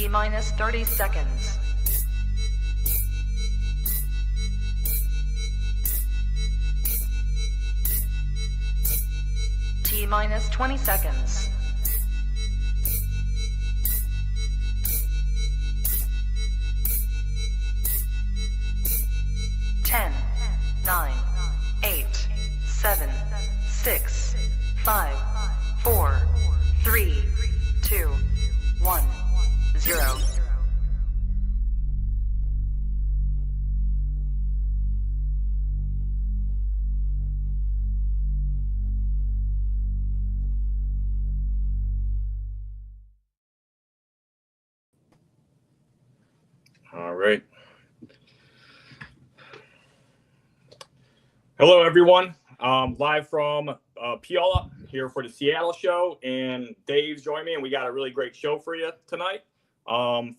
T-minus 30 seconds. T-minus 20 seconds. 10, 9, 8, 7, 6, 5, 4, 3, 2, 1, 0. All right. Hello, everyone. Live from Puyallup here for the Seattle show, and Dave's joining me, and we got a really great show for you tonight.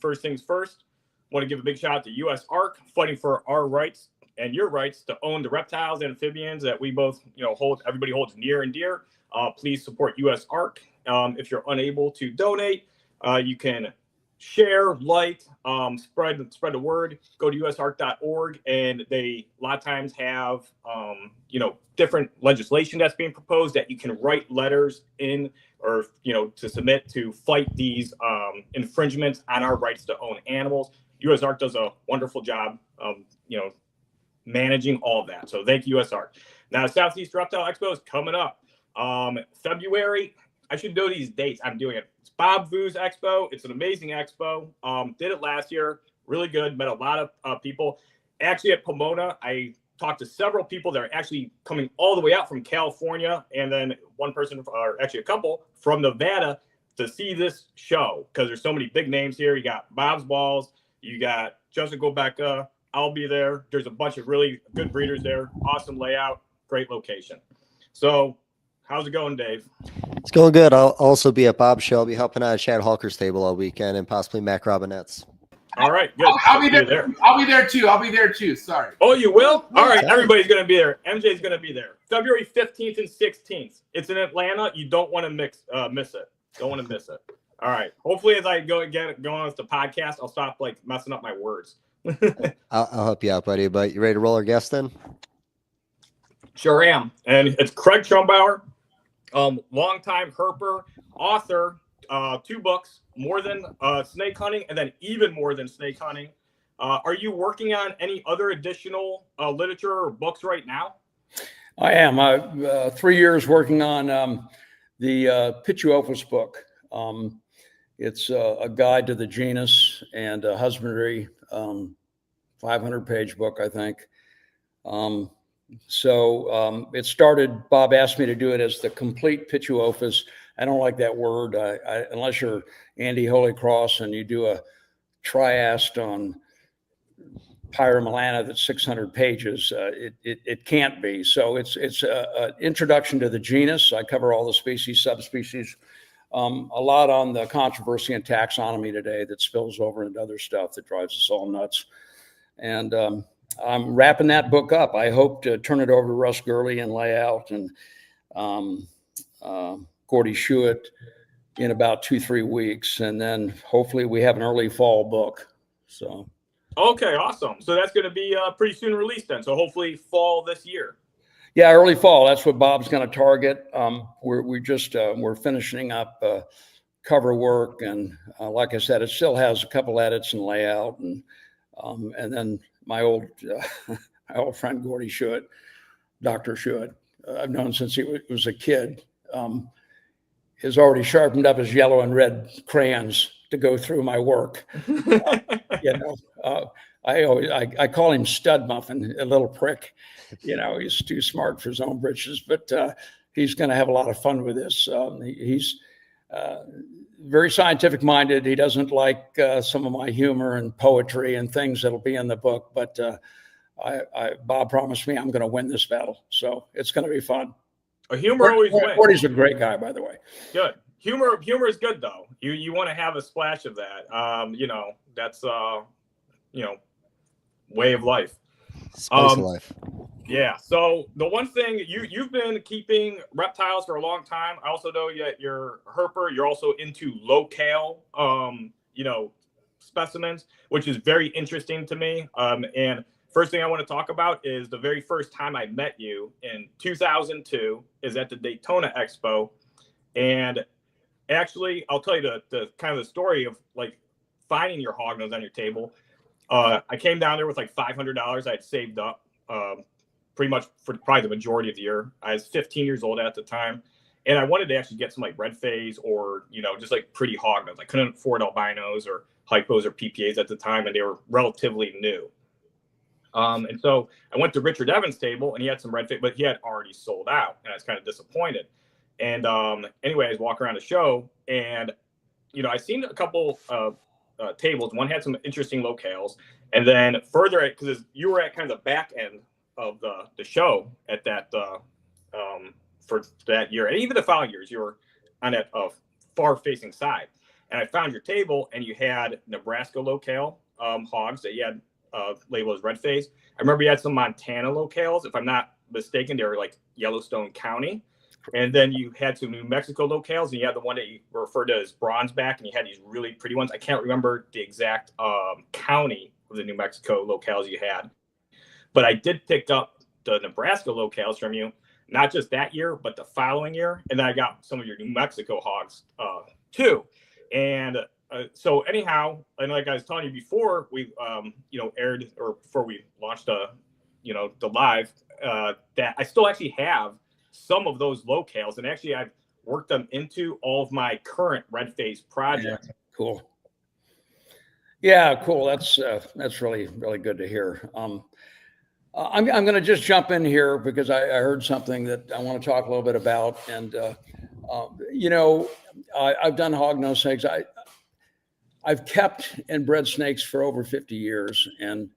First things first, I want to give a big shout out to USARK, fighting for our rights and your rights to own the reptiles and amphibians that we both, hold. Everybody holds near and dear. Please support USARK. If you're unable to donate, you can share, like, spread the word. Go to usark.org, and they a lot of times have different legislation that's being proposed that you can write letters in, or to submit to fight these infringements on our rights to own animals. USARK does a wonderful job of managing all of that. So thank you, USARK. Now, Southeast Reptile Expo is coming up February. I should know these dates. I'm doing it. It's Bob Vu's Expo. It's an amazing expo. Did it last year. Really good. Met a lot of people. Actually, at Pomona, I talked to several people that are actually coming all the way out from California, and then one person, or actually a couple, from Nevada to see this show, because there's so many big names here. You got Bob's Balls. You got Joseph Gobecka. I'll be there. There's a bunch of really good breeders there. Awesome layout. Great location. So how's it going, Dave? It's going good. I'll also be at Bob's show. I'll be helping out at Chad Halker's table all weekend, and possibly Mac Robinette's. All right, good. I'll be there. I'll be there too. Sorry. Oh, you will? All right, everybody's going to be there. MJ's going to be there. February 15th and 16th. It's in Atlanta. You don't want to miss it. Don't want to miss it. All right. Hopefully, as I go on with the podcast, I'll stop messing up my words. I'll help you out, buddy. But you ready to roll our guest in? Sure am. And it's Criag Trumbower, longtime herper, author, 2 books, More Than Snake Hunting, and then Even More Than Snake Hunting. Are you working on any other additional literature or books right now? I am. 3 years working on the Pituophis book. It's a guide to the genus and Husbandry, 500-page book, I think. It started, Bob asked me to do it as the complete Pituophis. I don't like that word. Unless you're Andy Holycross and you do a triast on Pyromelana that's 600 pages, it can't be. So it's an introduction to the genus. I cover all the species, subspecies, a lot on the controversy in taxonomy today that spills over into other stuff that drives us all nuts. And I'm wrapping that book up. I hope to turn it over to Russ Gurley and layout and Gordy Schuett in about 2-3 weeks. And then hopefully we have an early fall book. So. Okay, awesome. So that's going to be pretty soon released then. So hopefully fall this year. Yeah, early fall. That's what Bob's going to target. We're finishing up cover work, and like I said, it still has a couple edits and layout, and then my old friend Gordy Schuett, Dr. Schuett, I've known since he was a kid, has already sharpened up his yellow and red crayons to go through my work. I call him Stud Muffin, a little prick. He's too smart for his own britches, but he's going to have a lot of fun with this. He's very scientific minded. He doesn't like some of my humor and poetry and things that'll be in the book, but Bob promised me I'm going to win this battle. So it's going to be fun. Humor always wins. Gordy's a great guy, by the way. Good. Humor is good though. You want to have a splash of that. That's way of life. Spice of life. Yeah. So the one thing you've been keeping reptiles for a long time. I also know that you're a herper. You're also into locale, specimens, which is very interesting to me. And first thing I want to talk about is the very first time I met you in 2002 is at the Daytona Expo. And actually, I'll tell you the kind of the story of like finding your hognose on your table. I came down there with like $500 I had saved up pretty much for probably the majority of the year. I was 15 years old at the time. And I wanted to actually get some like red phase or, you know, just like pretty hognose. I couldn't afford albinos or hypos or PPAs at the time, and they were relatively new. And so I went to Richard Evans' table, and he had some red phase, but he had already sold out, and I was kind of disappointed. And anyway, I was walking around the show, and, you know, I seen a couple tables. One had some interesting locales, and then further, because you were at kind of the back end of the show at that for that year, and even the following years, you were on that far-facing side. And I found your table, and you had Nebraska locale hogs that you had labeled as red phase. I remember you had some Montana locales, if I'm not mistaken, they were like Yellowstone County. And then you had some New Mexico locales, and you had the one that you referred to as bronze back, and you had these really pretty ones. I can't remember the exact county of the New Mexico locales you had, but I did pick up the Nebraska locales from you. Not just that year, but the following year. And then I got some of your New Mexico hogs too. And so anyhow, and like I was telling you before we, you know, aired or before we launched the live, that I still actually have some of those locales. And actually I've worked them into all of my current red phase projects. Yeah, cool. Yeah, cool. That's really, really good to hear. I'm going to just jump in here because I heard something that I want to talk a little bit about. And, you know, I've done hognose snakes. I've kept and bred snakes for over 50 years, and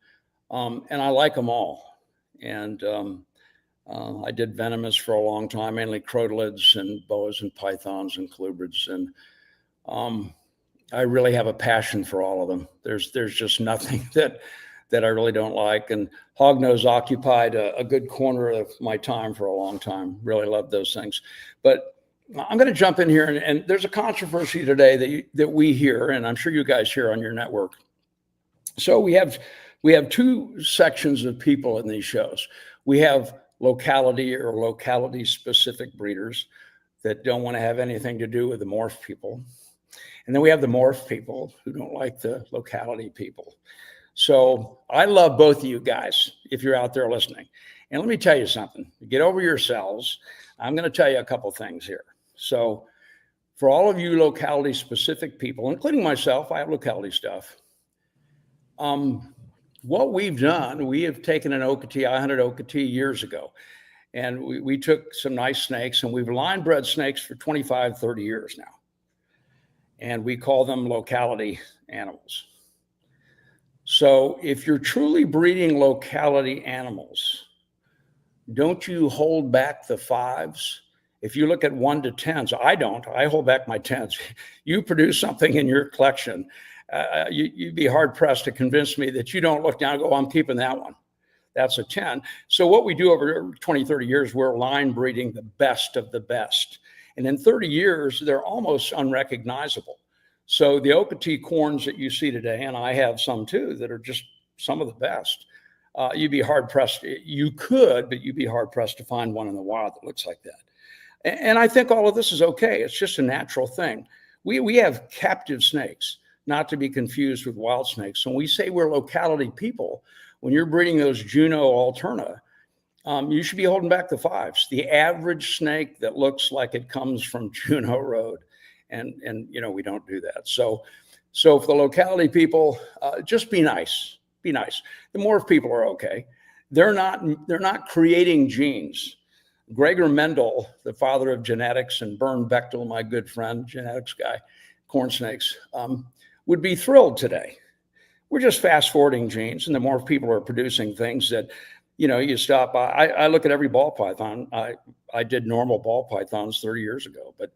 I like them all. And I did venomous for a long time, mainly crotalids and boas and pythons and colubrids. And I really have a passion for all of them. There's just nothing that I really don't like. And hognose occupied a good corner of my time for a long time. Really love those things. But I'm going to jump in here, and there's a controversy today that we hear, and I'm sure you guys hear on your network. So we have two sections of people in these shows. We have locality or locality specific breeders that don't want to have anything to do with the morph people. And then we have the morph people who don't like the locality people. So I love both of you guys, if you're out there listening. And let me tell you something. Get over yourselves. I'm going to tell you a couple things here. So for all of you locality specific people, including myself, I have locality stuff. What we've done, we have taken an Okatee. I hunted Okatee years ago. And we took some nice snakes, and we've line bred snakes for 25, 30 years now. And we call them locality animals. So if you're truly breeding locality animals, don't you hold back the 5s? If you look at 1 to 10s, I don't. I hold back my 10s. You produce something in your collection, you'd be hard pressed to convince me that you don't look down and go, I'm keeping that one. That's a 10. So what we do over 20, 30 years, we're line breeding the best of the best. And in 30 years, they're almost unrecognizable. So the Okatee corns that you see today, and I have some too, that are just some of the best. You'd be hard pressed. You could, but you'd be hard pressed to find one in the wild that looks like that. And I think all of this is okay. It's just a natural thing. We have captive snakes, not to be confused with wild snakes. So when we say we're locality people, when you're breeding those Juno Alterna, you should be holding back the 5s. The average snake that looks like it comes from Juno Road. And you know, we don't do that. So for the locality people, just be nice. Be nice. The morph people are okay. They're not creating genes. Gregor Mendel, the father of genetics, and Bern Bechtel, my good friend, genetics guy, corn snakes, would be thrilled today. We're just fast forwarding genes, and the morph people are producing things that, you know, you stop by. I look at every ball python. I did normal ball pythons 30 years ago, but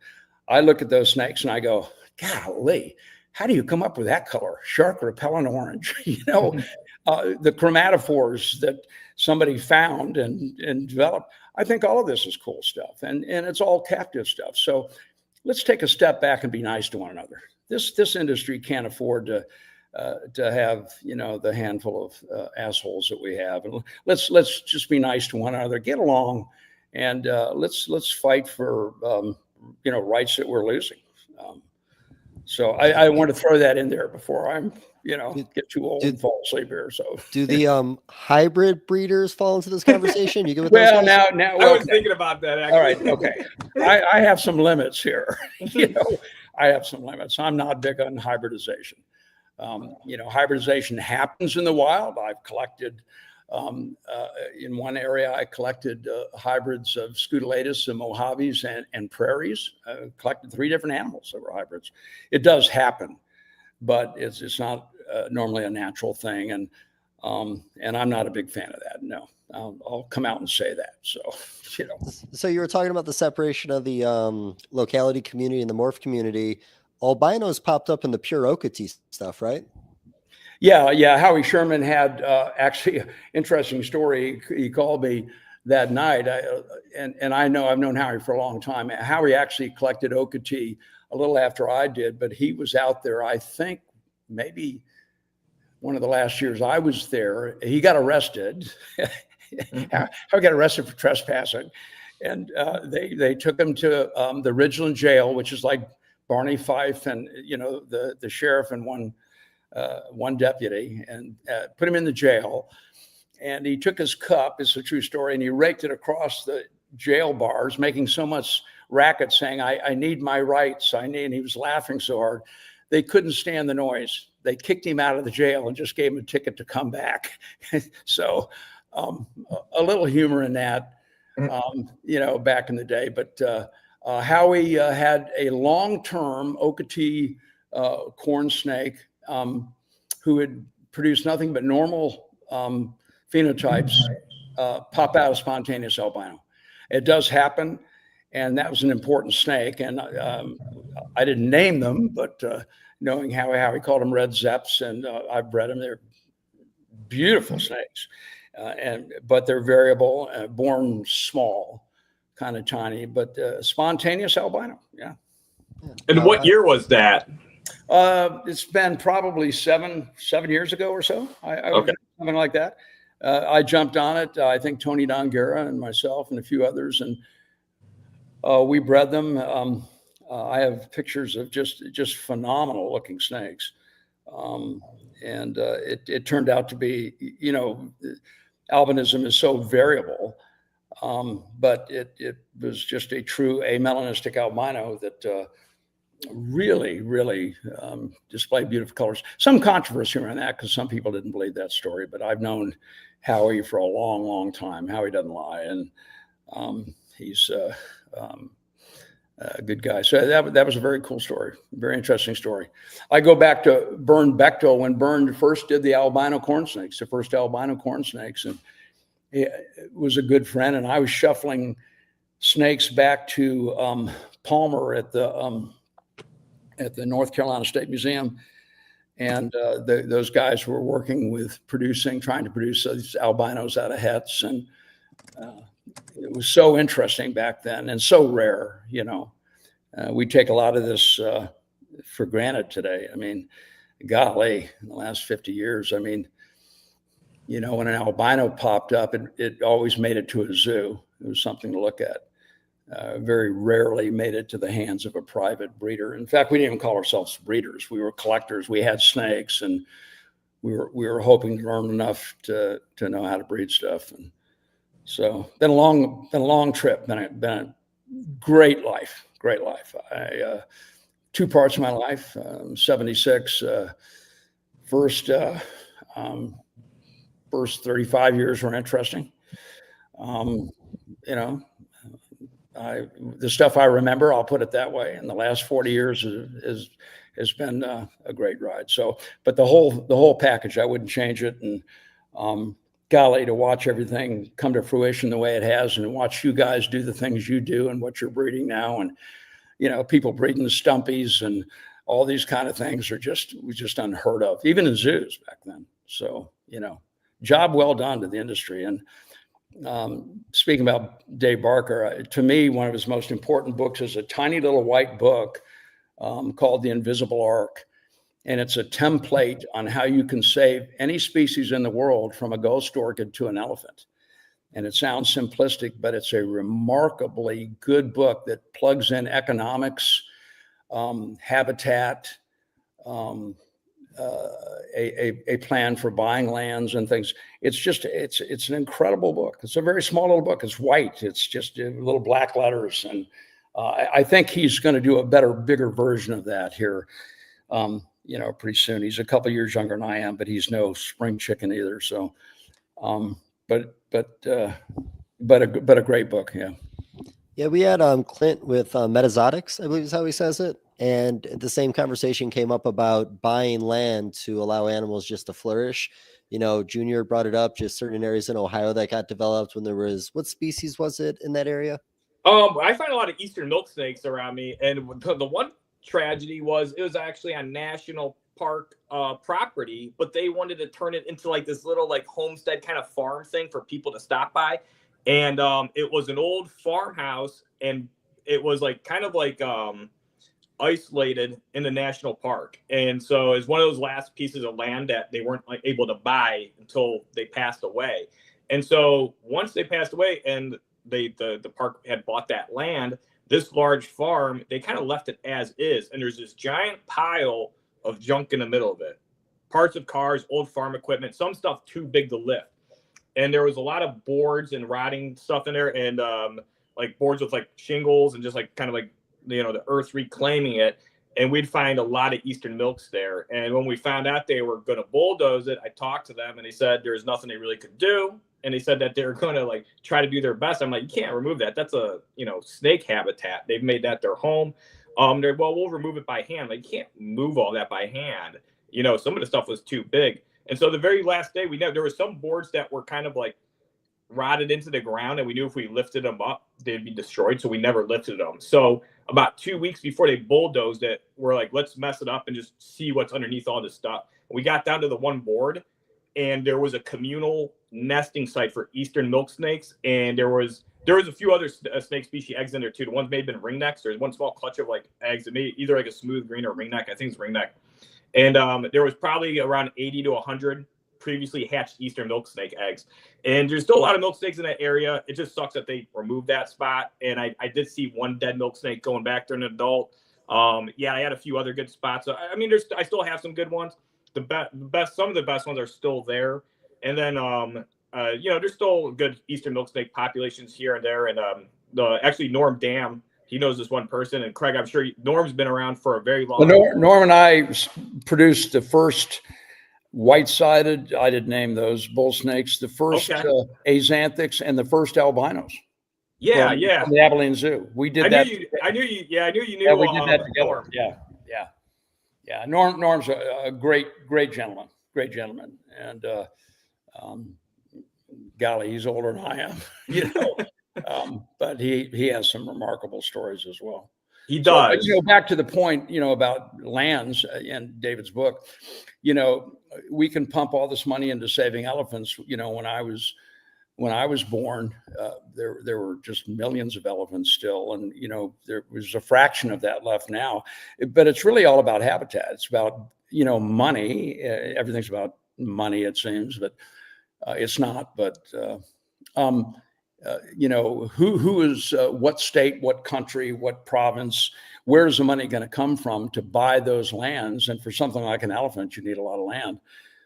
I look at those snakes and I go, golly, how do you come up with that color? Shark repellent orange, you know, the chromatophores that somebody found and developed. I think all of this is cool stuff, and it's all captive stuff. So let's take a step back and be nice to one another. This industry can't afford to to have, the handful of assholes that we have. And let's just be nice to one another, get along, and let's fight for, rights that we're losing. So I want to throw that in there before I'm, get too old and fall asleep here. So do the hybrid breeders fall into this conversation? You good with well, those guys? I was thinking about that, actually. All right, okay. I have some limits here. I have some limits. I'm not big on hybridization. Hybridization happens in the wild. I've collected, in one area, I collected hybrids of Scutellatus and Mojaves and prairies. Collected 3 different animals that were hybrids. It does happen, but it's not normally a natural thing. And I'm not a big fan of that. No, I'll come out and say that. So, So you were talking about the separation of the locality community and the morph community. Albinos popped up in the pure Locality stuff, right? Yeah. Howie Sherman had actually an interesting story. He called me that night, and I know I've known Howie for a long time. Howie actually collected Locality a little after I did, but he was out there, I think, maybe one of the last years I was there. He got arrested. Howie got arrested for trespassing, and they took him to the Ridgeland jail, which is like Barney Fife and the sheriff and one deputy, and put him in the jail. And he took his cup, it's a true story, and he raked it across the jail bars, making so much racket, saying, I need my rights, and he was laughing so hard. They couldn't stand the noise. They kicked him out of the jail and just gave him a ticket to come back. So a little humor in that, back in the day. But Howie had a long-term Locality corn snake who had produced nothing but normal phenotypes pop out of spontaneous albino. It does happen, and that was an important snake. And I didn't name them, but knowing Howie called them red zeps, and I've bred them. They're beautiful snakes, but they're variable, born small, kind of tiny, but spontaneous albino. Yeah. And what year was that? It's been probably seven years ago or so. Okay. Something like that. I jumped on it. I think Tony Dongera and myself and a few others, and we bred them. I have pictures of just phenomenal looking snakes. And it turned out to be, albinism is so variable. But it was just a true amelanistic albino that really displayed beautiful colors. Some controversy around that because some people didn't believe that story, but I've known Howie for a long time. Howie doesn't lie, and he's a good guy. So that was a very cool story, very interesting story. I go back to Bern Bechtel when Bern first did the albino corn snakes, the first albino corn snakes, and he was a good friend. And I was shuffling snakes back to Palmer at the North Carolina State Museum, and those guys were working with trying to produce these albinos out of hets, and it was so interesting back then and so rare. We take a lot of this for granted today. I mean, golly, in the last 50 years, I mean, when an albino popped up, it always made it to a zoo. It was something to look at. Very rarely made it to the hands of a private breeder. In fact, we didn't even call ourselves breeders. We were collectors. We had snakes, and we were hoping to learn enough to know how to breed stuff. And so, been a long trip. Been a great life. I 2 parts of my life. 76. First 35 years were interesting. The stuff I remember, I'll put it that way. And the last 40 years has been a great ride. So, but the whole package, I wouldn't change it. And golly, to watch everything come to fruition the way it has, and watch you guys do the things you do and what you're breeding now, and people breeding the stumpies and all these kind of things was just unheard of, even in zoos back then. So, job well done to the industry. And speaking about Dave Barker, to me, one of his most important books is a tiny little white book called The Invisible Ark. and it's a template on how you can save any species in the world from a ghost orchid to an elephant. And it sounds simplistic, but it's a remarkably good book that plugs in economics, habitat, a plan for buying lands and things. It's an incredible book. It's a very small little book. It's white. It's just little black letters. And I think he's going to do a better, bigger version of that here, pretty soon. He's a couple years younger than I am, but he's no spring chicken either. So, but a great book. Yeah. Yeah, we had Clint with Metazotics, I believe is how he says it. And the same conversation came up about buying land to allow animals just to flourish. Junior brought it up, just certain areas in Ohio that got developed when there was, what species was it in that area? I find a lot of eastern milk snakes around me. And the one tragedy was it was actually on national park property, but they wanted to turn it into like this little like homestead kind of farm thing for people to stop by. And it was an old farmhouse, and it was like kind of like isolated in the national park. And so it's one of those last pieces of land that they weren't like able to buy until they passed away. And so once they passed away and the park had bought that land, this large farm, they kind of left it as is. And there's this giant pile of junk in the middle of it. Parts of cars, old farm equipment, some stuff too big to lift. And there was a lot of boards and rotting stuff in there, and like boards with like shingles and just like kind of like, the earth reclaiming it. And we'd find a lot of eastern milks there. And when we found out they were going to bulldoze it, I talked to them and they said there's nothing they really could do. And they said that they were going to like try to do their best. I'm like, you can't remove that. That's a, snake habitat. They've made that their home. We'll remove it by hand. Like, you can't move all that by hand. Some of the stuff was too big. And so the very last day, we know there were some boards that were kind of like rotted into the ground, and we knew if we lifted them up, they'd be destroyed. So we never lifted them. So about 2 weeks before they bulldozed it, we're like, let's mess it up and just see what's underneath all this stuff. We got down to the one board, and there was a communal nesting site for eastern milk snakes. And there was a few other snake species eggs in there too. The ones may have been ringnecks. There's one small clutch of like eggs. It may either like a smooth green or ringneck. I think it's ringneck. And there was probably around 80 to 100 previously hatched eastern milk snake eggs. And there's still a lot of milk snakes in that area. It just sucks that they removed that spot. And I did see one dead milk snake going back to an adult. I had a few other good spots. So, I mean, I still have some good ones. Some of the best ones are still there. And then, there's still good eastern milk snake populations here and there. And actually Norm Dam, he knows this one person. And Craig, I'm sure Norm's been around for a very long time. Norm and I produced the first white-sided, I didn't name those, bull snakes, the first azanthics, and the first albinos. Yeah. From the Abilene Zoo. We did that. I knew you knew. Yeah, we did that together. Yeah. Norm's a great gentleman. And golly, he's older than I am, but he has some remarkable stories as well. He does. So, back to the point, about lands in David's book, we can pump all this money into saving elephants. When I was born, there were just millions of elephants still. And, there was a fraction of that left now, but it's really all about habitat. It's about, money. Everything's about money, it seems, but it's not. But, who is what state, what country, what province, where's the money going to come from to buy those lands? And for something like an elephant, you need a lot of land.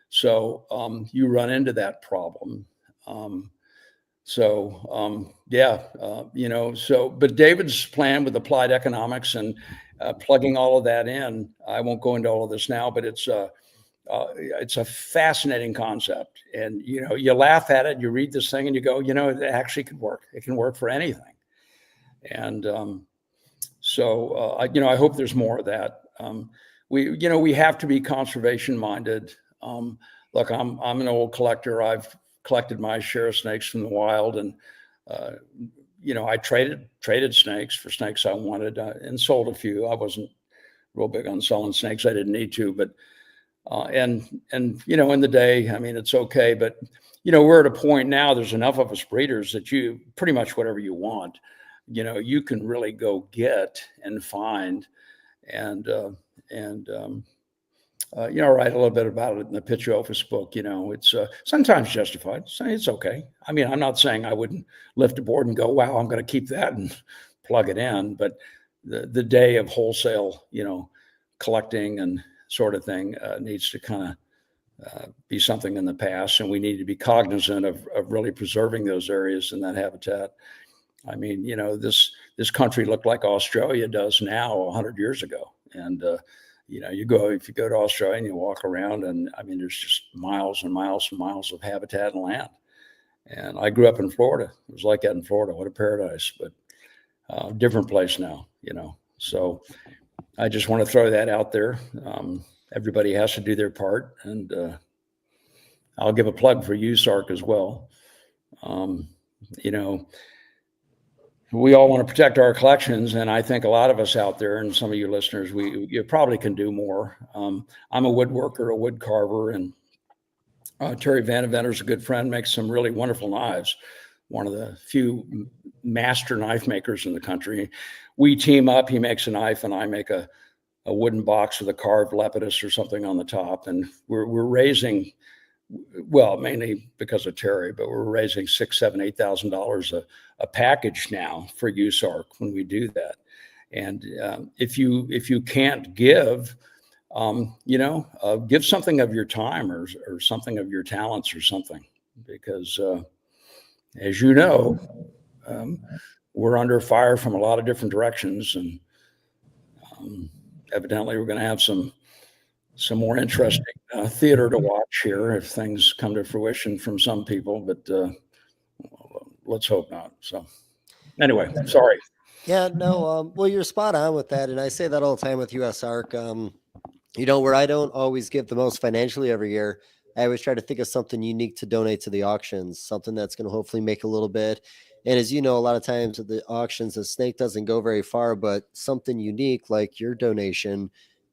So you run into that problem. But David's plan with applied economics and plugging all of that in, I won't go into all of this now, but it's a fascinating concept. And, you laugh at it, you read this thing and you go, it actually could work. It can work for anything. And I hope there's more of that. We have to be conservation minded. Look, I'm an old collector. I've collected my share of snakes from the wild, and I traded snakes for snakes I wanted, and sold a few. I wasn't real big on selling snakes. I didn't need to, but in the day, I mean, it's okay. But we're at a point now. There's enough of us breeders that you pretty much whatever you want, you can really go get and find, and write a little bit about it in the Pitch Office book. It's sometimes justified. So it's okay. I mean, I'm not saying I wouldn't lift a board and go, wow, I'm going to keep that and plug it in. But the day of wholesale, collecting and sort of thing needs to kind of be something in the past. And we need to be cognizant of really preserving those areas and that habitat. I mean, this country looked like Australia does now 100 years ago. And, if you go to Australia and you walk around, and I mean, there's just miles and miles and miles of habitat and land. And I grew up in Florida. It was like that in Florida. What a paradise, but different place now, So I just want to throw that out there. Everybody has to do their part. And I'll give a plug for USARK as well. We all want to protect our collections, and I think a lot of us out there, and some of you listeners, you probably can do more. I'm a woodworker, a wood carver, and Terry Vandeventer's a good friend, makes some really wonderful knives. One of the few master knife makers in the country. We team up. He makes a knife, and I make a wooden box with a carved lepidus or something on the top, and we're raising. Well, mainly because of Terry, but we're raising $6,000, $7,000, $8,000 a package now for USARK when we do that. And if you can't give, give something of your time or something of your talents or something, because as you know, we're under fire from a lot of different directions, and evidently we're going to have some more interesting theater to watch here if things come to fruition from some people, but let's hope not. So anyway, sorry. Yeah, no, well, you're spot on with that. And I say that all the time with USARK, where I don't always give the most financially every year, I always try to think of something unique to donate to the auctions, something that's going to hopefully make a little bit. And as you know, a lot of times at the auctions, the snake doesn't go very far, but something unique like your donation,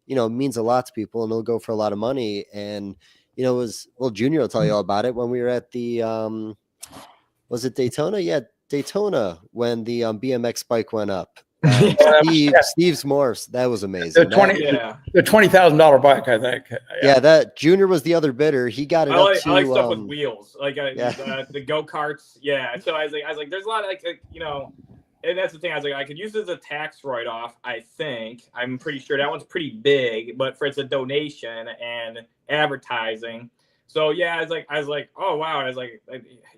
means a lot to people, and it'll go for a lot of money. And, Junior will tell you all about it when we were at the, was it Daytona? Yeah, Daytona, when the BMX bike went up. Steve's morphs, that was amazing. The $20,000 bike, I think. Yeah, that Junior was the other bidder. He got it I up to. I like stuff with wheels, like the go-karts. Yeah, so I was like, there's a lot of and that's the thing. I was like, I could use it as a tax write-off. I think I'm pretty sure that one's pretty big, but it's a donation and advertising. So yeah, I was like, oh wow. I was like,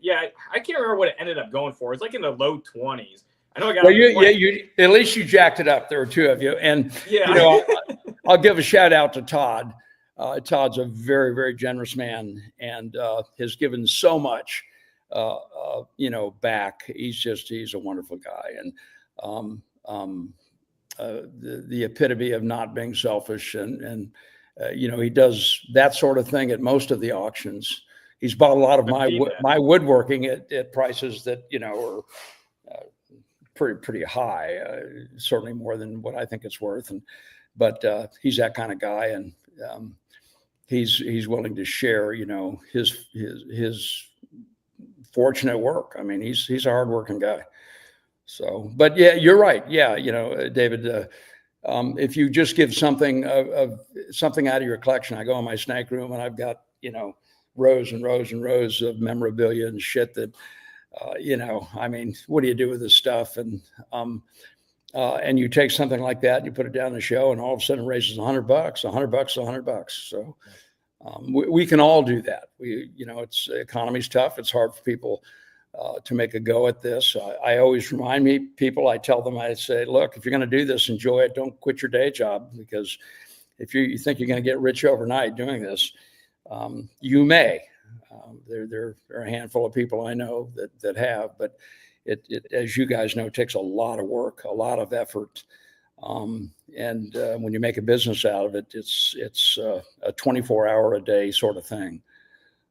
yeah, I can't remember what it ended up going for. It's like in the low 20s. I know I got. Well, you at least you jacked it up. There were two of you, and yeah. I'll give a shout out to Todd. Todd's a very, very generous man, and has given so much. Back. He's a wonderful guy, and the epitome of not being selfish, and he does that sort of thing at most of the auctions. He's bought a lot of my woodworking at prices that are pretty high, certainly more than what I think it's worth. But he's that kind of guy, and he's willing to share his fortunate work. I mean, he's a hardworking guy. So, but yeah, you're right. Yeah, David, if you just give something of something out of your collection, I go in my snake room and I've got rows and rows and rows of memorabilia and shit that I mean, what do you do with this stuff? And you take something like that, you put it down the show, and all of a sudden it raises $100, $100. So we can all do that. It's economy's tough. It's hard for people to make a go at this. I always remind people, I tell them, I say, look, if you're going to do this, enjoy it. Don't quit your day job, because if you think you're going to get rich overnight doing this, you may. There are a handful of people I know that have, but it, as you guys know, takes a lot of work, a lot of effort. And when you make a business out of it, it's a 24-hour a day sort of thing.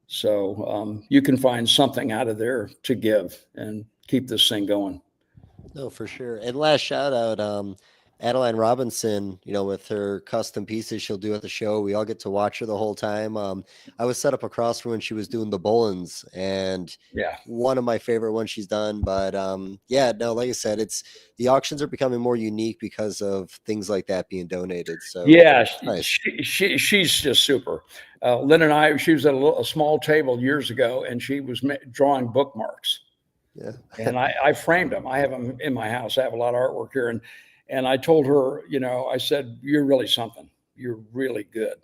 So you can find something out of there to give and keep this thing going. No, for sure. And last shout out, Adeline Robinson, with her custom pieces she'll do at the show. We all get to watch her the whole time. I was set up across from when she was doing the Bolins, and one of my favorite ones she's done. But no, like I said, the auctions are becoming more unique because of things like that being donated. So nice. She's just super. Lynn and I, she was at a small table years ago, and she was drawing bookmarks. Yeah. And I framed them. I have them in my house. I have a lot of artwork here, and I told her, I said, you're really something. You're really good.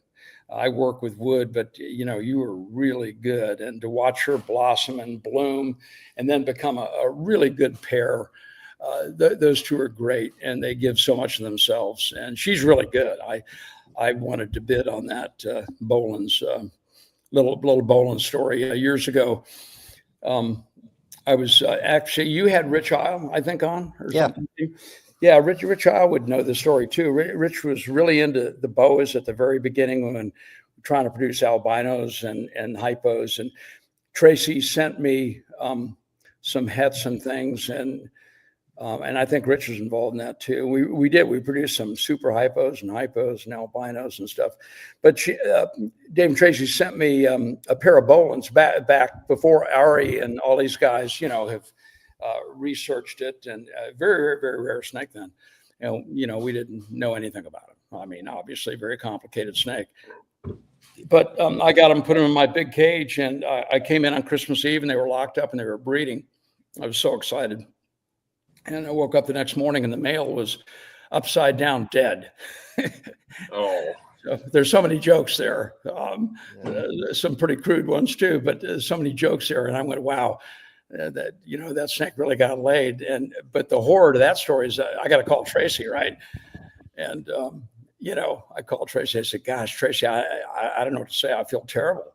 I work with wood, but you were really good. And to watch her blossom and bloom and then become a really good pair, those two are great, and they give so much of themselves. And she's really good. I wanted to bid on that Boland's little Boland story years ago. I was actually, you had Rich Isle, I think, on or something. Yeah, Rich Isle would know the story too. Rich was really into the boas at the very beginning when trying to produce albinos and hypos. And Tracy sent me some hets and things, and I think Rich was involved in that too. We produced some super hypos and albinos and stuff. But Dave and Tracy sent me a pair of Bolins back before Ari and all these guys, have researched it, and very, very, very rare snake then. We didn't know anything about it. I mean, obviously, very complicated snake. But I got them, put them in my big cage, and I came in on Christmas Eve, and they were locked up, and they were breeding. I was so excited. And I woke up the next morning, and the male was upside down dead. Oh. So there's so many jokes there. Some pretty crude ones, too, but there's so many jokes there. And I went, wow. That snake really got laid. But the horror to that story is I got to call Tracy, right? And I called Tracy. I said, "Gosh, Tracy, I don't know what to say. I feel terrible.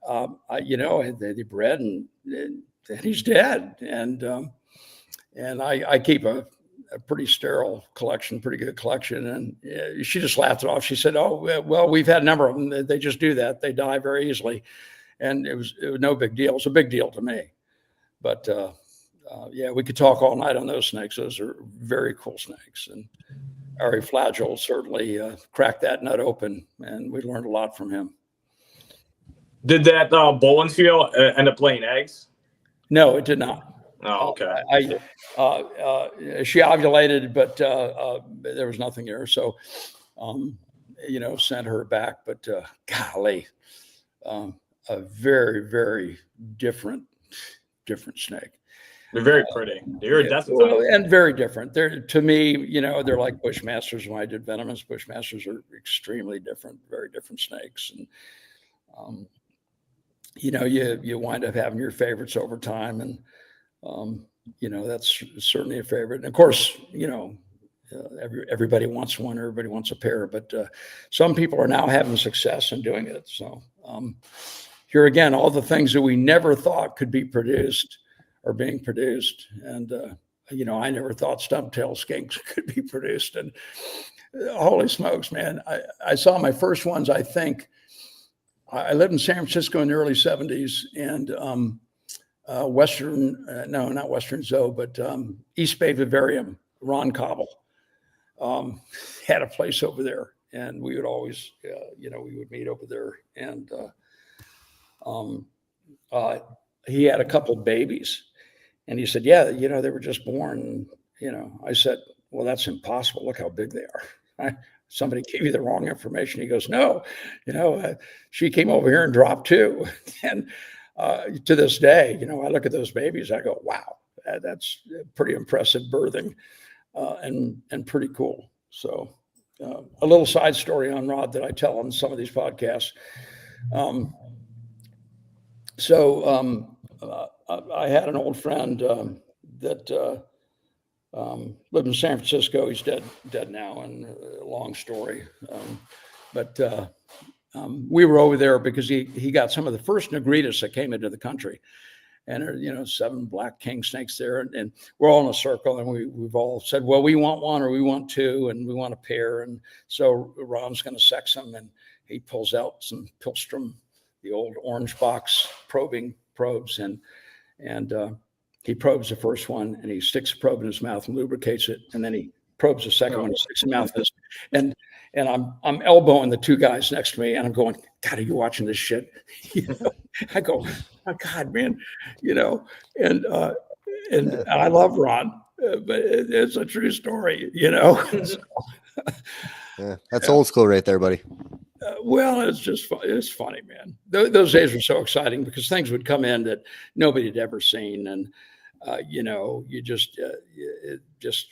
They bred and he's dead." And I keep a pretty sterile collection, pretty good collection. And she just laughed it off. She said, "Oh, well, we've had a number of them. They just do that. They die very easily." And it was no big deal. It was a big deal to me. But we could talk all night on those snakes. Those are very cool snakes. And Ari Flagel certainly cracked that nut open, and we learned a lot from him. Did that Bolin seal end up laying eggs? No, it did not. Oh, okay. She ovulated, but there was nothing there. So, sent her back. But golly, a very, very different snake. They're very pretty. They're and very different. They're, to me, they're like Bushmasters. When I did venomous, Bushmasters are extremely different, very different snakes. And you wind up having your favorites over time, and that's certainly a favorite. And of course, everybody wants one, everybody wants a pair, but some people are now having success in doing it. So here again, all the things that we never thought could be produced are being produced. And, I never thought stump-tailed skinks could be produced. And holy smokes, man, I saw my first ones, I think. I lived in San Francisco in the early 70s, and not Western Zoo, but East Bay Vivarium, Ron Cobble, had a place over there. And we would always, we would meet over there. And he had a couple babies. And he said, yeah, they were just born. I said, well, that's impossible. Look how big they are. Somebody gave you the wrong information. He goes, no, she came over here and dropped too. And to this day, I look at those babies, I go, wow, that's pretty impressive birthing and pretty cool. So a little side story on Rod that I tell on some of these podcasts. I had an old friend that lived in San Francisco. He's dead now, and long story. But we were over there because he got some of the first nigritas that came into the country. And there, 7 black king snakes there, and we're all in a circle, and we've all said, well, we want one, or we want 2, and we want a pair. And so Ron's going to sex them, and he pulls out some Pilstrom, the old orange box probes, and he probes the first one, and he sticks a probe in his mouth and lubricates it, and then he probes the second one, sticks in mouth, and I'm elbowing the two guys next to me, and I'm going, God, are you watching this shit? I go, oh God, man, and I love Ron, but it's a true story, So, Yeah, that's old school right there, buddy. Well, it's funny, man. Those days were so exciting because things would come in that nobody had ever seen, and just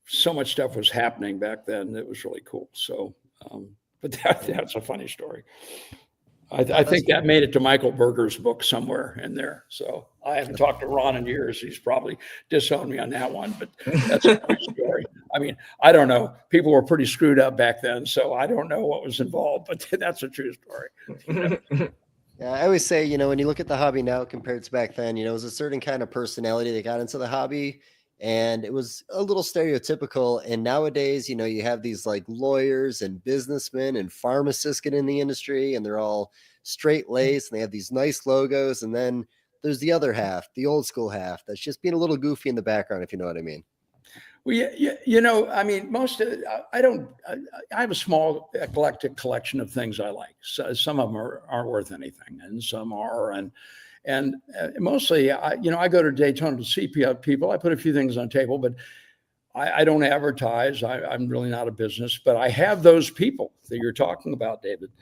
so much stuff was happening back then. It was really cool. So, but that's a funny story. I think that made it to Michael Berger's book somewhere in there. So I haven't talked to Ron in years. He's probably disowned me on that one, but that's a funny story. I mean, I don't know. People were pretty screwed up back then, so I don't know what was involved, but that's a true story. Yeah, I always say, when you look at the hobby now compared to back then, it was a certain kind of personality that got into the hobby, and it was a little stereotypical. And nowadays, you have these like lawyers and businessmen and pharmacists get in the industry, and they're all straight laced and they have these nice logos. And then there's the other half, the old school half, that's just being a little goofy in the background, if you know what I mean. Well, yeah, I mean, I have a small eclectic collection of things I like. So some of them aren't worth anything, and some are. And mostly, I go to Daytona to see people. I put a few things on the table, but I don't advertise. I'm really not a business, but I have those people that you're talking about, David,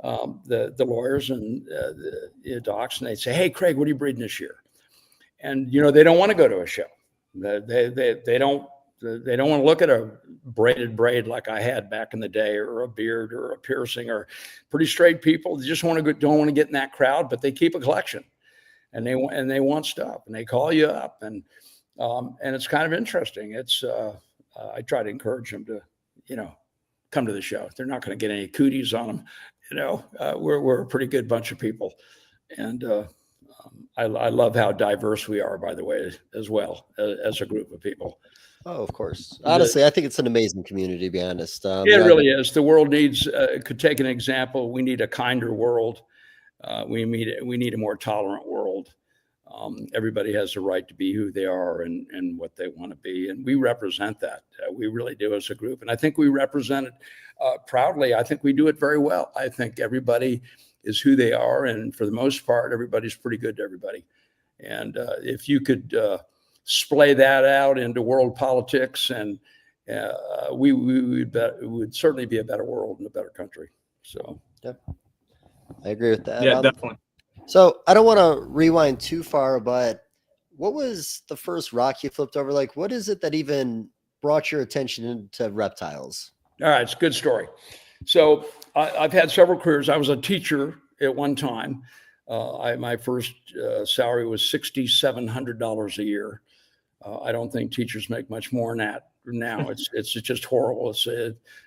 the lawyers and the docs, and they say, hey, Craig, what are you breeding this year? And, they don't want to go to a show. They don't want to look at a braided braid like I had back in the day, or a beard or a piercing, or pretty straight people. They just don't want to get in that crowd, but they keep a collection, and they want stuff, and they call you up, and it's kind of interesting. It's I try to encourage them to, come to the show. They're not going to get any cooties on them. We're a pretty good bunch of people, and I love how diverse we are, by the way, as well, as a group of people. Oh, of course. Honestly, I think it's an amazing community, to be honest. It really is. The world needs, could take an example. We need a kinder world. We need a more tolerant world. Everybody has the right to be who they are and what they want to be. And we represent that. We really do as a group. And I think we represent it proudly. I think we do it very well. I think everybody is who they are. And for the most part, everybody's pretty good to everybody. And if you could splay that out into world politics, and we would certainly be a better world and a better country. So, yep, I agree with that. Yeah, definitely. So I don't want to rewind too far, but what was the first rock you flipped over? Like, what is it that even brought your attention into reptiles? All right, it's a good story. So I've had several careers. I was a teacher at one time. My first salary was $6,700 a year. I don't think teachers make much more than that now. It's just horrible. It's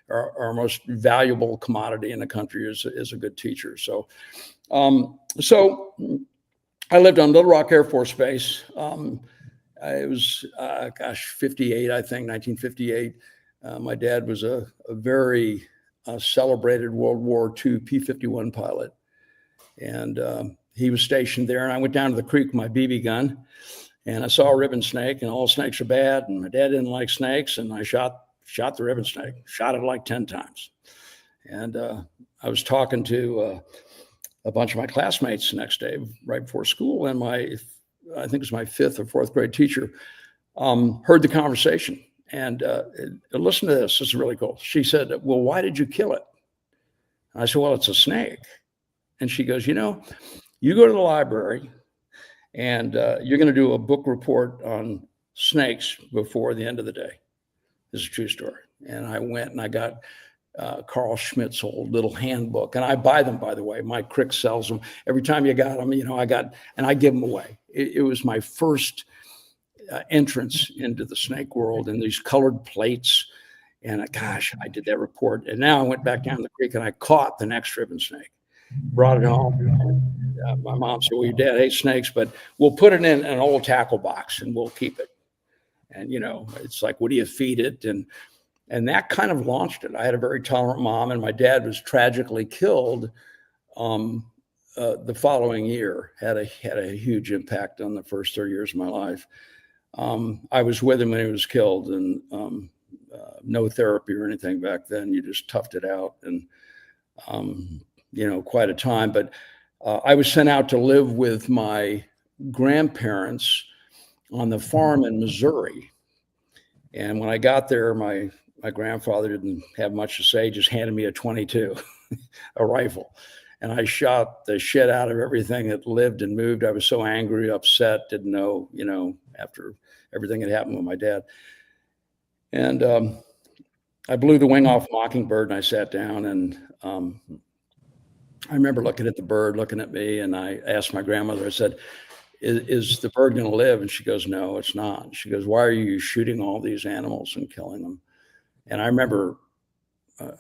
our most valuable commodity in the country is a good teacher. So I lived on Little Rock Air Force Base. It was 58, I think, 1958. My dad was a very celebrated World War II P-51 pilot, and he was stationed there. And I went down to the creek with my BB gun. And I saw a ribbon snake, and all snakes are bad. And my dad didn't like snakes, and I shot the ribbon snake, shot it like 10 times. And I was talking to a bunch of my classmates the next day, right before school, and I think it was my 5th or 4th grade teacher heard the conversation. And listen to this. This is really cool. She said, well, why did you kill it? And I said, well, it's a snake. And she goes, you go to the library, and you're going to do a book report on snakes before the end of the day. This is a true story. And I went and I got Carl Schmitt's old little handbook. And I buy them, by the way. Mike Crick sells them. Every time you got them, I give them away. It was my first entrance into the snake world, and these colored plates. And gosh, I did that report. And now I went back down the creek and I caught the next ribbon snake. Brought it home. My mom said, well, your dad hates snakes, but we'll put it in an old tackle box and we'll keep it. And, it's like, what do you feed it? And that kind of launched it. I had a very tolerant mom, and my dad was tragically killed the following year. Had a huge impact on the first 30 years of my life. I was with him when he was killed, and no therapy or anything back then. You just toughed it out, and quite a time. But I was sent out to live with my grandparents on the farm in Missouri. And when I got there, my grandfather didn't have much to say, just handed me a 22, a rifle. And I shot the shit out of everything that lived and moved. I was so angry, upset, didn't know, after everything had happened with my dad. And I blew the wing off Mockingbird, and I sat down, and I remember looking at the bird, looking at me, and I asked my grandmother, I said, is the bird going to live? And she goes, no, it's not. She goes, why are you shooting all these animals and killing them? And I remember,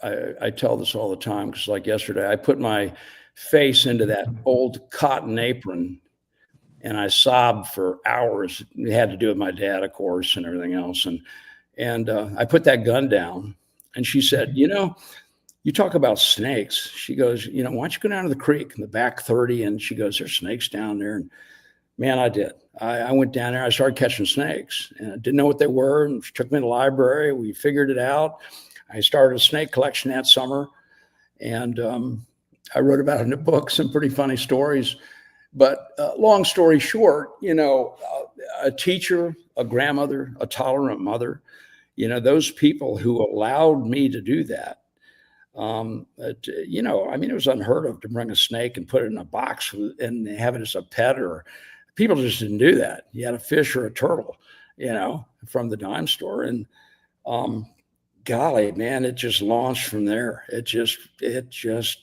I tell this all the time, because like yesterday, I put my face into that old cotton apron and I sobbed for hours. It had to do with my dad, of course, and everything else. And I put that gun down, and she said, you talk about snakes. She goes, why don't you go down to the creek in the back 30? And she goes, there's snakes down there. And man, I did. I went down there. I started catching snakes, and I didn't know what they were. And she took me to the library. We figured it out. I started a snake collection that summer, and I wrote about it in a book, some pretty funny stories. But long story short, a teacher, a grandmother, a tolerant mother, those people who allowed me to do that. It was unheard of to bring a snake and put it in a box and have it as a pet, or people just didn't do that. You had a fish or a turtle, from the dime store. And golly, man, it just launched from there. It just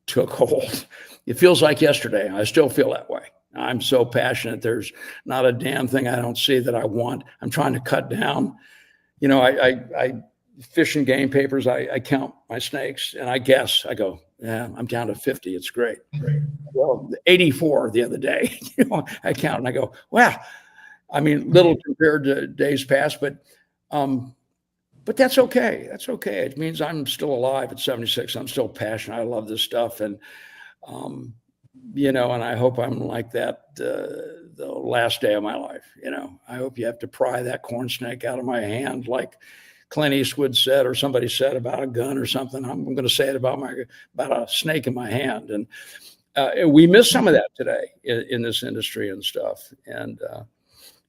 took hold. It feels like yesterday. I still feel that way. I'm so passionate. There's not a damn thing I don't see that I want. I'm trying to cut down. I fish and game papers. I count my snakes, and I guess. I go, yeah, I'm down to 50. It's great. Well, 84 the other day. I count and I go, wow. I mean, little compared to days past, but that's okay. That's okay. It means I'm still alive at 76. I'm still passionate. I love this stuff, and and I hope I'm like that the last day of my life. I hope you have to pry that corn snake out of my hand, like Clint Eastwood said, or somebody said about a gun or something. I'm going to say it about a snake in my hand. And we miss some of that today in this industry and stuff. And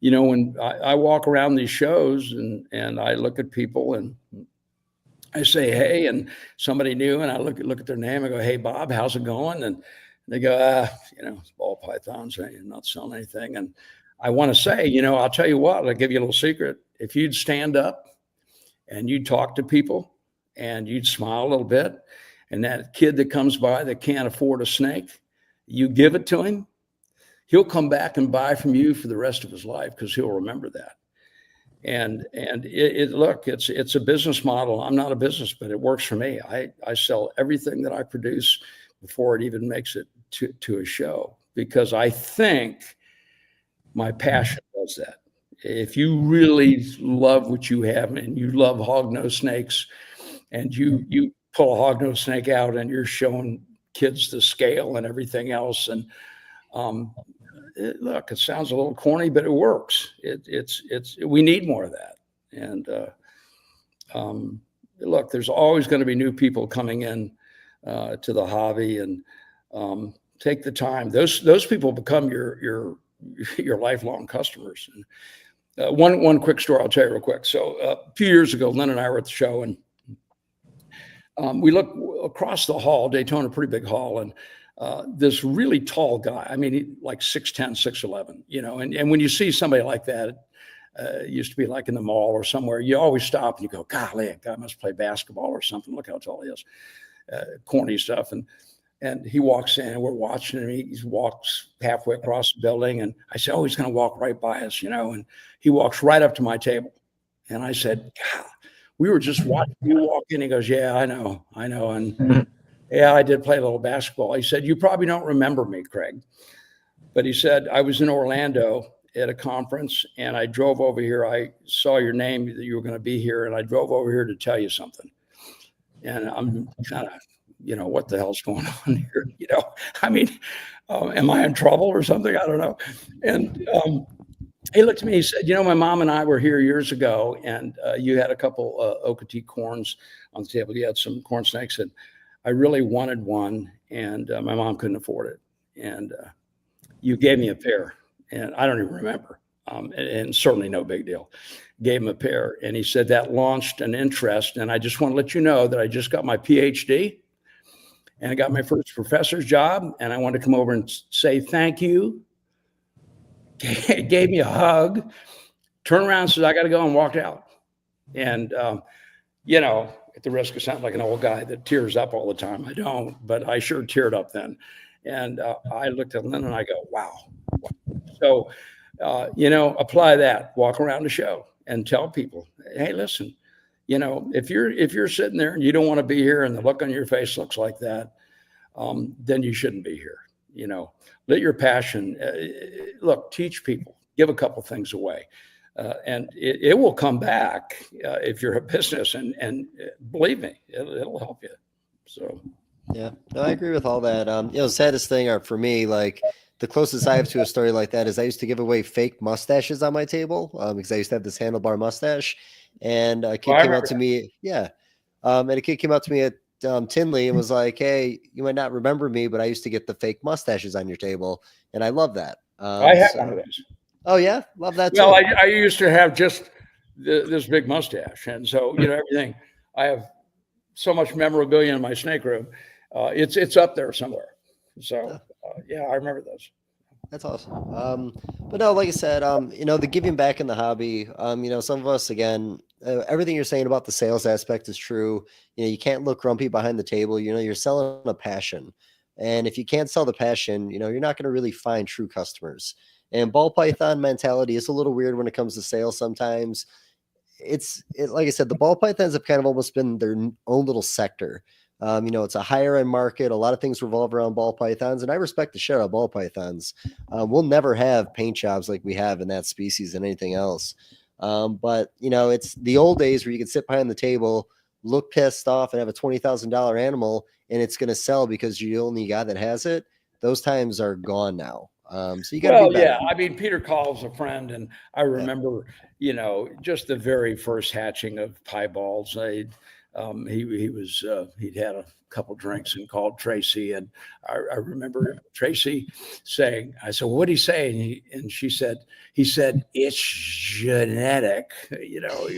when I walk around these shows and I look at people and I say, hey, and somebody new, and I look at their name, I go, hey, Bob, how's it going? And they go, it's ball pythons. I'm not selling anything. And I want to say, I'll tell you what, I'll give you a little secret. If you'd stand up and you'd talk to people and you'd smile a little bit, and that kid that comes by that can't afford a snake, you give it to him, he'll come back and buy from you for the rest of his life, because he'll remember that. And look, it's a business model. I'm not a business, but it works for me. I sell everything that I produce before it even makes it to a show, because I think my passion does that. If you really love what you have and you love hognose snakes, and you pull a hognose snake out and you're showing kids the scale and everything else, and look, it sounds a little corny, but it works. We need more of that. And look, there's always going to be new people coming in to the hobby, and take the time. Those people become your lifelong customers. And, one quick story I'll tell you real quick. So a few years ago, Lynn and I were at the show, and we looked across the hall, Daytona, pretty big hall, and this really tall guy. I mean, like 6'10", 6'11", and when you see somebody like that, it used to be like in the mall or somewhere, you always stop and you go, golly, that guy must play basketball or something. Look how tall he is. Corny stuff. And he walks in, and we're watching him. He walks halfway across the building. And I said, oh, he's going to walk right by us, and he walks right up to my table. And I said, God, we were just watching you walk in. He goes, yeah, I know. And yeah, I did play a little basketball. He said, you probably don't remember me, Craig. But he said, I was in Orlando at a conference, and I drove over here. I saw your name, that you were going to be here, and I drove over here to tell you something. And I'm kind of, what the hell's going on here? I mean, am I in trouble or something? I don't know. And He looked at me, he said, you know, my mom and I were here years ago, and you had a couple Okatee corns on the table. You had some corn snakes, and I really wanted one, and my mom couldn't afford it. And you gave me a pair, and I don't even remember, and certainly no big deal. Gave him a pair, and he said that launched an interest. And I just want to let you know that I just got my PhD, and I got my first professor's job, and I want to come over and say thank you. Gave me a hug, turned around, said, I got to go, and walked out. And, you know, at the risk of sounding like an old guy that tears up all the time, I don't, but I sure teared up then. And I looked at Lynn and I go, wow. So, you know, apply that, walk around the show and tell people, hey, listen, you know, if you're sitting there and you don't want to be here and the look on your face looks like that, then you shouldn't be here. You know, let your passion, look, teach people, give a couple things away. And it will come back if you're a business, and believe me, it'll help you. So, yeah, no, I agree with all that. You know, the saddest thing for me, like the closest I have to a story like that is I used to give away fake mustaches on my table because I used to have this handlebar mustache, and a kid came out to me, and a kid came out to me at Tinley and was like, hey, you might not remember me, but I used to get the fake mustaches on your table, and I love that. I have one of those. Oh yeah, love that too. Well, I used to have just this big mustache, and so you know everything. I have so much memorabilia in my snake room. It's up there somewhere. So yeah, I remember those. That's awesome. But no, like I said, you know, the giving back in the hobby. You know, some of us, again, everything you're saying about the sales aspect is true. You know, you can't look grumpy behind the table. You know, you're selling a passion, and if you can't sell the passion, you know, you're not going to really find true customers. And ball python mentality is a little weird when it comes to sales sometimes. Like I said, the ball pythons have kind of almost been their own little sector. You know, it's a higher end market. A lot of things revolve around ball pythons, and I respect the shit out of ball pythons. We'll never have paint jobs like we have in that species and anything else. But, you know, it's the old days where you could sit behind the table, look pissed off, and have a $20,000 animal, and it's going to sell because you're the only guy that has it. Those times are gone now. So you got to be better. Yeah. I mean, Peter Call's a friend, and I remember, you know, just the very first hatching of pieballs. He'd had a couple drinks and called Tracy, and I remember Tracy saying, I said, what'd he say? And she said, he said, it's genetic, you know,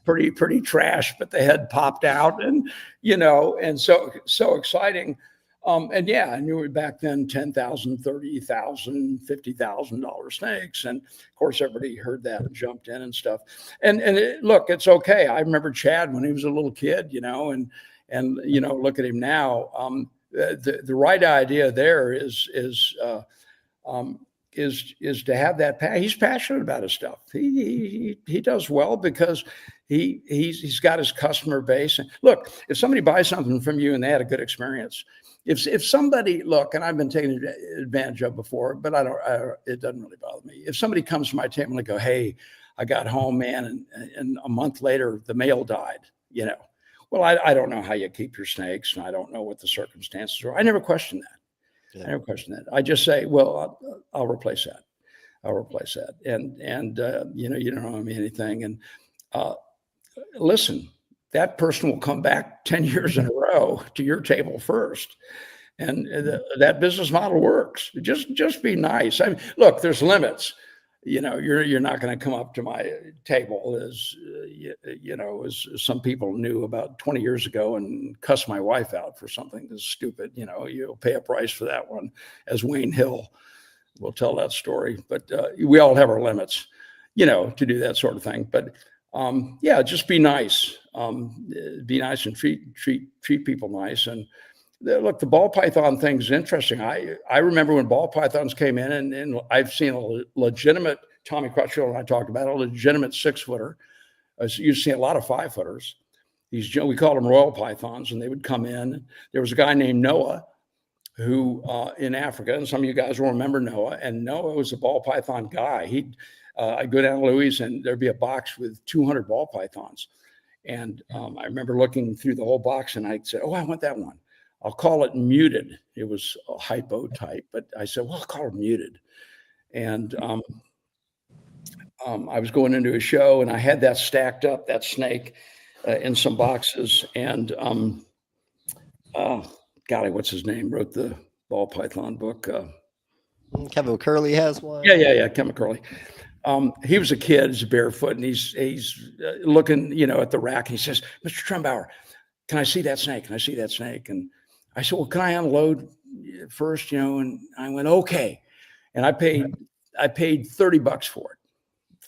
pretty trash, but the head popped out, and, you know, and so exciting. And yeah, I knew back then, $10,000, $30,000, $50,000 snakes. And of course, everybody heard that and jumped in and stuff. And look, it's okay. I remember Chad when he was a little kid, you know, and, you know, look at him now. The right idea there is to have that. He's passionate about his stuff. He does well because he's got his customer base. And look, if somebody buys something from you and they had a good experience, if somebody, look, and I've been taken advantage of before, but it doesn't really bother me. If somebody comes to my table and they go, hey, I got home, man, and a month later the male died, you know, well, I don't know how you keep your snakes, and I don't know what the circumstances are. I never question that. Yeah. I never question that. I just say, well, I'll replace that. And you know, you don't owe me anything. And listen, that person will come back 10 years in a row to your table first. And that business model works. Just be nice. I mean, look, there's limits. You know, you're not going to come up to my table as, you know, as some people knew about 20 years ago and cuss my wife out for something that's stupid. You know, you'll pay a price for that one, as Wayne Hill will tell that story. But we all have our limits, you know, to do that sort of thing. But yeah, just be nice. Be nice and treat people nice. And look, the ball python thing is interesting. I remember when ball pythons came in, and I've seen a legitimate, Tommy Crutchfield and I talked about a legitimate 6-footer. You've seen a lot of 5-footers. We called them royal pythons, and they would come in. There was a guy named Noah who in Africa, and some of you guys will remember Noah, and Noah was a ball python guy. I'd go down to Louis, and there'd be a box with 200 ball pythons. And I remember looking through the whole box, and I'd say, oh, I want that one. I'll call it muted. It was a hypo type, but I said, well, I'll call it muted. And I was going into a show and I had that stacked up, that snake, in some boxes. And golly, what's his name? Wrote the ball python book. Kevin Curley has one. Yeah, Kevin Curley. He was a kid, he's barefoot, and he's looking, at the rack. And he says, "Mr. Trumbower, can I see that snake? Can I see that snake?" And I said, "Well, can I unload first?" And I went, "Okay." And I paid $30 for it,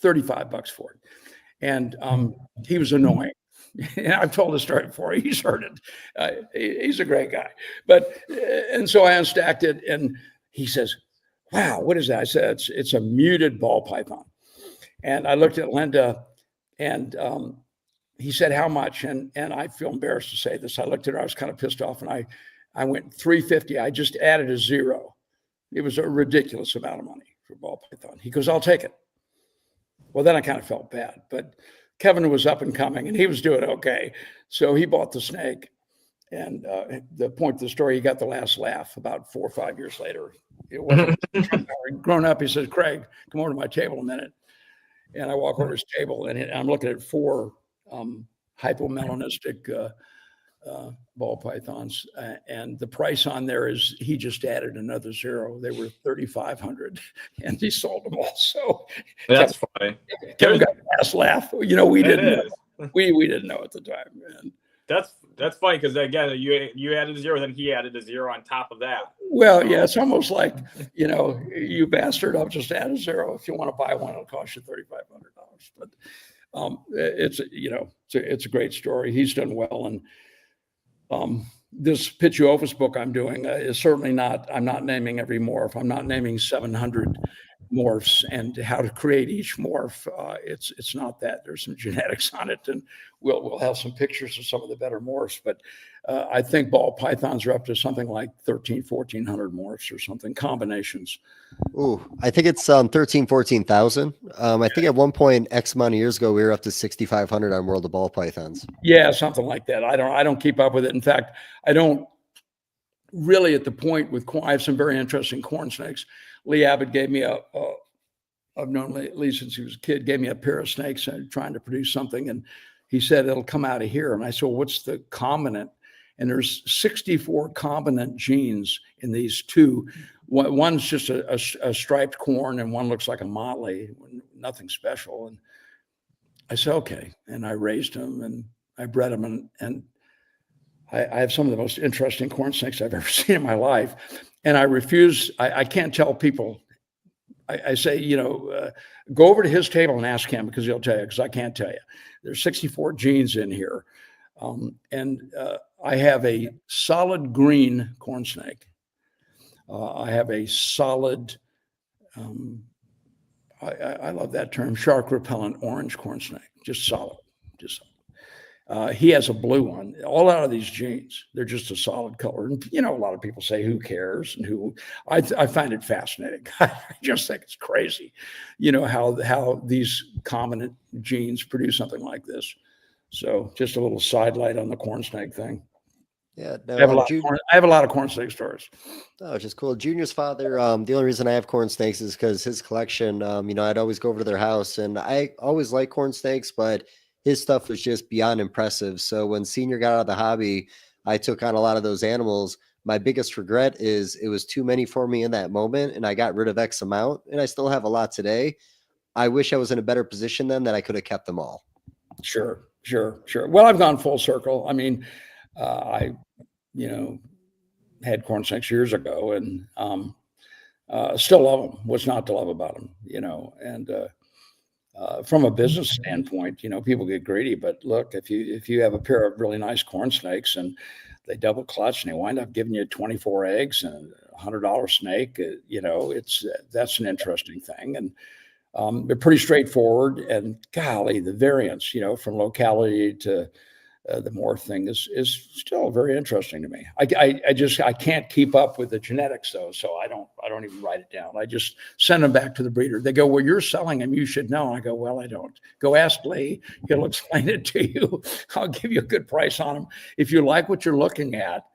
$35 for it. And he was annoying. And I've told the story before. He's heard it. He's a great guy. And so I unstacked it, and he says, "Wow, what is that?" I said, it's a muted ball python. And I looked at Linda, and he said, "How much?" And I feel embarrassed to say this. I looked at her. I was kind of pissed off, and I went $350. I just added a zero. It was a ridiculous amount of money for ball python. He goes, "I'll take it." Well, then I kind of felt bad, but Kevin was up and coming, and he was doing okay. So he bought the snake. And the point of the story, he got the last laugh about 4 or 5 years later. It wasn't grown up. He says, "Craig, come over to my table a minute." And I walk over to his table, and I'm looking at 4 hypomelanistic ball pythons. And the price on there is, he just added another zero. They were $3,500, and he sold them all. So that's funny. Kevin got the last laugh. We didn't know. We didn't know at the time, man. That's funny, because again, you added a zero, then he added a zero on top of that. Well, yeah, it's almost like, you bastard, I'll just add a zero. If you want to buy one, it'll cost you $3,500. But it's a great story. He's done well. And this Pituophis book I'm doing is certainly not, I'm not naming every morph. I'm not naming 700 morphs and how to create each morph. It's not that. There's some genetics on it, and we'll have some pictures of some of the better morphs. But I think ball pythons are up to something like 1,400 morphs or something, combinations. Ooh, I think it's 14,000. I think at one point X amount of years ago we were up to 6,500 on World of Ball Pythons. Yeah, something like that. I don't keep up with it. In fact, I don't really at the point with corn. I have some very interesting corn snakes. Lee Abbott gave me I've known Lee since he was a kid, gave me a pair of snakes and trying to produce something. And he said, "It'll come out of here." And I said, "Well, what's the combinant?" And there's 64 combinant genes in these two. One's just a striped corn, and one looks like a motley, nothing special. And I said, "Okay." And I raised them and I bred them. And I have some of the most interesting corn snakes I've ever seen in my life. And I refuse, I can't tell people. I say, go over to his table and ask him, because he'll tell you, because I can't tell you. There's 64 genes in here. I have a solid green corn snake. I have a solid, I love that term, shark repellent orange corn snake, just solid. He has a blue one. All out of these genes, they're just a solid color. And a lot of people say, "Who cares?" And I find it fascinating. I just think it's crazy, how these common genes produce something like this. So just a little sidelight on the corn snake thing. Yeah, no, I have a lot of corn snake stories. Oh, just cool. Junior's father, the only reason I have corn snakes is because his collection, I'd always go over to their house, and I always liked corn snakes, but his stuff was just beyond impressive. So when Senior got out of the hobby, I took on a lot of those animals. My biggest regret is it was too many for me in that moment, and I got rid of X amount, and I still have a lot today. I wish I was in a better position then, that I could have kept them all. Sure. Well, I've gone full circle. I mean, I had corn snakes years ago, and still love them. What's not to love about them, and from a business standpoint, people get greedy, but look, if you have a pair of really nice corn snakes and they double clutch and they wind up giving you 24 eggs and $100 snake, that's an interesting thing. And they're pretty straightforward, and golly, the variance, from locality to the morph thing is still very interesting to me. I can't keep up with the genetics though, so I don't even write it down. I just send them back to the breeder. They go, "Well, you're selling them, you should know." And I go, "Well, I don't." Go ask Lee. He'll explain it to you. I'll give you a good price on them. If you like what you're looking at,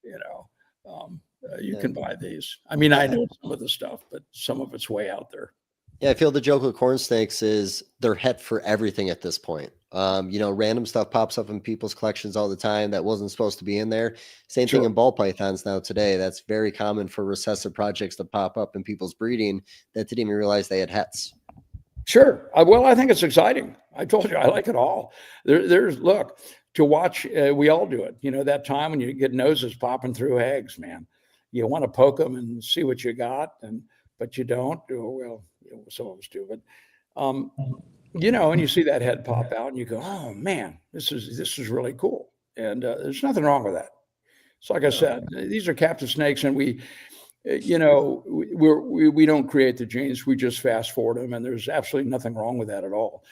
you can buy these. I mean, I know some of the stuff, but some of it's way out there. Yeah, I feel the joke with corn snakes is they're het for everything at this point. Random stuff pops up in people's collections all the time that wasn't supposed to be in there. Same thing in ball pythons now today. That's very common for recessive projects to pop up in people's breeding that didn't even realize they had hets. Sure. Well, I think it's exciting. I told you, I like it all. Look, to watch, we all do it. That time when you get noses popping through eggs, man, you want to poke them and see what you got, but you don't. Well, some of us do, but, and you see that head pop out and you go, oh man, this is really cool. And there's nothing wrong with that. So like I said, these are captive snakes, and we don't create the genes. We just fast forward them, and there's absolutely nothing wrong with that at all.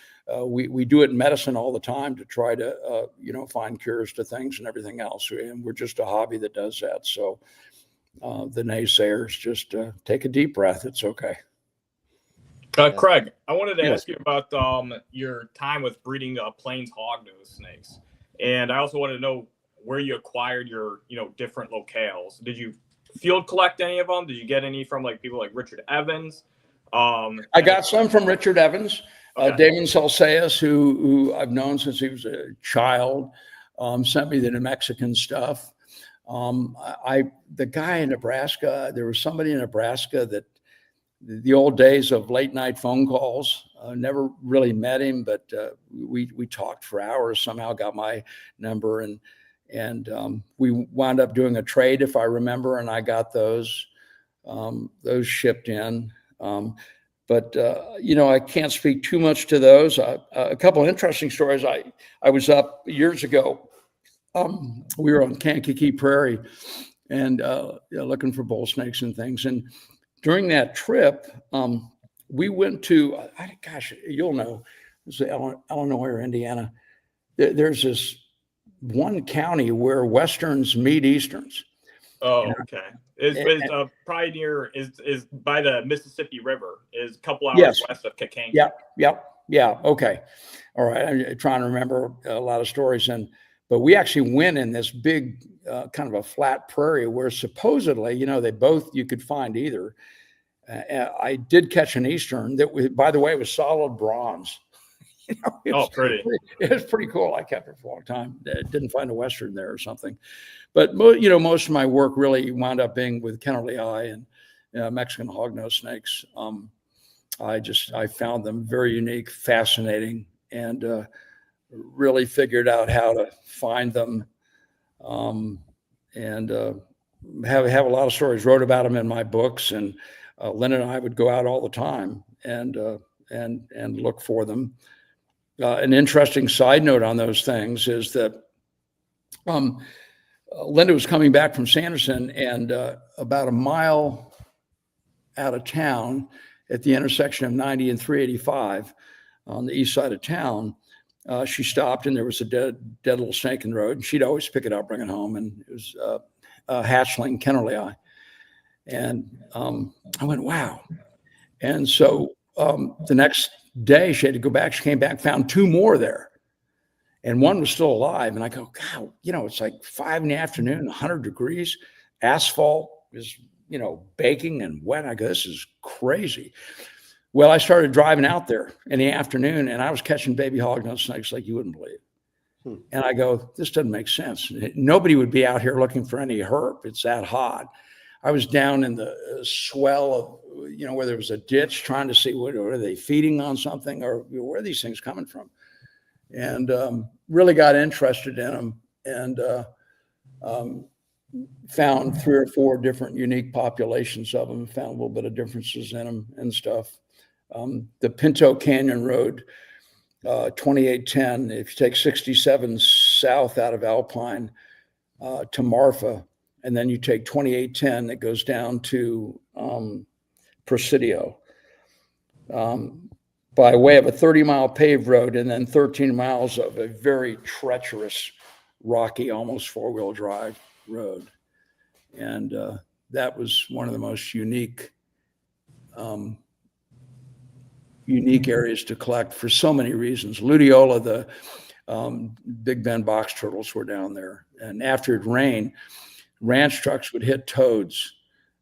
We do it in medicine all the time to try to, find cures to things and everything else. And we're just a hobby that does that. So the naysayers, just take a deep breath. It's okay. Craig, I wanted to ask you about your time with breeding Plains hognose snakes. And I also wanted to know where you acquired your, different locales. Did you field collect any of them? Did you get any from people like Richard Evans? I got some from Richard Evans. Damon Salceas, who I've known since he was a child, sent me the New Mexican stuff. The guy in Nebraska, there was somebody in Nebraska that the old days of late night phone calls, never really met him, but we talked for hours, somehow got my number, and we wound up doing a trade, if I remember, and I got those shipped in. But I can't speak too much to those. A couple of interesting stories. I was up years ago. We were on Kankakee Prairie and looking for bull snakes and things. And during that trip, we went to, you'll know, it's Illinois or Indiana. There's this one county where Westerns meet Easterns. Oh, okay. Is probably near is by the Mississippi River. Is a couple hours west of Kankakee. Yeah. Okay. All right. I'm trying to remember a lot of stories, but we actually went in this big kind of a flat prairie where supposedly, you could find either. I did catch an Eastern that, by the way, it was solid bronze. Pretty. It was pretty cool. I kept it for a long time. Didn't find a Western there or something. But, most of my work really wound up being with Kennerly Eye and Mexican hognose snakes. I found them very unique, fascinating, and really figured out how to find them and have a lot of stories, wrote about them in my books. And Lynn and I would go out all the time and look for them. An interesting side note on those things is that Linda was coming back from Sanderson, and about a mile out of town at the intersection of 90 and 385 on the east side of town, she stopped, and there was a dead little snake in the road, and she'd always pick it up, bring it home, and it was a hatchling Kennerly Eye. And I went, wow. And so the next day she had to go back. She came back, found two more there, and one was still alive. And I go, God, it's like 5 PM, 100 degrees, asphalt is, baking and wet. I go, this is crazy. Well, I started driving out there in the afternoon, and I was catching baby hognose snakes like you wouldn't believe. And I go, this doesn't make sense. Nobody would be out here looking for any herp. It's that hot. I was down in the swell of, where there was a ditch, trying to see what are they feeding on something, or where are these things coming from? And really got interested in them, and found 3 or 4 different unique populations of them, found a little bit of differences in them and stuff. The Pinto Canyon Road, 2810, if you take 67 south out of Alpine to Marfa, and then you take 2810 that goes down to Presidio by way of a 30-mile paved road, and then 13 miles of a very treacherous, rocky, almost 4-wheel drive road. And that was one of the most unique areas to collect for so many reasons. Luteola, the Big Bend box turtles were down there. And after it rained, ranch trucks would hit toads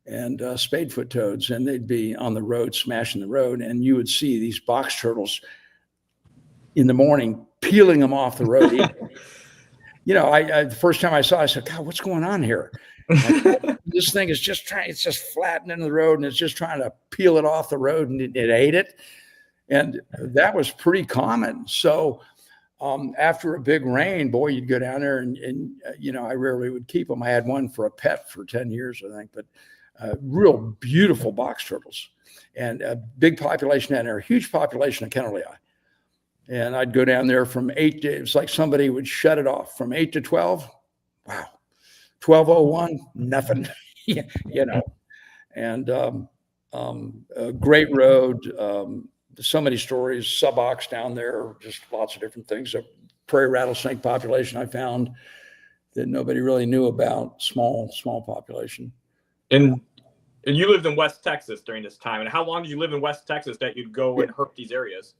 and spadefoot toads, and they'd be on the road, smashing the road, and you would see these box turtles in the morning peeling them off the road. You know, I the first time I saw it, I said, God, what's going on here? This thing is it's just flattening the road, and it's just trying to peel it off the road, and it ate it. And that was pretty common. So after a big rain, boy, you'd go down there and you know, I rarely would keep them. I had one for a pet for 10 years, I think, but real beautiful box turtles, and a big population down there, a huge population of Kennerlii. And I'd go down there from 8 to, it's like somebody would shut it off from 8 to 12. Wow. 12:01, nothing, you know, and a great road. So many stories, subox down there, just lots of different things. A prairie rattlesnake population I found that nobody really knew about, small population. And you lived in West Texas during this time. And how long did you live in West Texas that you'd go and herp these areas?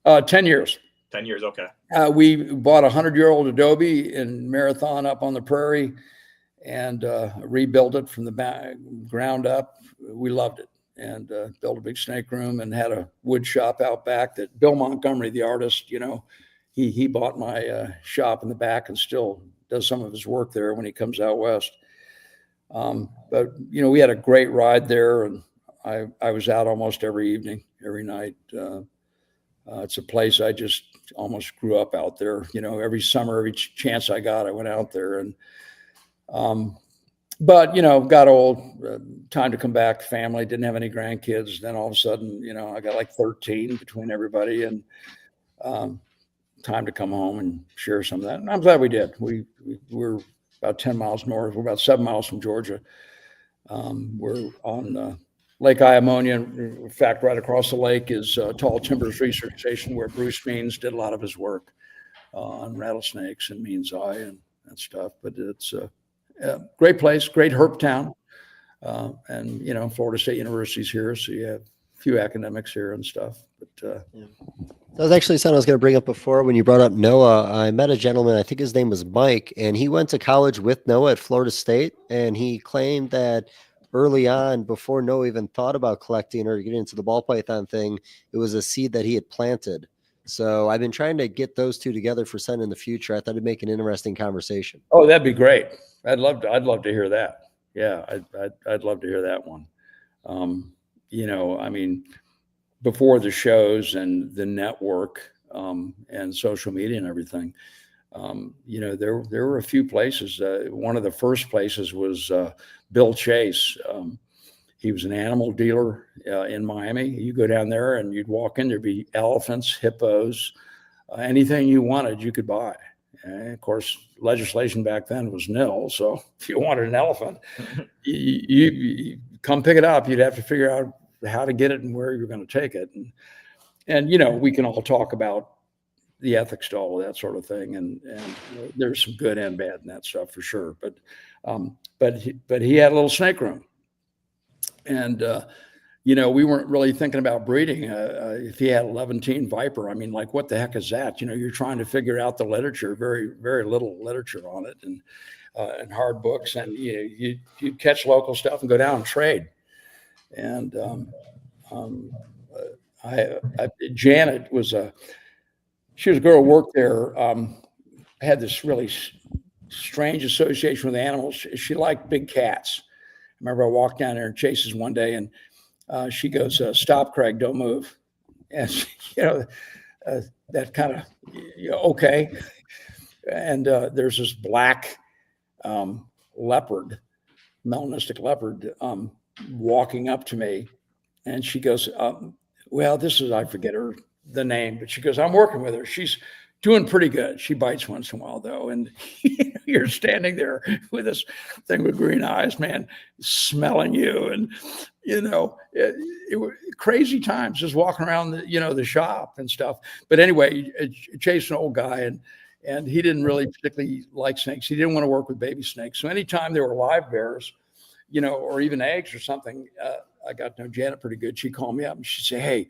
10 years. 10 years, okay. We bought a 100-year-old adobe in Marathon up on the prairie and rebuilt it from the ground up. We loved it, and built a big snake room and had a wood shop out back that Bill Montgomery, the artist, you know, he bought my shop in the back and still does some of his work there when he comes out west. But, you know, we had a great ride there, and I was out almost every evening, every night. It's a place I just almost grew up out there. You know, every summer, every chance I got, I went out there. And but, you know, got old, time to come back, family, didn't have any grandkids. Then all of a sudden, you know, I got like 13 between everybody, and time to come home and share some of that. And I'm glad we did. We're about 10 miles north. We're about 7 miles from Georgia. We're on Lake Iamonia. In fact, right across the lake is Tall Timbers Research Station, where Bruce Means did a lot of his work on rattlesnakes and Means Eye and stuff. But it's a great place, great herp town. And, you know, Florida State University's here, so you have a few academics here and stuff. But that was actually something I was going to bring up before when you brought up Noah. I met a gentleman, I think his name was Mike, and he went to college with Noah at Florida State, and he claimed that early on, before Noah even thought about collecting or getting into the ball python thing, it was a seed that he had planted. So I've been trying to get those two together for Sun in the future. I thought it'd make an interesting conversation. Oh, that'd be great. I'd love to hear that. Yeah, I'd love to hear that one. You know, I mean, before the shows and the network and social media and everything, you know, there were a few places. One of the first places was Bill Chase. He was an animal dealer in Miami. You go down there and you'd walk in, there'd be elephants, hippos, anything you wanted, you could buy. And of course, legislation back then was nil. So if you wanted an elephant, you come pick it up. You'd have to figure out how to get it and where you're going to take it. And you know, we can all talk about the ethics to all of that sort of thing. And there's some good and bad in that stuff for sure. But he had a little snake room. And, you know, we weren't really thinking about breeding. If he had a Levantine viper, I mean, like, what the heck is that? You know, you're trying to figure out the literature, very, very little literature on it, and hard books. And you catch local stuff and go down and trade. And Janet was she was a girl who worked there. Had this really strange association with animals. She liked big cats. I remember I walked down there in Chase's one day, and she goes, "Stop, Craig, don't move." And you know, that kind of, okay. And there's this black leopard, melanistic leopard, walking up to me, and she goes, "Well, this is," I forget the name, but she goes, "I'm working with her. She's doing pretty good. She bites once in a while, though." And you're standing there with this thing with green eyes, man, smelling you. And, you know, it was crazy times just walking around the shop and stuff. But anyway, Chase, an old guy, and he didn't really particularly like snakes. He didn't want to work with baby snakes. So anytime there were live bears, you know, or even eggs or something, I got to know Janet pretty good. She'd call me up and she'd say, "Hey,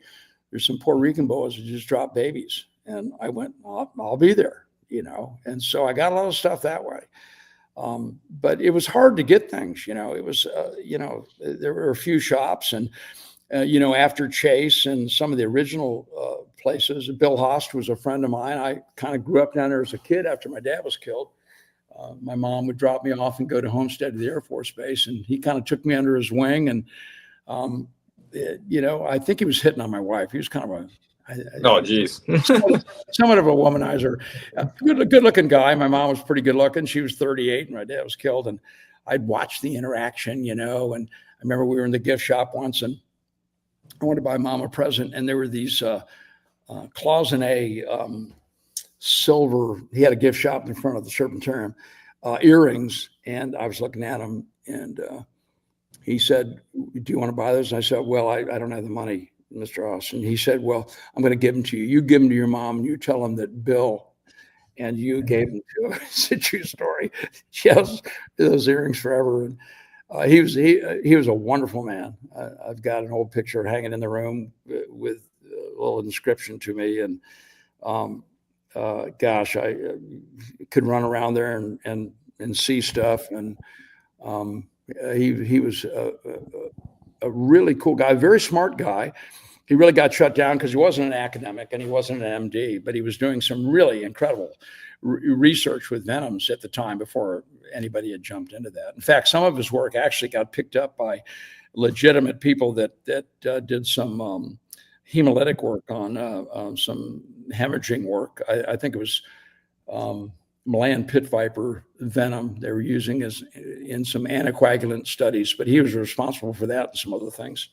there's some Puerto Rican boas that just dropped babies." And I went, "I'll be there," you know. And so I got a lot of stuff that way. But it was hard to get things, it was, there were a few shops and, after Chase and some of the original places, Bill Host was a friend of mine. I kind of grew up down there as a kid after my dad was killed. My mom would drop me off and go to Homestead to the Air Force Base, and he kind of took me under his wing. And, I think he was hitting on my wife. He was kind of oh, geez. somewhat of a womanizer. Good-looking guy. My mom was pretty good looking. She was 38, and my dad was killed. And I'd watch the interaction, and I remember we were in the gift shop once, and I wanted to buy Mom a present, and there were these cloisonné silver. He had a gift shop in front of the Serpentarium, earrings, and I was looking at them, and he said, "Do you want to buy those?" And I said, "Well, I don't have the money, Mr. Austin." He said, "Well, I'm going to give them to you. You give them to your mom, and you tell them that Bill and you gave them to her." It's a true story. She has those earrings forever. And he was a wonderful man. I've got an old picture hanging in the room with a little inscription to me. And gosh, I could run around there and see stuff. And he was a really cool guy, very smart guy. He really got shut down because he wasn't an academic and he wasn't an MD, but he was doing some really incredible research with venoms at the time before anybody had jumped into that. In fact, some of his work actually got picked up by legitimate people that did some hemolytic work on some hemorrhaging work. I think it was Malayan pit viper venom they were using in some anticoagulant studies, but he was responsible for that and some other things.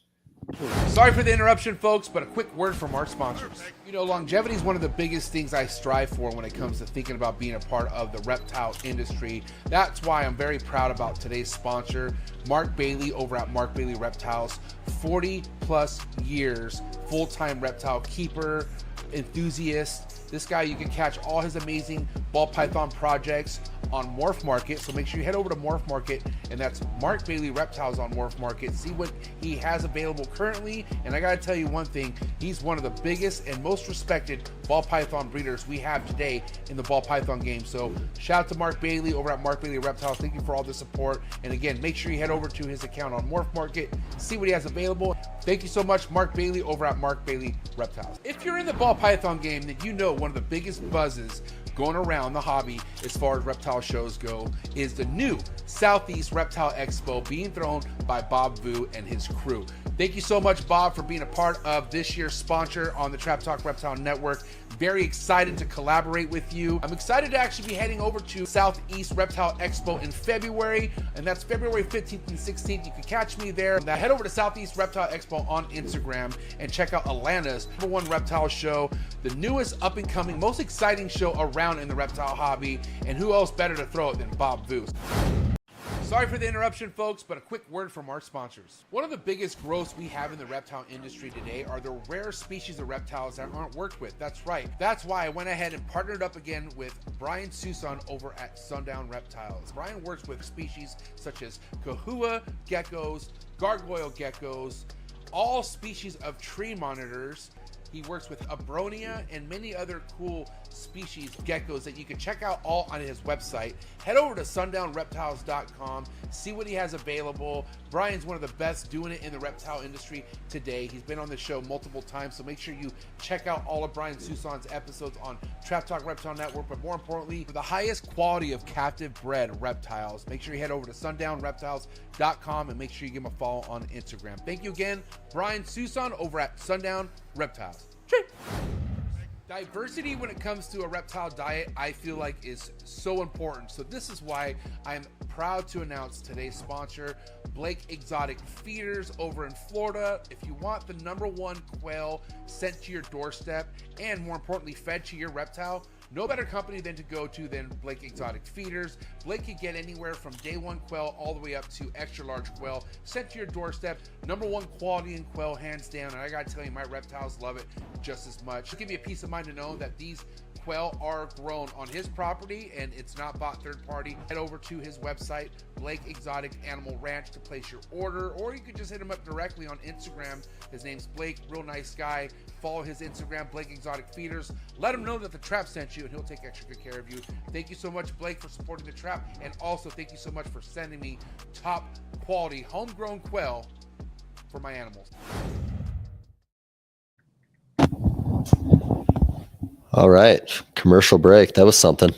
Sorry for the interruption, folks, but a quick word from our sponsors. Longevity is one of the biggest things I strive for when it comes to thinking about being a part of the reptile industry. That's why I'm very proud about today's sponsor, Mark Bailey over at Mark Bailey Reptiles. 40 plus years, full-time reptile keeper, enthusiast. This guy, you can catch all his amazing ball python projects on Morph Market. So make sure you head over to Morph Market, and that's Mark Bailey Reptiles on Morph Market. See what he has available currently. And I gotta tell you one thing, he's one of the biggest and most respected ball python breeders we have today in the ball python game. So shout out to Mark Bailey over at Mark Bailey Reptiles. Thank you for all the support. And again, make sure you head over to his account on Morph Market, see what he has available. Thank you so much, Mark Bailey over at Mark Bailey Reptiles. If you're in the ball python game, then you know one of the biggest buzzes going around the hobby as far as reptile shows go is the new Southeast Reptile Expo being thrown by Bob Vu and his crew. Thank you so much, Bob, for being a part of this year's sponsor on the Trap Talk Reptile Network. Very excited to collaborate with you. I'm excited to actually be heading over to Southeast Reptile Expo in February, and that's February 15th and 16th. You can catch me there. Now head over to Southeast Reptile Expo on Instagram and check out Atlanta's #1 reptile show, the newest up-and-coming, most exciting show around in the reptile hobby, and who else better to throw it than Bob Vu. Sorry for the interruption, folks, but a quick word from our sponsors. One of the biggest growths we have in the reptile industry today are the rare species of reptiles that aren't worked with. That's right. That's why I went ahead and partnered up again with Brian Susan over at Sundown Reptiles. Brian works with species such as kahua geckos, gargoyle geckos, all species of tree monitors. He works with Abronia and many other cool species geckos that you can check out all on his website. Head over to sundownreptiles.com, see what he has available. Brian's one of the best doing it in the reptile industry today. He's been on the show multiple times, so make sure you check out all of Brian Susan's episodes on Trap Talk Reptile Network. But more importantly, for the highest quality of captive bred reptiles, make sure you head over to sundownreptiles.com and make sure you give him a follow on Instagram. Thank you again, Brian Susan over at Sundown Reptiles. Diversity when it comes to a reptile diet, I feel like, is so important. So this is why I'm proud to announce today's sponsor, Blake Exotic Feeders over in Florida. If you want the #1 quail sent to your doorstep and more importantly fed to your reptile, no better company than to go to than Blake Exotic Feeders. Blake can get anywhere from day 1 quail all the way up to extra large quail sent to your doorstep. #1 quality in quail, hands down. And I gotta tell you, my reptiles love it just as much. It'll give me a peace of mind to know that these quail are grown on his property, and it's not bought third party. Head over to his website, Blake Exotic Animal Ranch, to place your order, or you could just hit him up directly on Instagram. His name's Blake, real nice guy. Follow his Instagram, Blake Exotic Feeders. Let him know that the trap sent you, and he'll take extra good care of you. Thank you so much, Blake, for supporting the trap, and also thank you so much for sending me top quality homegrown quail for my animals. All right, commercial break. That was something.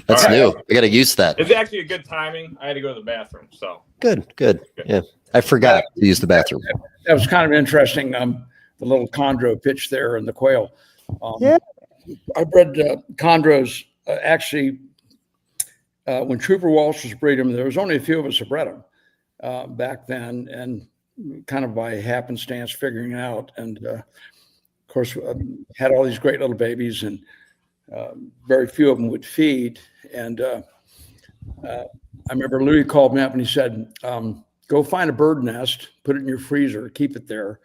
That's new. I got to use that. It's actually a good timing. I had to go to the bathroom, so Good. Yeah, I forgot to use the bathroom. That was kind of interesting. The little chondro pitch there and the quail. Yeah. I bred chondros actually when Trooper Walsh was breeding them. There was only a few of us that bred them back then, and kind of by happenstance figuring it out. And of course, had all these great little babies, and very few of them would feed. And I remember Louis called me up and he said, go find a bird nest, put it in your freezer, keep it there.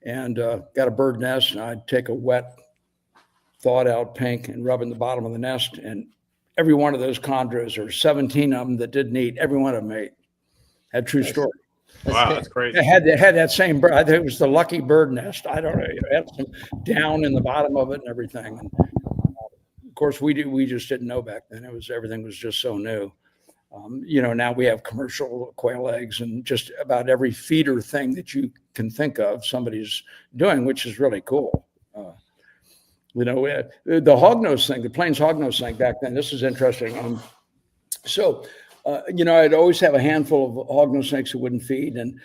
And got a bird nest, and I'd take a wet, thawed out pink and rub in the bottom of the nest. And every one of those chondros, or 17 of them that didn't eat, every one of them ate. Had true story. wow, that's crazy. It had that same bird. I think it was the lucky bird nest. I don't know. It had some down in the bottom of it and everything. And of course, we just didn't know back then. Everything was just so new. Now we have commercial quail eggs, and just about every feeder thing that you can think of, somebody's doing, which is really cool. The hognose thing, the Plains hognose thing back then, this is interesting. I'd always have a handful of hognose snakes that wouldn't feed, and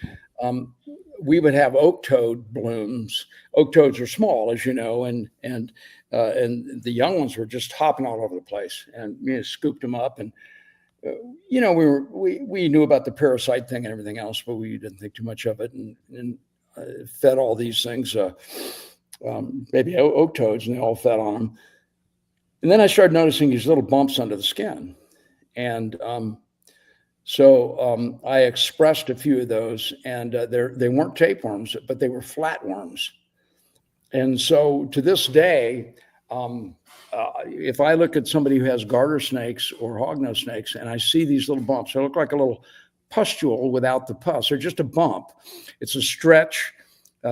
we would have oak toad blooms. Oak toads are small, as you know, and the young ones were just hopping all over the place, and we scooped them up. And we knew about the parasite thing and everything else, but we didn't think too much of it, and fed all these things, maybe oak toads, and they all fed on them. And then I started noticing these little bumps under the skin, and so I expressed a few of those, and they weren't tapeworms, but they were flatworms. And so to this day, if I look at somebody who has garter snakes or hognose snakes, and I see these little bumps, they look like a little pustule without the pus. They're just a bump. It's a stretch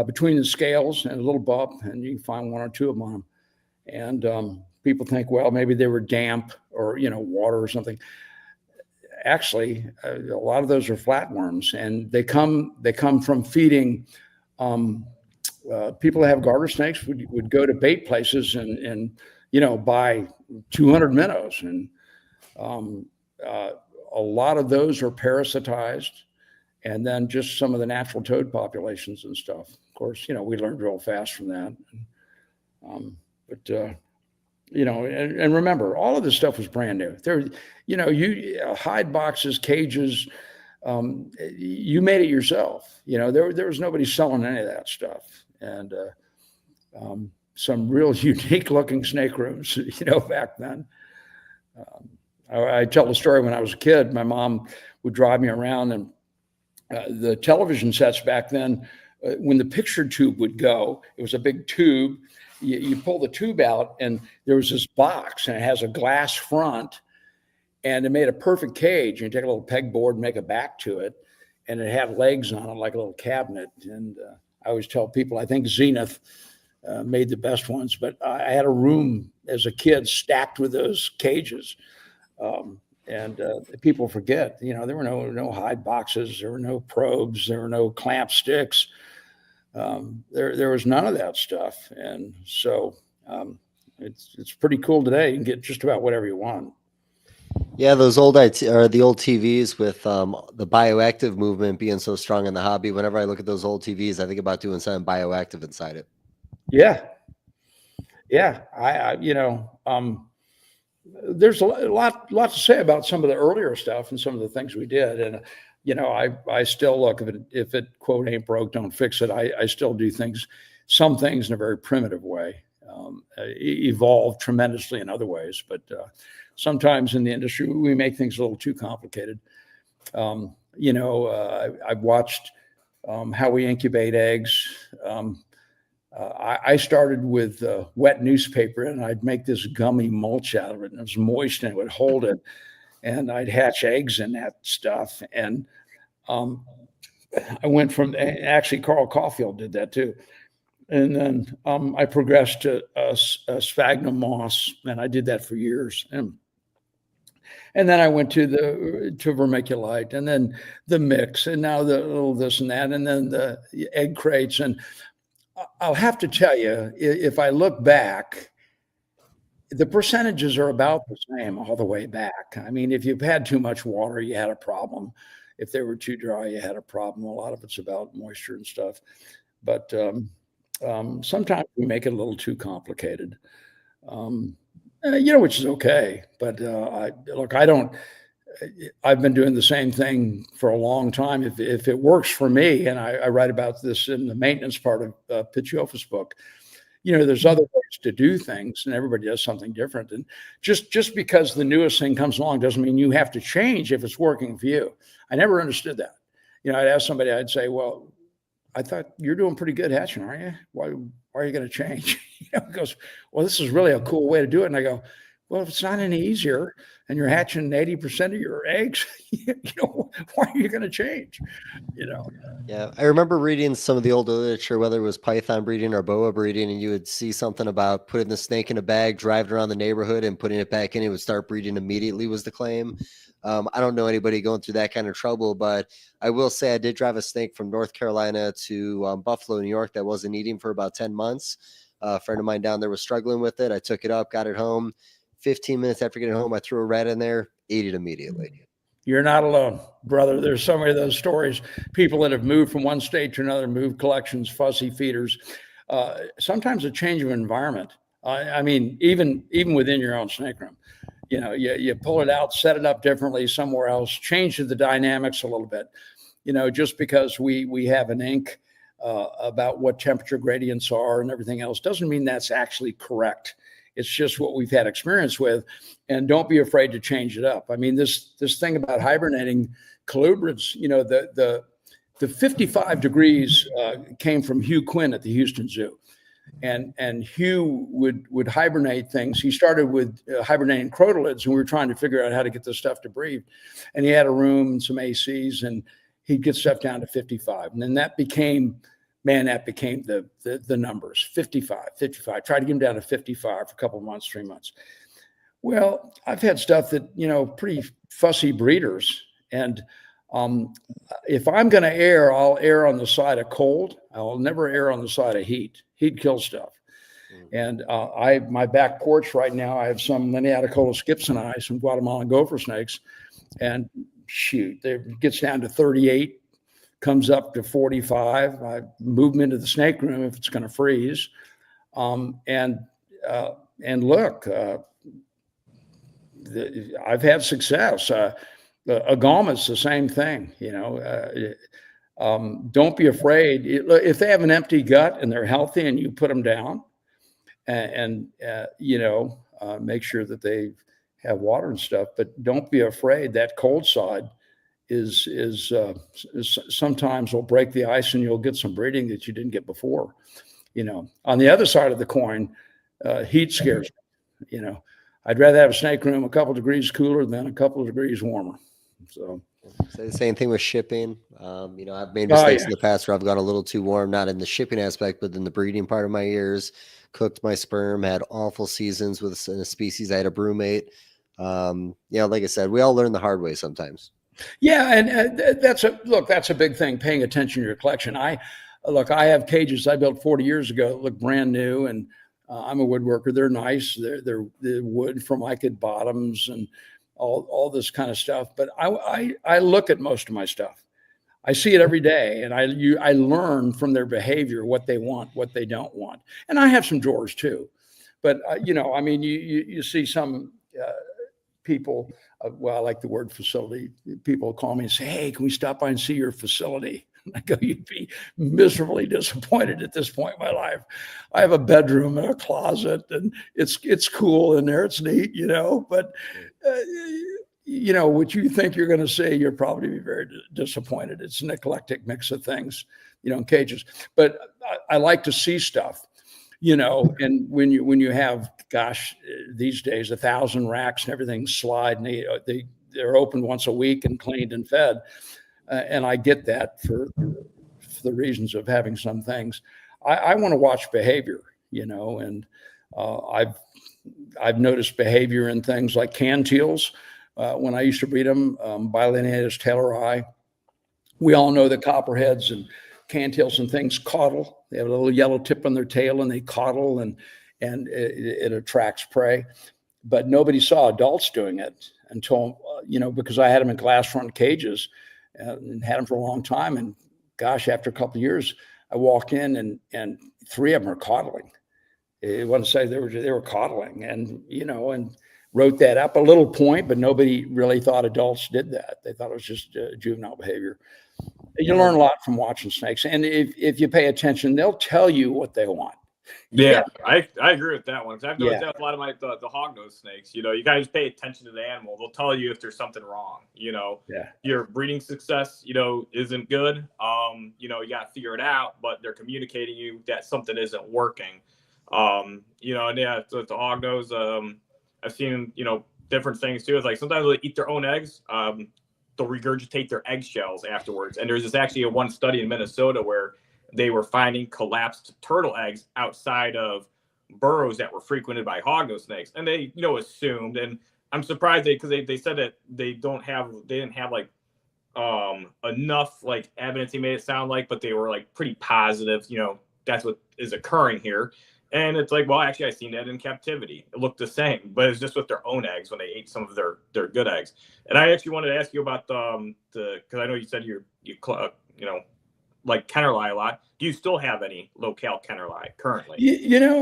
between the scales and a little bump, and you can find one or two of them on them. And people think, well, maybe they were damp or water or something. Actually, a lot of those are flatworms, and they come from feeding. People that have garter snakes would go to bait places and buy 200 minnows, and a lot of those are parasitized, and then just some of the natural toad populations and stuff. Of course, we learned real fast from that. And remember, all of this stuff was brand new. There, hide boxes, cages, you made it yourself. There was nobody selling any of that stuff. And some real unique looking snake rooms, back then. I tell the story when I was a kid, my mom would drive me around, and the television sets back then, when the picture tube would go, it was a big tube. You pull the tube out, and there was this box, and it has a glass front, and it made a perfect cage. You take a little pegboard and make a back to it, and it had legs on it like a little cabinet. And I always tell people, I think Zenith made the best ones, but I had a room as a kid stacked with those cages. And people forget, there were no hide boxes, there were no probes, there were no clamp sticks. There was none of that stuff. And so it's pretty cool today. You can get just about whatever you want. Yeah, those old the old TVs with the bioactive movement being so strong in the hobby. Whenever I look at those old TVs, I think about doing something bioactive inside it. Yeah. There's a lot to say about some of the earlier stuff and some of the things we did. And I still look, if it quote ain't broke, don't fix it. I still do some things in a very primitive way. Evolved tremendously in other ways, but sometimes in the industry we make things a little too complicated. I've watched how we incubate eggs. I started with wet newspaper, and I'd make this gummy mulch out of it, and it was moist, and it would hold it, and I'd hatch eggs in that stuff. And I went from, actually Carl Caulfield did that too. And then I progressed to sphagnum moss, and I did that for years. And then I went to vermiculite, and then the mix, and now the little this and that, and then the egg crates. And I'll have to tell you, if I look back, the percentages are about the same all the way back. I mean, if you've had too much water, you had a problem. If they were too dry, you had a problem. A lot of it's about moisture and stuff. But sometimes we make it a little too complicated, which is okay. But I've been doing the same thing for a long time. If it works for me, and I write about this in the maintenance part of Pitchiofa's book, there's other ways to do things, and everybody does something different. And just because the newest thing comes along doesn't mean you have to change if it's working for you. I never understood that. I'd ask somebody, I'd say, well, I thought you're doing pretty good hatching, aren't you? Why are you going to change? He goes, well, this is really a cool way to do it. And I go, well, if it's not any easier and you're hatching 80% of your eggs, why are you going to change? Yeah, I remember reading some of the old literature, whether it was python breeding or boa breeding, and you would see something about putting the snake in a bag, driving around the neighborhood, and putting it back in. It would start breeding immediately was the claim. I don't know anybody going through that kind of trouble, but I will say I did drive a snake from North Carolina to Buffalo, New York, that wasn't eating for about 10 months. A friend of mine down there was struggling with it. I took it up, got it home. 15 minutes after getting home, I threw a rat in there, ate it immediately. You're not alone, brother. There's so many of those stories. People that have moved from one state to another, moved collections, fussy feeders. Sometimes a change of environment. I mean, even within your own snake room, you pull it out, set it up differently somewhere else, change the dynamics a little bit. Just because we have an ink about what temperature gradients are and everything else doesn't mean that's actually correct. It's just what we've had experience with, and don't be afraid to change it up. I mean, this thing about hibernating colubrids, the 55 degrees came from Hugh Quinn at the Houston Zoo, and Hugh would hibernate things. He started with hibernating crotalids, and we were trying to figure out how to get this stuff to breathe. And he had a room and some ACs, and he'd get stuff down to 55, and then that became the numbers, 55. Tried to get them down to 55 for a couple of months, 3 months. Well, I've had stuff that, pretty fussy breeders. And if I'm going to err, I'll err on the side of cold. I'll never err on the side of heat. Heat kills stuff. And my back porch right now, I have some Lineaticola skipsoni, some Guatemalan gopher snakes. And shoot, it gets down to 38. Comes up to 45. I move them into the snake room if it's going to freeze. And look, I've had success. Agama's the same thing, don't be afraid. If they have an empty gut and they're healthy and you put them down and make sure that they have water and stuff, but don't be afraid. That cold side is sometimes will break the ice and you'll get some breeding that you didn't get before. On the other side of the coin, heat scares me. I'd rather have a snake room a couple degrees cooler than a couple of degrees warmer. So the same thing with shipping. I've made mistakes in the past where I've gone a little too warm, not in the shipping aspect, but in the breeding part of my years. Cooked my sperm, had awful seasons with a species I had a brewmate. Like I said, we all learn the hard way sometimes. Yeah, and that's a big thing, paying attention to your collection. I have cages I built 40 years ago that look brand new, and I'm a woodworker. They're nice. They're wood from Icad bottoms and all this kind of stuff. But I look at most of my stuff. I see it every day, and I learn from their behavior what they want, what they don't want. And I have some drawers too. But you see some people. I like the word facility. People call me and say, "Hey, can we stop by and see your facility?" I go, "You'd be miserably disappointed at this point in my life. I have a bedroom and a closet, and it's cool in there. It's neat, But what you think you're going to see, you'll probably be very disappointed. It's an eclectic mix of things, in cages. But I like to see stuff, and when you have, gosh, these days 1,000 racks and everything slide, and they're opened once a week and cleaned and fed, and I get that for the reasons of having some things. I want to watch behavior, and I've noticed behavior in things like can teals. When I used to breed them, Bilineatus taylori. We all know that copperheads and cantails and things coddle. They have a little yellow tip on their tail, and they coddle, and it attracts prey. But nobody saw adults doing it until, because I had them in glass front cages and had them for a long time. And gosh, after a couple of years, I walked in and 3 of them are coddling. It wasn't to say they were coddling, and and wrote that up, a little point, but nobody really thought adults did that. They thought it was just juvenile behavior. You learn a lot from watching snakes, and if you pay attention, they'll tell you what they want. Yeah, I agree with that one, because I've noticed that a lot of the hognose snakes. You gotta just pay attention to the animal. They'll tell you if there's something wrong. Your breeding success, isn't good. You gotta figure it out, but they're communicating you that something isn't working. And so the hognose, I've seen different things too. It's like sometimes they eat their own eggs. They'll regurgitate their eggshells afterwards. And there's actually one study in Minnesota where they were finding collapsed turtle eggs outside of burrows that were frequented by hognose snakes. And they, assumed, and I'm surprised because they said that they didn't have like enough like evidence. They made it sound like, but they were like pretty positive, that's what is occurring here. And it's like, well, actually, I've seen that in captivity. It looked the same, but it's just with their own eggs when they ate some of their good eggs. And I actually wanted to ask you about because I know you said you like Kennerli a lot. Do you still have any locale Kennerli currently?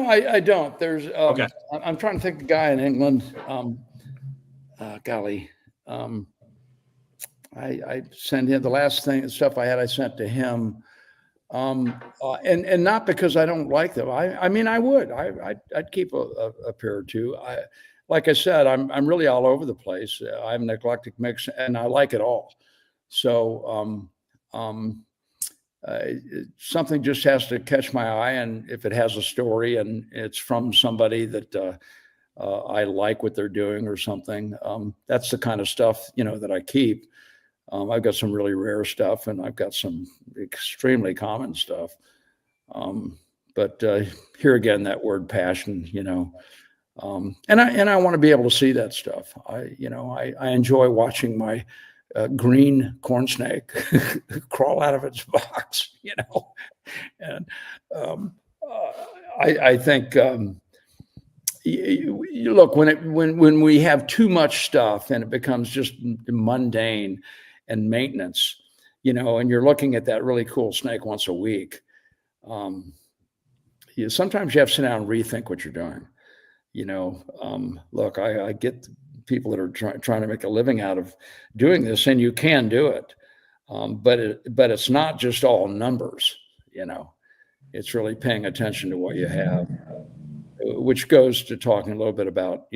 I don't. There's okay. I'm trying to think of the guy in England. I sent him the last stuff I had. I sent to him. And not because I don't like them. I mean, I would. I'd keep a pair or two. Like I said, I'm really all over the place. I'm an eclectic mix, and I like it all. So something just has to catch my eye, and if it has a story and it's from somebody that I like what they're doing or something, that's the kind of stuff that I keep. I've got some really rare stuff, and I've got some extremely common stuff. But here again, that word passion, and I want to be able to see that stuff. I enjoy watching my green corn snake crawl out of its box, and I think look, when we have too much stuff and it becomes just mundane and maintenance, and you're looking at that really cool snake once a week, sometimes you have to sit down and rethink what you're doing. Look, I get people that are trying to make a living out of doing this, and you can do it, but it's not just all numbers. It's really paying attention to what you have, which goes to talking a little bit about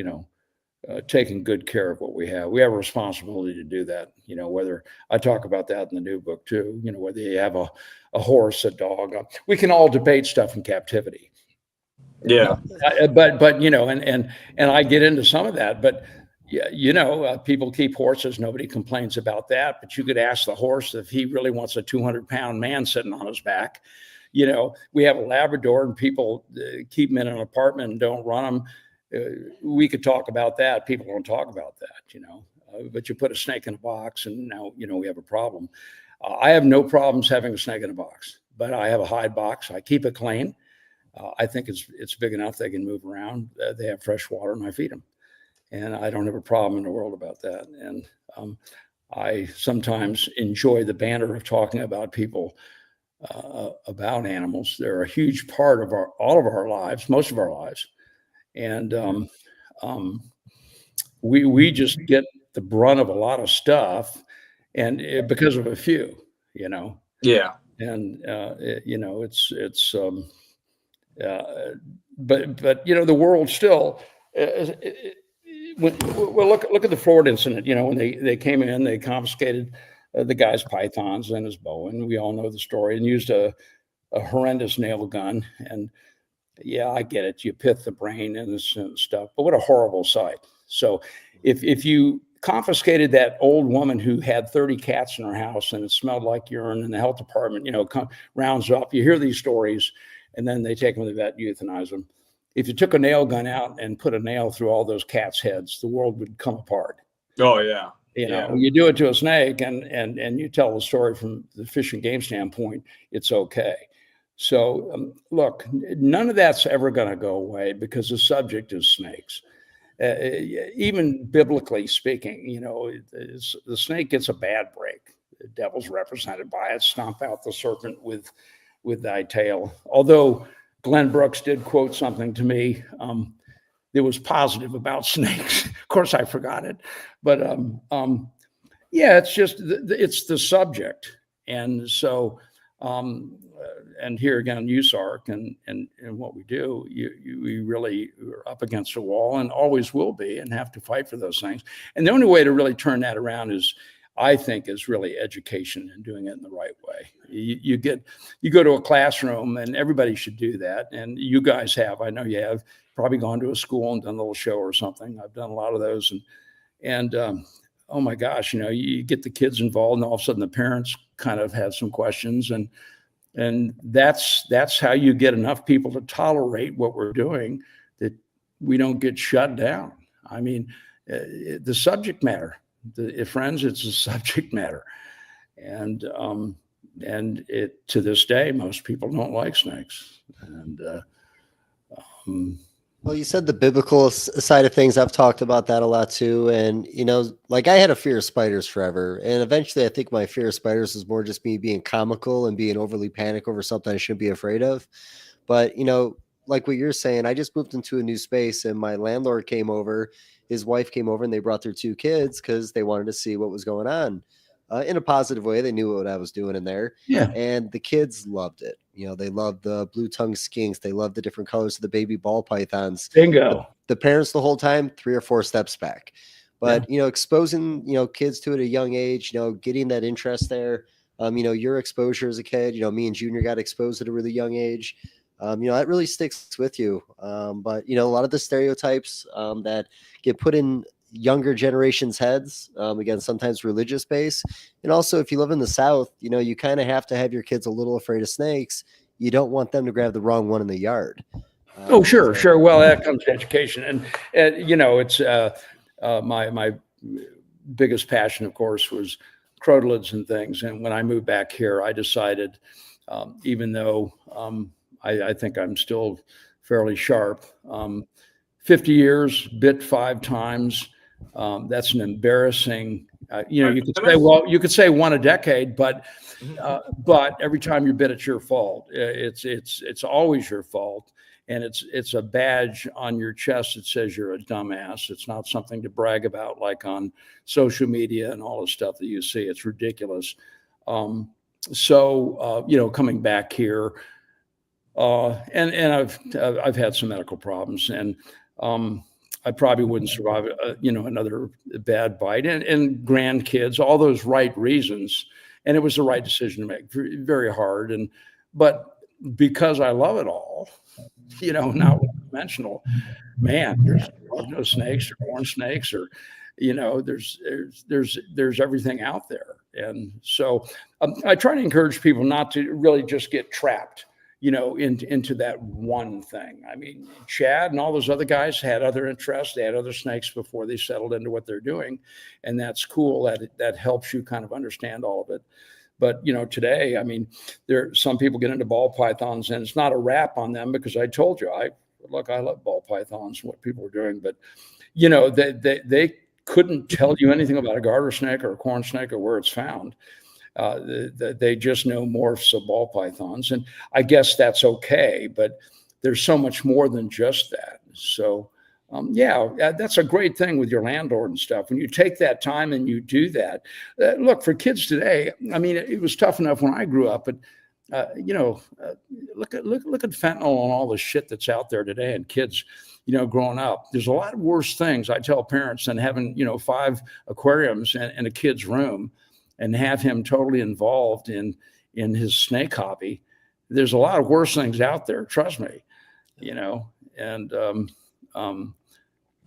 taking good care of what we have. We have a responsibility to do that. Whether I talk about that in the new book too. Whether you have a horse, a dog, we can all debate stuff in captivity. Yeah, but and I get into some of that. But people keep horses. Nobody complains about that. But you could ask the horse if he really wants a 200-pound man sitting on his back. We have a Labrador, and people keep them in an apartment and don't run them. We could talk about that. People don't talk about that, but you put a snake in a box, and now, we have a problem. I have no problems having a snake in a box, but I have a hide box. I keep it clean. I think it's big enough they can move around. They have fresh water, and I feed them. And I don't have a problem in the world about that. And I sometimes enjoy the banter of talking about people, about animals. They're a huge part of all of our lives, most of our lives. And we just get the brunt of a lot of stuff, and because of a few, Yeah. And but the world still, well, look at the Florida incident. When they came in, they confiscated the guy's pythons and his bow, and we all know the story, and used a horrendous nail gun. And yeah, I get it. You pith the brain and this stuff, but what a horrible sight. So if you confiscated that old woman who had 30 cats in her house and it smelled like urine, and the health department, rounds up, you hear these stories, and then they take them to the vet and euthanize them. If you took a nail gun out and put a nail through all those cats' heads, the world would come apart. Oh yeah. You do it to a snake, and you tell the story from the Fish and Game standpoint, it's okay. So look, none of that's ever going to go away because the subject is snakes. Even biblically speaking, the snake gets a bad break. The devil's represented by it. Stomp out the serpent with thy tail. Although Glenn Brooks did quote something to me that was positive about snakes. Of course, I forgot it, but yeah, it's just it's the subject, and so. And here again, USARK and what we do, we really are up against a wall and always will be, and have to fight for those things. And the only way to really turn that around is, I think, is really education and doing it in the right way. You go to a classroom, and everybody should do that. And you guys have, I know you have probably gone to a school and done a little show or something. I've done a lot of those, and oh my gosh, you get the kids involved, and all of a sudden the parents kind of have some questions, and that's how you get enough people to tolerate what we're doing, that we don't get shut down. I mean, the subject matter, friends, it's the subject matter, and it, to this day, most people don't like snakes. And well, you said the biblical side of things. I've talked about that a lot too. And, like I had a fear of spiders forever. And eventually I think my fear of spiders was more just me being comical and being overly panicked over something I shouldn't be afraid of. But, like what you're saying, I just moved into a new space, and my landlord came over, his wife came over, and they brought their 2 kids because they wanted to see what was going on. In a positive way. They knew what I was doing in there. Yeah. And the kids loved it. They loved the blue-tongued skinks. They loved the different colors of the baby ball pythons. Bingo. The parents the whole time, 3 or 4 steps back. But, exposing, kids to it at a young age, getting that interest there. Your exposure as a kid, me and Junior got exposed at a really young age. That really sticks with you. But, a lot of the stereotypes that get put in younger generations' heads, again, sometimes religious based. And also, if you live in the South, you kind of have to have your kids a little afraid of snakes. You don't want them to grab the wrong one in the yard. Oh, sure. Well, that comes to education. And it's my biggest passion, of course, was crotalids and things. And when I moved back here, I decided, even though I think I'm still fairly sharp, 50 years, bit 5 times. That's an embarrassing, you could say one a decade, but every time you're bit, it's your fault. It's always your fault. And it's a badge on your chest that says you're a dumbass. It's not something to brag about, like on social media and all the stuff that you see. It's ridiculous. So coming back here, and I've had some medical problems, and I probably wouldn't survive, another bad bite, and grandkids, all those right reasons. And it was the right decision to make. Very hard. But because I love it all, not one-dimensional, man, there's no snakes or corn snakes, or, there's everything out there. And so I try to encourage people not to really just get trapped, into that one thing. I mean, Chad and all those other guys had other interests. They had other snakes before they settled into what they're doing. And that's cool. That helps you kind of understand all of it. But, today, I mean, some people get into ball pythons, and it's not a rap on them, because I told you, I love ball pythons and what people are doing. But, they couldn't tell you anything about a garter snake or a corn snake or where it's found. They just know morphs of ball pythons, and I guess that's okay, but there's so much more than just that. So that's a great thing with your landlord and stuff. When you take that time and you do that, look, for kids today, I mean, it was tough enough when I grew up, but look at fentanyl and all the shit that's out there today, and kids, growing up. There's a lot worse things, I tell parents, than having 5 aquariums in a kid's room and have him totally involved in his snake hobby. There's a lot of worse things out there, trust me. And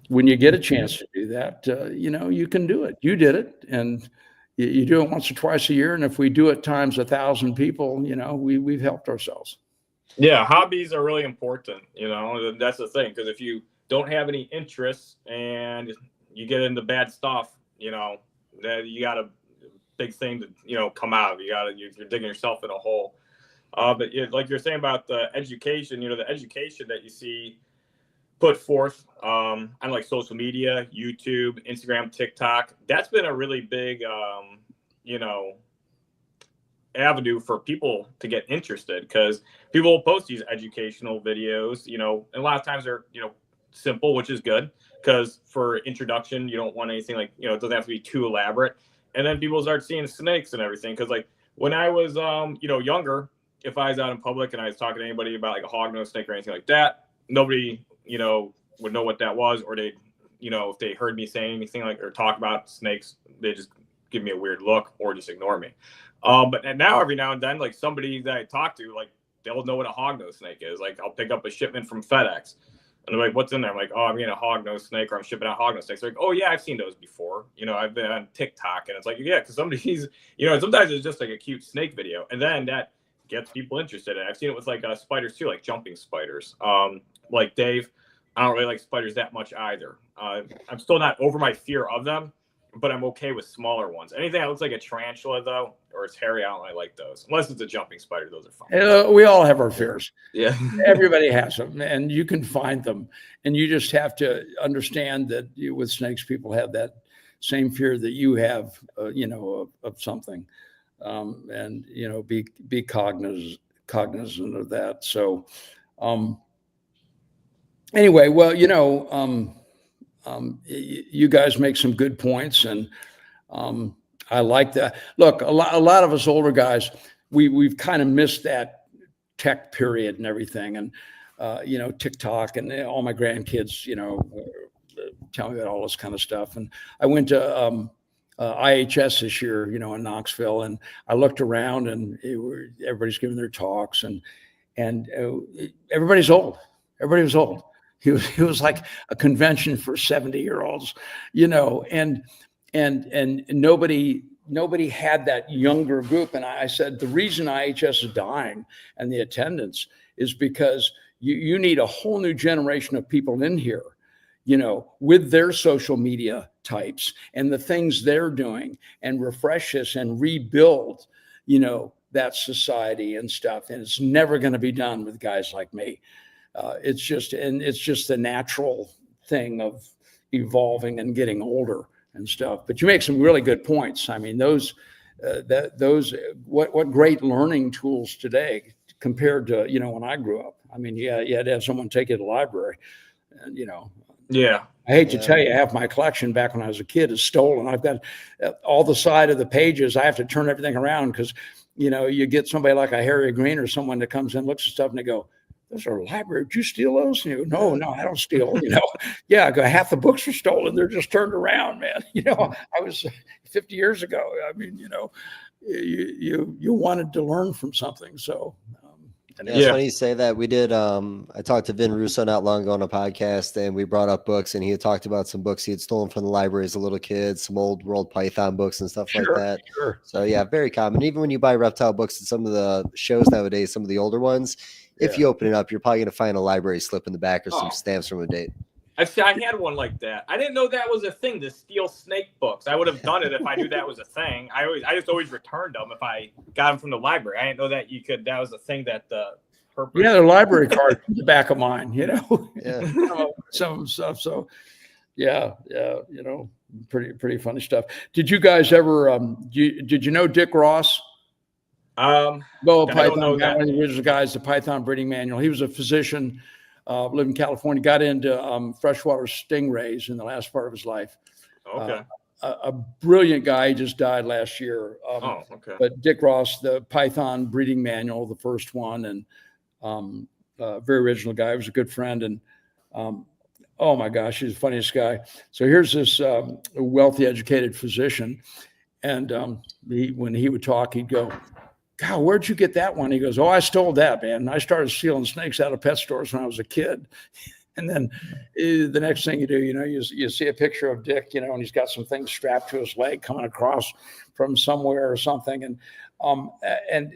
when you get a chance to do that, you can do it. You did it, and you do it once or twice a year. And if we do it times 1,000 people, we've helped ourselves. Yeah, hobbies are really important. That's the thing, because if you don't have any interests and you get into bad stuff, that you got a big thing to come out of. You're digging yourself in a hole. But like you're saying about the education, the education that you see put forth on like social media, YouTube, Instagram, TikTok, that's been a really big, avenue for people to get interested, because people will post these educational videos, and a lot of times they're, simple, which is good, because for introduction, you don't want anything like, it doesn't have to be too elaborate. And then people start seeing snakes and everything. Because like when I was, younger, if I was out in public and I was talking to anybody about like a hognose snake or anything like that, nobody, would know what that was, or they, if they heard me saying anything like, or talk about snakes, they just give me a weird look or just ignore me. But now every now and then, like somebody that I talk to, like they'll know what a hognose snake is. Like I'll pick up a shipment from FedEx and they're like, what's in there? I'm like, oh, I'm getting a hognose snake, or I'm shipping out hognose snakes. They're like, oh yeah, I've seen those before. I've been on TikTok, and it's like, yeah, because somebody's, sometimes it's just like a cute snake video, and then that gets people interested. And I've seen it with like spiders too, like jumping spiders. Like Dave, I don't really like spiders that much either. I'm still not over my fear of them, but I'm okay with smaller ones. Anything that looks like a tarantula, though, or it's hairy, I don't really like those. Unless it's a jumping spider, those are fine. We all have our fears. Yeah. Everybody has them, and you can find them. And you just have to understand that with snakes, people have that same fear that you have, of something. And, be cognizant of that. So, anyway, well, you guys make some good points, and I like that. Look, a lot of us older guys, we've kind of missed that tech period and everything, and TikTok, and all my grandkids, tell me about all this kind of stuff. And I went to IHS this year, in Knoxville, and I looked around, and everybody's giving their talks, and everybody's old. Everybody was old. It was like a convention for 70-year-olds, and nobody had that younger group. And I said, the reason IHS is dying and the attendance is because you need a whole new generation of people in here, with their social media types and the things they're doing, and refresh this and rebuild, that society and stuff. And it's never going to be done with guys like me. It's just the natural thing of evolving and getting older and stuff. But you make some really good points. I mean, those what great learning tools today compared to when I grew up. I mean, you had to have someone take you to the library, and Yeah. I hate to tell you, half my collection back when I was a kid is stolen. I've got all the side of the pages. I have to turn everything around because you get somebody like a Harry Green or someone that comes in, looks at stuff, and they go, "Those are library. Did you steal those?" And you go, No, I don't steal. Yeah, I go, half the books are stolen. They're just turned around, man. I was 50 years ago. I mean, you wanted to learn from something. So, it's funny you say that. We did. I talked to Vin Russo not long ago on a podcast, and we brought up books, and he had talked about some books he had stolen from the library as a little kid, some old World Python books and stuff like that. Sure. So yeah, very common. Even when you buy reptile books at some of the shows nowadays, some of the older ones, if you open it up, you're probably going to find a librry slip in the back or some stamps from a date. I had one like that. I didn't know that was a thing, to steal snake books. I would have done it if I knew that was a thing. I just always returned them if I got them from the library. I didn't know that that was a thing that the herpers. Yeah, the library card in the back of mine, Yeah. some stuff. So yeah, pretty funny stuff. Did you guys ever did you know Dick Ross? Python, one of the original guys, the Python breeding manual. He was a physician, lived in California, got into freshwater stingrays in the last part of his life. Okay. a brilliant guy. He just died last year. Oh, okay. But Dick Ross, the Python breeding manual, the first one, and very original guy. He was a good friend, and oh my gosh, he's the funniest guy. So here's this wealthy, educated physician, and when he would talk, he'd go, "God, where'd you get that one?" He goes, "Oh, I stole that, man. I started stealing snakes out of pet stores when I was a kid." And then the next thing you do, you see a picture of Dick, and he's got some things strapped to his leg coming across from somewhere or something. And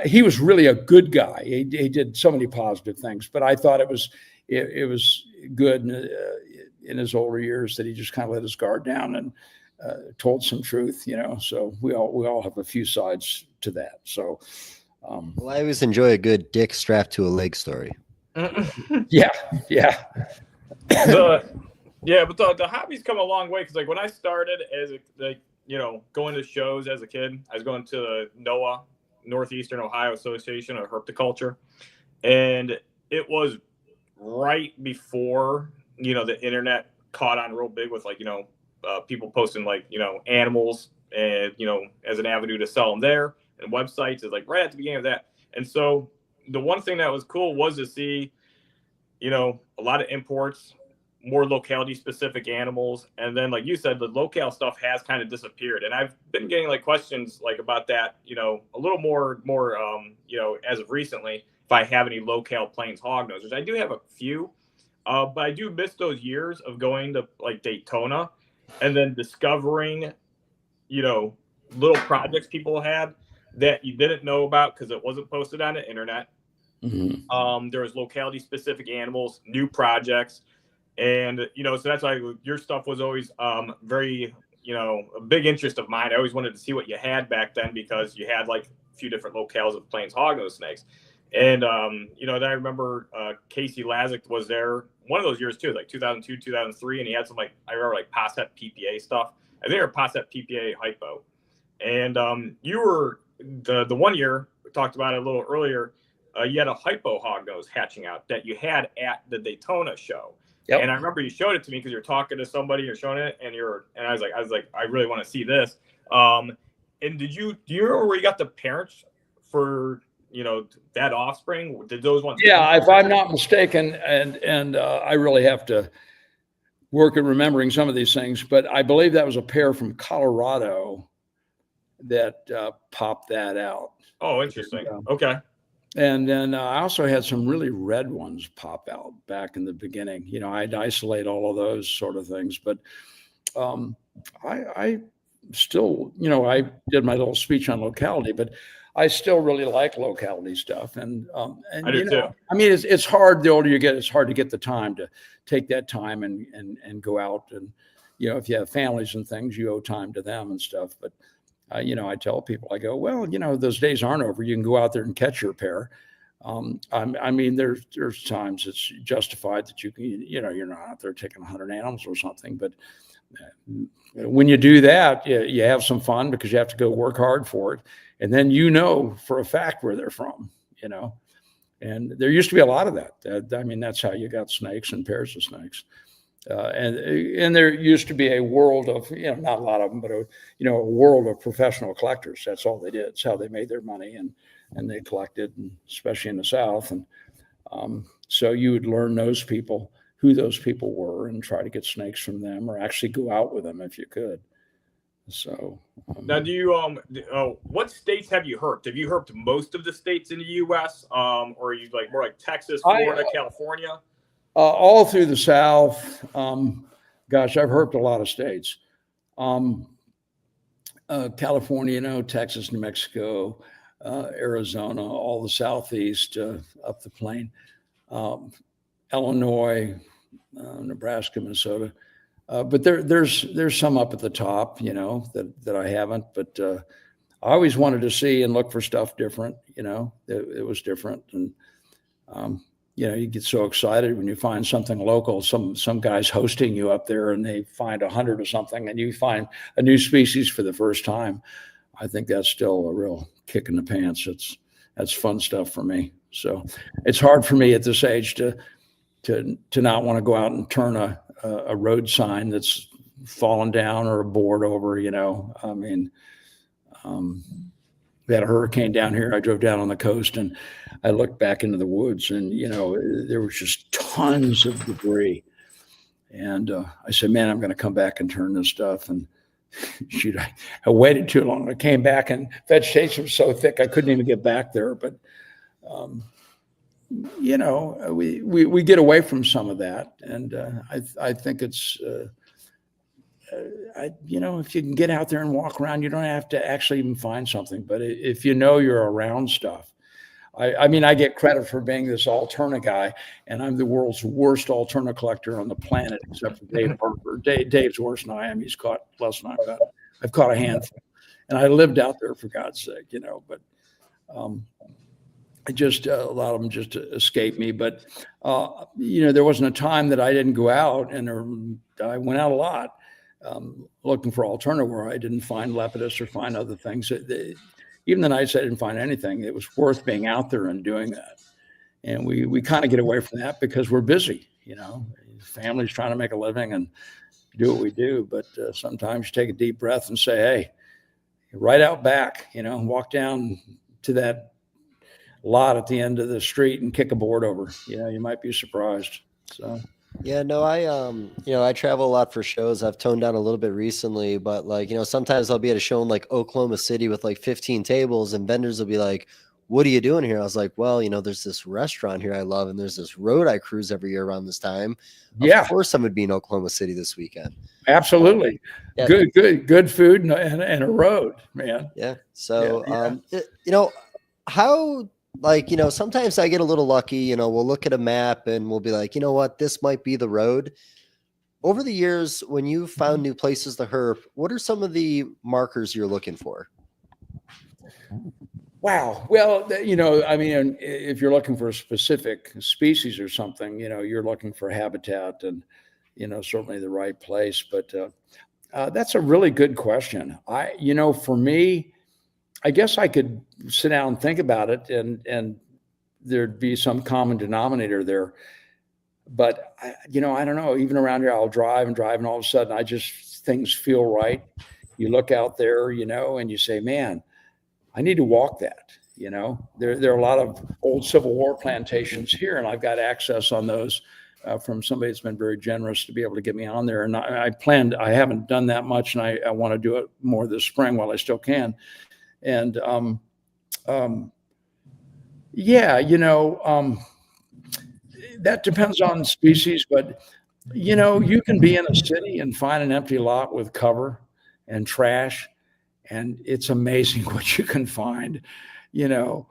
he was really a good guy. He did so many positive things, but I thought it was good in his older years that he just kind of let his guard down and told some truth, so we all have a few sides to that. So, well, I always enjoy a good Dick strapped to a leg story. yeah. But the hobby's come a long way, because like when I started as going to shows as a kid, I was going to the NOAA, Northeastern Ohio Association of Herpetoculture, and it was right before the internet caught on real big with people posting animals and as an avenue to sell them there, and websites is right at the beginning of that. And so the one thing that was cool was to see, a lot of imports, more locality specific animals. And then, like you said, the locale stuff has kind of disappeared. And I've been getting questions about that, a little more, as of recently, if I have any locale plains hognoses. I do have a few, but I do miss those years of going to Daytona and then discovering, little projects people had that you didn't know about because it wasn't posted on the internet. Mm-hmm. There was locality specific animals, new projects, and so that's why your stuff was always very a big interest of mine. I always wanted to see what you had back then, because you had a few different locales of plains hognose snakes. And then I remember Casey Lazick was there one of those years too, 2002, 2003, and he had some I remember Posset PPA stuff. I think they were Posset PPA hypo. And you were the one year, we talked about it a little earlier, you had a hypo hognose hatching out that you had at the Daytona show. Yep. And I remember you showed it to me because you're talking to somebody, you're showing it, and I was like, I really want to see this. And do you remember where you got the parents for that offspring? Did those ones? Yeah, if I'm not mistaken, and I really have to work at remembering some of these things, but I believe that was a pair from Colorado that popped that out. Oh, interesting. Okay. And then I also had some really red ones pop out back in the beginning. I'd isolate all of those sort of things, but I still, I did my little speech on locality, but I still really like locality stuff. And I do too. I mean, it's hard. The older you get, it's hard to get the time to take that time and go out. And, if you have families and things, you owe time to them and stuff. But I tell people, I go, well, those days aren't over. You can go out there and catch your pair. I mean, there's times it's justified that you can, you're not out there taking 100 animals or something. But when you do that, you have some fun because you have to go work hard for it. And then for a fact where they're from, And there used to be a lot of that. I mean, that's how you got snakes and pairs of snakes. And there used to be a world of, not a lot of them, but a world of professional collectors. That's all they did. It's how they made their money, and they collected, and especially in the South. And so you would learn who those people were, and try to get snakes from them, or actually go out with them if you could. So now, do you what states have you herped? Have you herped most of the states in the U.S., or are you more like Texas, Florida, California? All through the South. Gosh, I've herped a lot of states. California, Texas, New Mexico, Arizona, all the Southeast, up the plain, Illinois, Nebraska, Minnesota. But there's some up at the top, that I haven't. But I always wanted to see and look for stuff different. It was different, and you get so excited when you find something local. Some guy's hosting you up there, and they find 100 or something, and you find a new species for the first time. I think that's still a real kick in the pants. That's fun stuff for me. So it's hard for me at this age to not want to go out and turn a road sign that's fallen down or a board over, you know. I mean, we had a hurricane down here. I drove down on the coast and I looked back into the woods, and, you know, there was just tons of debris. And I said, man, I'm going to come back and turn this stuff. And shoot, I waited too long. I came back and vegetation was so thick I couldn't even get back there. But, you know, we get away from some of that. And I think it's, you know, if you can get out there and walk around, you don't have to actually even find something. But if you know you're around stuff, I mean, I get credit for being this Alterna guy, and I'm the world's worst Alterna collector on the planet, except for Dave Harper. Dave's worse than I am. He's caught less than I've got. I've caught a handful, and I lived out there, for God's sake, you know. But I just a lot of them just escaped me. But you know, there wasn't a time that I didn't go out, and I went out a lot looking for Alterna where I didn't find Lepidus or find other things. Even the nights I didn't find anything, it was worth being out there and doing that. And we kind of get away from that because we're busy, you know, families trying to make a living and do what we do. But sometimes you take a deep breath and say, hey, right out back, you know, walk down to that lot at the end of the street and kick a board over. You know, you might be surprised. So. Yeah, no, you know, I travel a lot for shows. I've toned down a little bit recently, but like, you know, sometimes I'll be at a show in like Oklahoma City with like 15 tables and vendors will be like, what are you doing here? I was like, well, you know, there's this restaurant here I love, and there's this road I cruise every year around this time. Of course I'm going to be in Oklahoma City this weekend. Absolutely. Yeah. Good food and a road, man. Yeah. So, you know, how, like, you know, sometimes I get a little lucky, you know, we'll look at a map and we'll be like, you know what, this might be the road. Over the years, when you've found new places to herp, what are some of the markers you're looking for? Wow. Well, you know, I mean, if you're looking for a specific species or something, you know, you're looking for habitat and, you know, certainly the right place. But that's a really good question. You know, for me, I guess I could sit down and think about it and there'd be some common denominator there. But, you know, I don't know, even around here, I'll drive and all of a sudden things feel right. You look out there, you know, and you say, man, I need to walk that, you know. There are a lot of old Civil War plantations here, and I've got access on those from somebody that's been very generous to be able to get me on there. And I haven't done that much, and I want to do it more this spring while I still can. And yeah, you know, that depends on species, but you know, you can be in a city and find an empty lot with cover and trash, and it's amazing what you can find, you know.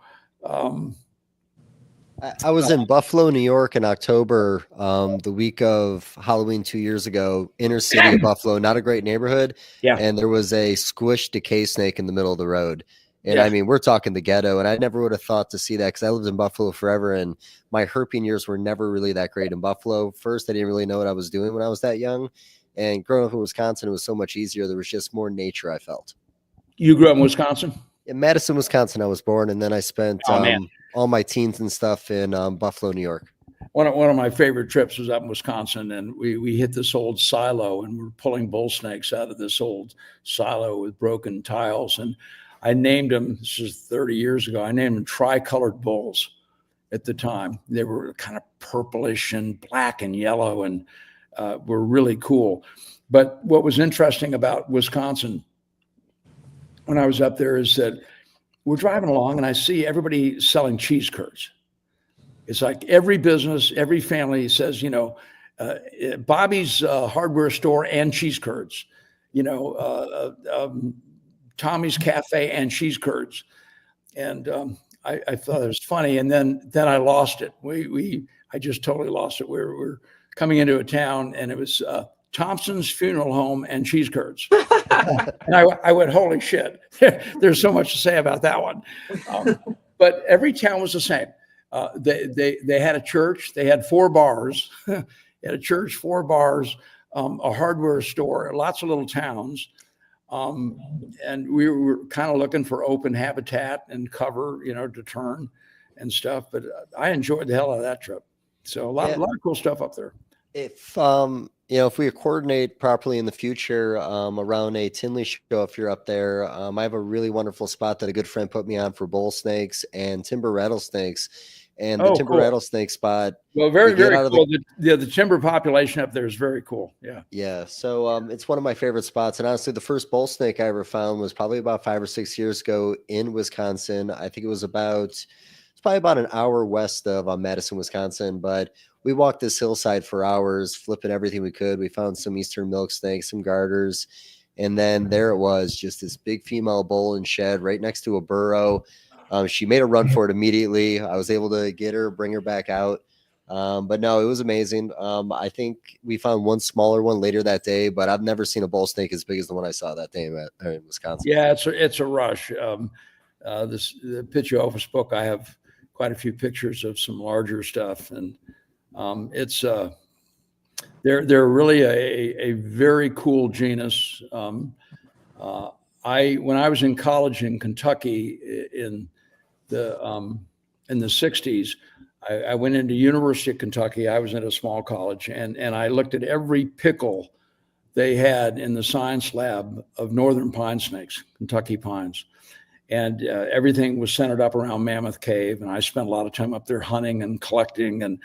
I was in Buffalo, New York in October, the week of Halloween 2 years ago, inner city of Buffalo, not a great neighborhood. Yeah. And there was a squished decay snake in the middle of the road. And I mean, we're talking the ghetto, and I never would have thought to see that because I lived in Buffalo forever, and my herping years were never really that great in Buffalo. First, I didn't really know what I was doing when I was that young. And growing up in Wisconsin, it was so much easier. There was just more nature, I felt. You grew up in Wisconsin? In Madison, Wisconsin, I was born, and then I spent all my teens and stuff in Buffalo, New York. One of my favorite trips was up in Wisconsin, and we hit this old silo, and we're pulling bull snakes out of this old silo with broken tiles. And I named them, this is 30 years ago, I named them tricolored bulls at the time. They were kind of purplish and black and yellow and were really cool. But what was interesting about Wisconsin when I was up there is that we're driving along and I see everybody selling cheese curds. It's like every business, every family says, you know, Bobby's hardware store and cheese curds, you know, Tommy's Cafe and cheese curds. And I thought it was funny. And then I lost it. I just totally lost it. We're coming into a town and it was Thompson's Funeral Home and cheese curds. And I went, holy shit. There's so much to say about that one. But every town was the same. They had a church. They had 4 bars. They had a church, 4 bars, a hardware store, lots of little towns. And we were kind of looking for open habitat and cover, you know, to turn and stuff. But I enjoyed the hell out of that trip. So a lot of cool stuff up there. If You know, if we coordinate properly in the future around a Tinley show, if you're up there, I have a really wonderful spot that a good friend put me on for bull snakes and timber rattlesnakes. And the Oh, timber cool. rattlesnake spot, Well, we very, get very out of cool. The timber population up there is very cool. Yeah. yeah. So it's one of my favorite spots. And honestly, the first bull snake I ever found was probably about 5 or 6 years ago in Wisconsin. I think it's probably about an hour west of Madison, Wisconsin. But we walked this hillside for hours, flipping everything we could. We found some eastern milk snakes, some garters. And then there it was, just this big female bull and shed right next to a burrow. She made a run for it immediately. I was able to get her, bring her back out. But no, it was amazing. I think we found one smaller one later that day, but I've never seen a bull snake as big as the one I saw that day in Wisconsin. Yeah, it's a rush. The Picture Office book, I have quite a few pictures of some larger stuff, and they're really a very cool genus. When I was in college in Kentucky in the 60s, I went into University of Kentucky. I was at a small college, and I looked at every pickle they had in the science lab of northern pine snakes, Kentucky pines. And everything was centered up around Mammoth Cave. And I spent a lot of time up there hunting and collecting and,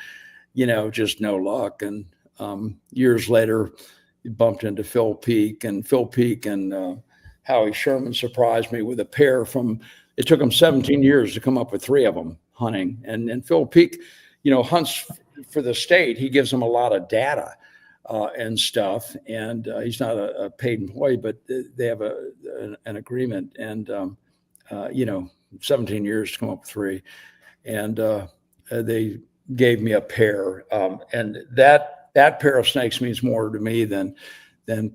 just no luck. And years later, bumped into Phil Peak and Howie Sherman surprised me with a pair it took them 17 years to come up with 3 of them hunting. And Phil Peak, hunts for the state. He gives them a lot of data and stuff. And he's not a paid employee, but they have an agreement. And, 17 years to come up with 3. And they gave me a pair. And that pair of snakes means more to me than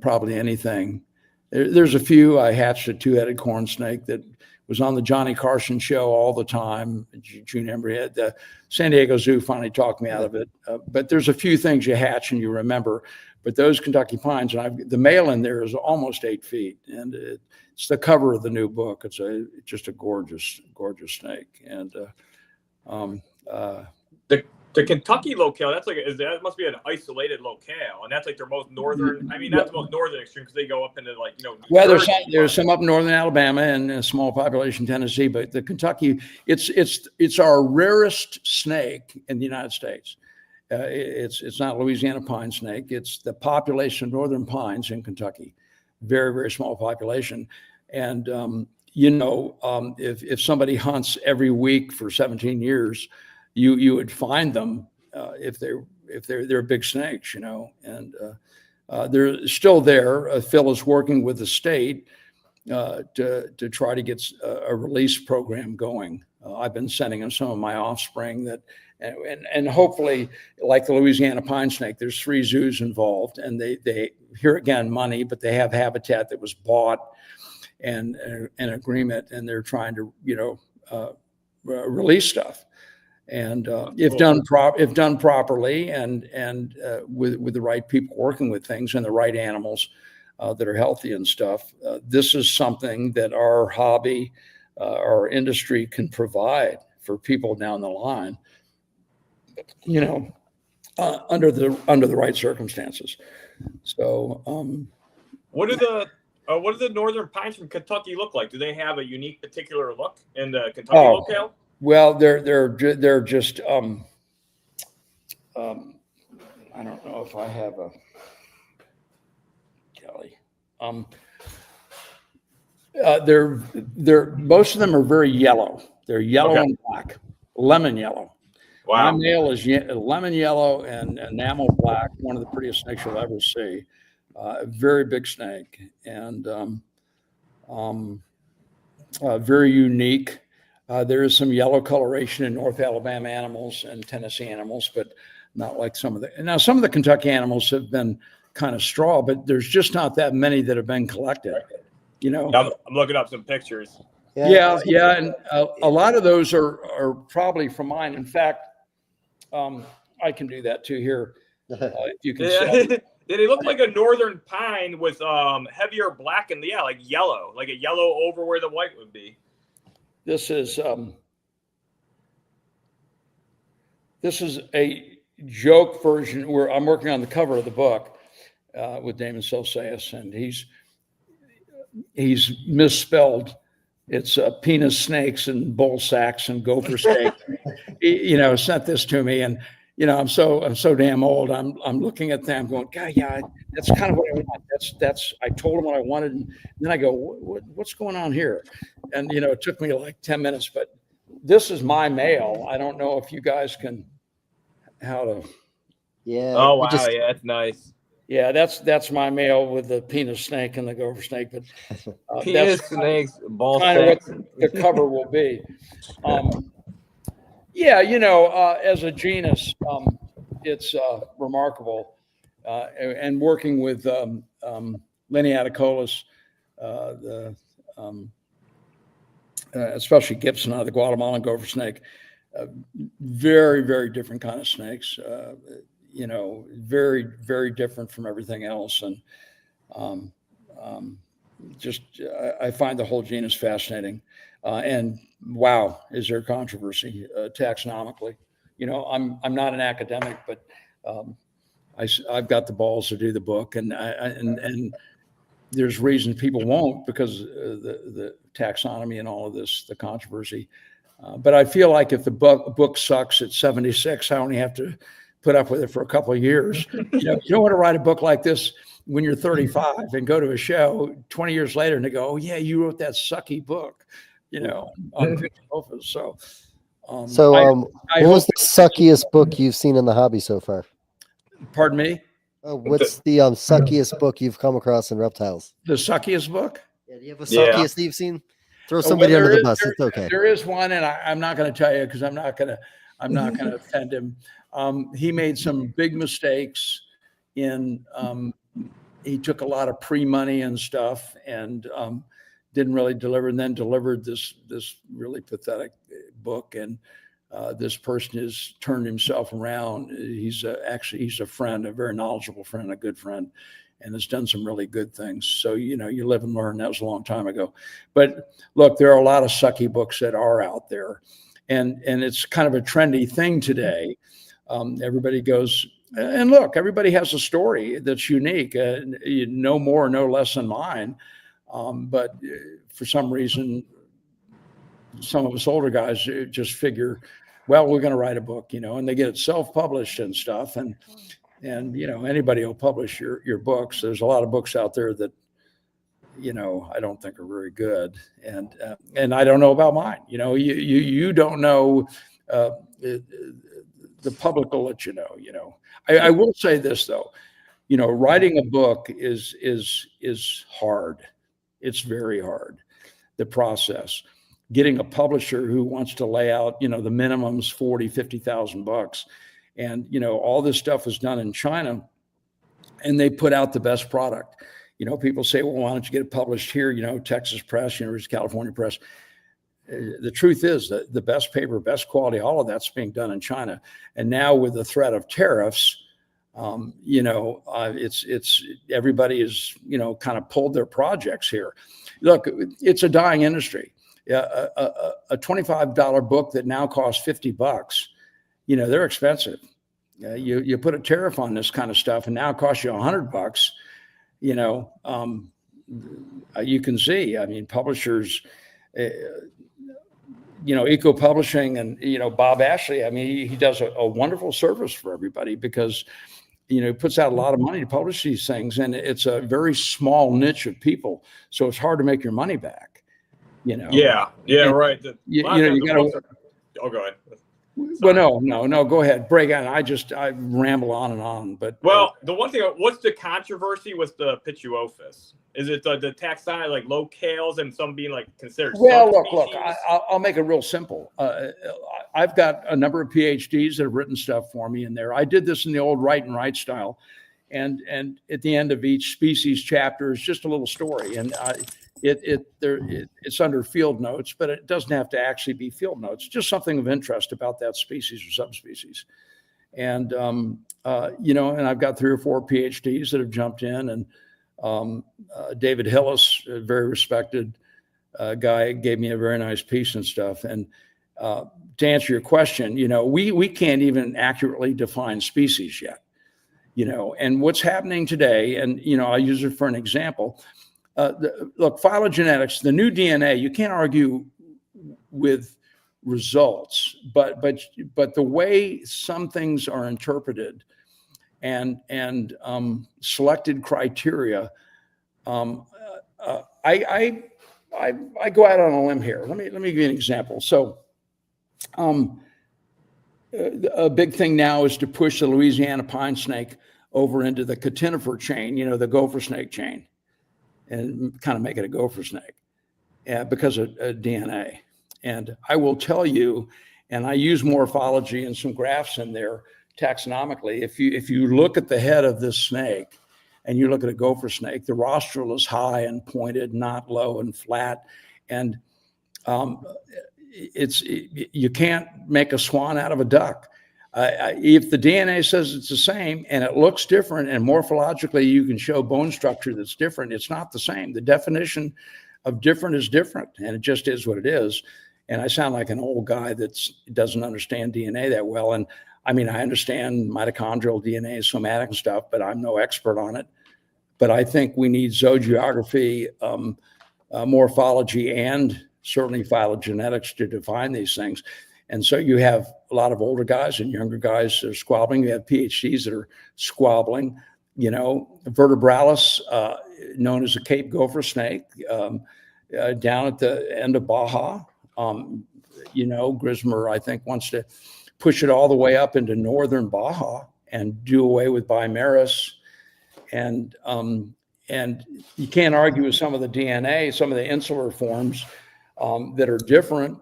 probably anything. There's a few. I hatched a 2-headed corn snake that was on the Johnny Carson show all the time. June Embry had the San Diego Zoo finally talked me out of it. But there's a few things you hatch and you remember. But those Kentucky pines, and the male in there is almost 8 feet, and it's the cover of the new book. It's just a gorgeous, gorgeous snake. And the Kentucky locale, that must be an isolated locale, and that's like their most northern. I mean, not the most northern extreme because they go up into Well, there's some up northern Alabama and a small population Tennessee, but the Kentucky, it's our rarest snake in the United States. It's not Louisiana pine snake. It's the population of northern pines in Kentucky. Very, very small population. And, if somebody hunts every week for 17 years, you would find them if they're big snakes, and they're still there. Phil is working with the state to try to get a release program going. I've been sending him some of my offspring and hopefully, like the Louisiana pine snake, there's 3 zoos involved, and they here again money, but they have habitat that was bought and an agreement, and they're trying to release stuff. And if done properly and with the right people working with things and the right animals that are healthy and stuff, this is something that our hobby, our industry can provide for people down the line. Under the right circumstances. So, what do the northern pines from Kentucky look like? Do they have a unique, particular look in the Kentucky locale? Well, they're just. I don't know if I have a. Kelly. They're most of them are very yellow. They're yellow and black, lemon yellow. Wow. My male is lemon yellow and enamel black, one of the prettiest snakes you'll ever see. A very big snake and very unique. There is some yellow coloration in North Alabama animals and Tennessee animals, but not like some of the Kentucky animals have been kind of straw, but there's just not that many that have been collected. I'm looking up some pictures. Yeah, and a lot of those are probably from mine. In fact, I can do that too here. If you can see. They look like a northern pine with heavier black and like yellow, like a yellow over where the white would be. This is a joke version where I'm working on the cover of the book. with Damon Celsius, and he's misspelled. It's penis snakes and bull sacks and gopher steak. He, sent this to me, and I'm so damn old. I'm looking at them, going, God, yeah, that's kind of what I want. That's. I told him what I wanted, and then I go, what's going on here? And it took me like 10 minutes, but this is my mail. I don't know if you guys can how to. Yeah. Oh wow, yeah, that's nice. Yeah, that's my mail with the penis snake and the gopher snake, but Penis snakes, ball kind of sacks. what the cover will be. Yeah, as a genus, it's remarkable. And working with Lineaticolis, especially Gibson, the Guatemalan gopher snake, very, very different kind of snakes. Very, very different from everything else. And I find the whole genus fascinating. And wow, is there controversy taxonomically? I'm not an academic, but I've got the balls to do the book, and there's reasons people won't because the taxonomy and all of this, the controversy. But I feel like if the book sucks at 76, I only have to put up with it for a couple of years. You don't want to write a book like this when you're 35 and go to a show 20 years later and they go, oh yeah, you wrote that sucky book, on Office. So, what was the suckiest book you've seen in the hobby so far? Pardon me? What's the suckiest book you've come across in reptiles? The suckiest book? Yeah, do you have a suckiest that you've seen? Throw somebody under the bus. It's okay. There is one, and I'm not going to tell you because I'm not going to offend him. He made some big mistakes in. He took a lot of pre-money and stuff, and didn't really deliver. And then delivered this really pathetic book. And this person has turned himself around. He's a friend, a very knowledgeable friend, a good friend, and has done some really good things. So, you live and learn. That was a long time ago. But look, there are a lot of sucky books that are out there. And it's kind of a trendy thing today. Everybody goes, and look, everybody has a story that's unique, no more, no less than mine. But for some reason, some of us older guys just figure, well, we're going to write a book, and they get it self-published and stuff. And anybody will publish your books. There's a lot of books out there that, I don't think are very good. And I don't know about mine. You don't know, the public will let you know. I will say this though, writing a book is hard. It's very hard. The process, getting a publisher who wants to lay out, the minimum's $40,000-$50,000, and all this stuff is done in China, and they put out the best product. People say, well, why don't you get it published here? Texas Press, University of California Press. The truth is that the best paper, best quality, all of that's being done in China. And now with the threat of tariffs, it's everybody is, kind of pulled their projects here. Look, it's a dying industry. A $25 book that now costs $50, they're expensive. You put a tariff on this kind of stuff and now it costs you $100, you can see, publishers, Eco Publishing and, Bob Ashley, he does a wonderful service for everybody because, he puts out a lot of money to publish these things, and it's a very small niche of people. So it's hard to make your money back, Yeah, right. You gotta, oh, go ahead. Well, no, go ahead. Break on. I ramble on and on, but the one thing, what's the controversy with the Pituophis? Is it the taxonomy, like locales, and some being like considered? Well, look. I'll make it real simple. I've got a number of PhDs that have written stuff for me in there. I did this in the old write and write style, and at the end of each species chapter is just a little story, and it's under field notes, but it doesn't have to actually be field notes. Just something of interest about that species or subspecies. And and I've got 3 or 4 PhDs that have jumped in, and David Hillis, a very respected guy, gave me a very nice piece and stuff. And to answer your question, we can't even accurately define species yet. And what's happening today, and, I'll use it for an example. Look, phylogenetics, the new DNA, you can't argue with results, but the way some things are interpreted and selected criteria, I go out on a limb here. Let me give you an example. So, a big thing now is to push the Louisiana pine snake over into the catenifer chain, the gopher snake chain, and kind of make it a gopher snake, because of DNA. And I will tell you, and I use morphology and some graphs in there taxonomically. If you look at the head of this snake, and you look at a gopher snake, the rostral is high and pointed, not low and flat, and you can't make a swan out of a duck. If the DNA says it's the same and it looks different, and morphologically you can show bone structure that's different, it's not the same. The definition of different is different, and it just is what it is. And I sound like an old guy that doesn't understand DNA that well. And I mean, I understand mitochondrial DNA, somatic and stuff, but I'm no expert on it. But I think we need zoogeography, morphology, and certainly phylogenetics to define these things. And so you have a lot of older guys and younger guys that are squabbling. You have PhDs that are squabbling. Vertebralis, known as a Cape gopher snake, down at the end of Baja. Grismer, I think, wants to push it all the way up into northern Baja and do away with Bimaris. And you can't argue with some of the DNA, some of the insular forms that are different.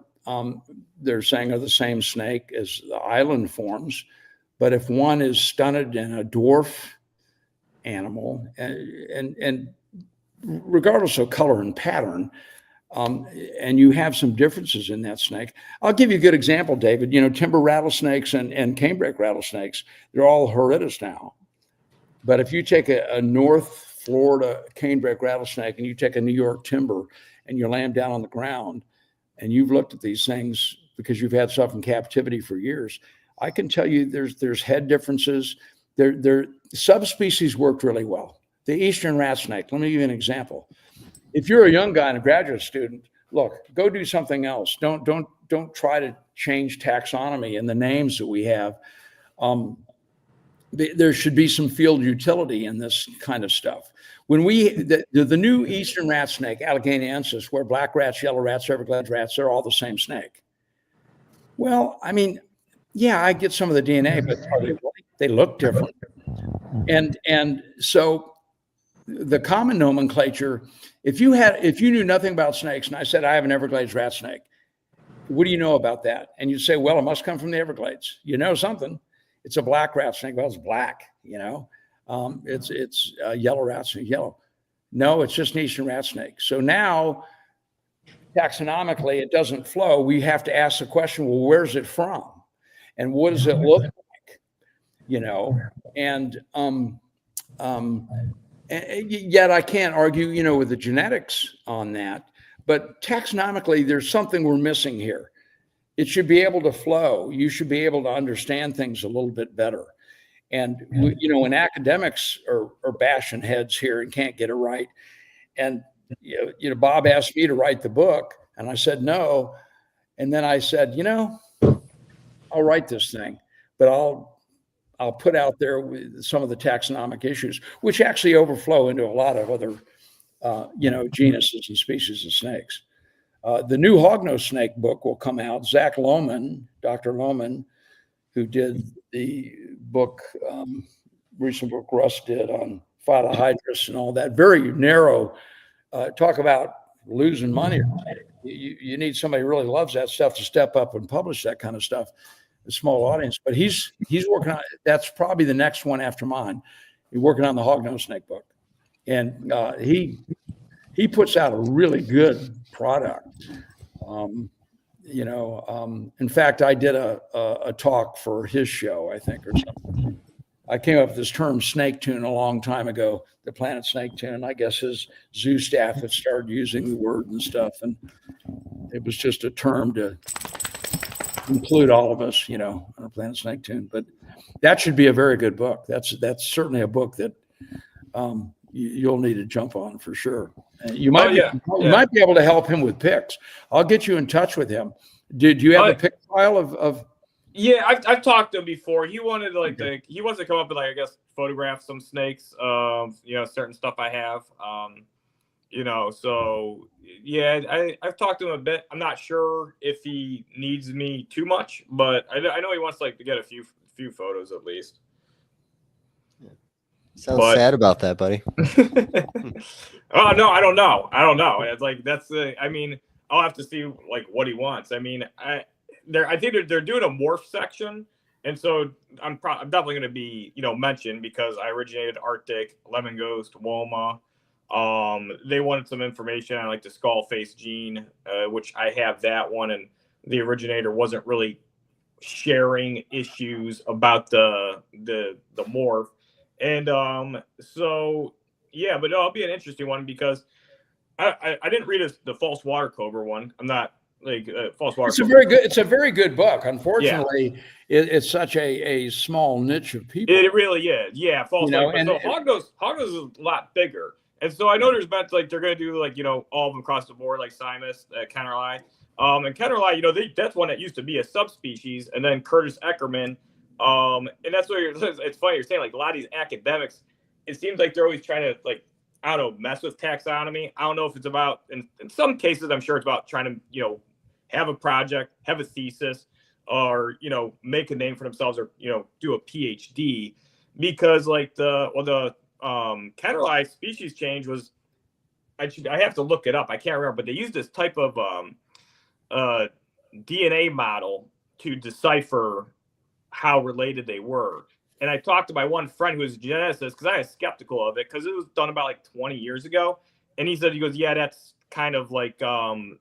They're saying are the same snake as the island forms. But if one is stunted in a dwarf animal, and regardless of color and pattern, and you have some differences in that snake. I'll give you a good example, David. Timber rattlesnakes and canebrake rattlesnakes, they're all horridus now. But if you take a North Florida canebrake rattlesnake and you take a New York timber and you lay them down on the ground and you've looked at these things because you've had stuff in captivity for years, I can tell you there's head differences. Their subspecies worked really well. The eastern rat snake, let me give you an example. If you're a young guy and a graduate student, look, go do something else. Don't try to change taxonomy and the names that we have. There should be some field utility in this kind of stuff. When the new eastern rat snake, Alleghaniensis, where black rats, yellow rats, Everglades rats, they're all the same snake. Well, I mean, yeah, I get some of the DNA, but they look different. And so the common nomenclature, if you knew nothing about snakes and I said, I have an Everglades rat snake, what do you know about that? And you say, well, it must come from the Everglades. You know something. It's a black rat snake. Well, it's black, it's a yellow rat snake, yellow. No, it's just an eastern rat snake. So now taxonomically, it doesn't flow. We have to ask the question, well, where's it from? And what does it look like? And yet I can't argue, with the genetics on that. But taxonomically, there's something we're missing here. It should be able to flow. You should be able to understand things a little bit better. And, when academics are bashing heads here and can't get it right. And, Bob asked me to write the book and I said, no. And then I said, I'll write this thing, but I'll put out there with some of the taxonomic issues, which actually overflow into a lot of other, genuses and species of snakes. The new hognose snake book will come out. Zach Lohman, Dr. Lohman, who did the book, recent book Russ did on Phylohydrus and all that, very narrow, talk about losing money. You need somebody who really loves that stuff to step up and publish that kind of stuff. A small audience, but he's working on, that's probably the next one after mine. He's working on the hognose snake book. And he puts out a really good product. In fact, I did a talk for his show, I think, or something. I came up with this term snake tune a long time ago, the planet snake tune. I guess his zoo staff had started using the word and stuff. And it was just a term to include all of us, on a Planet Snake tune. But that should be a very good book. That's certainly a book that you'll need to jump on for sure. You might you might be able to help him with picks. I'll get you in touch with him. Did you have a pick file of? Yeah, I've talked to him before. He wanted to he wants to come up with I guess photograph some snakes, certain stuff I have. So yeah, I've talked to him a bit. I'm not sure if he needs me too much, but I know he wants to get a few photos at least. Sounds sad about that, buddy. Oh no, I don't know. It's I'll have to see what he wants. I think they're doing a morph section, and so I'm definitely going to be mentioned because I originated Arctic, Lemon Ghost, Woma. They wanted some information on the skull face gene, which I have that one, and the originator wasn't really sharing issues about the morph. And so yeah, but it'll be an interesting one because I didn't read the false water cobra one. I'm not false water. It's a very good book. Unfortunately, it's such a small niche of people. It really is. Yeah, false. Hognose is a lot bigger. And so I know there's bets they're going to do all of them across the board, like Simus, Kennerly. And Kennerly, that's one that used to be a subspecies, and then Curtis Eckerman. And that's what it's funny you're saying a lot of these academics, it seems like they're always trying to mess with taxonomy. I don't know if it's about in some cases I'm sure it's about trying to have a project, have a thesis, or make a name for themselves, or do a PhD, because the Kennerly species change was I have to look it up. I can't remember, but they used this type of DNA model to decipher how related they were. And I talked to my one friend who was a geneticist because I was skeptical of it because it was done about 20 years ago. And he goes, yeah, that's kind of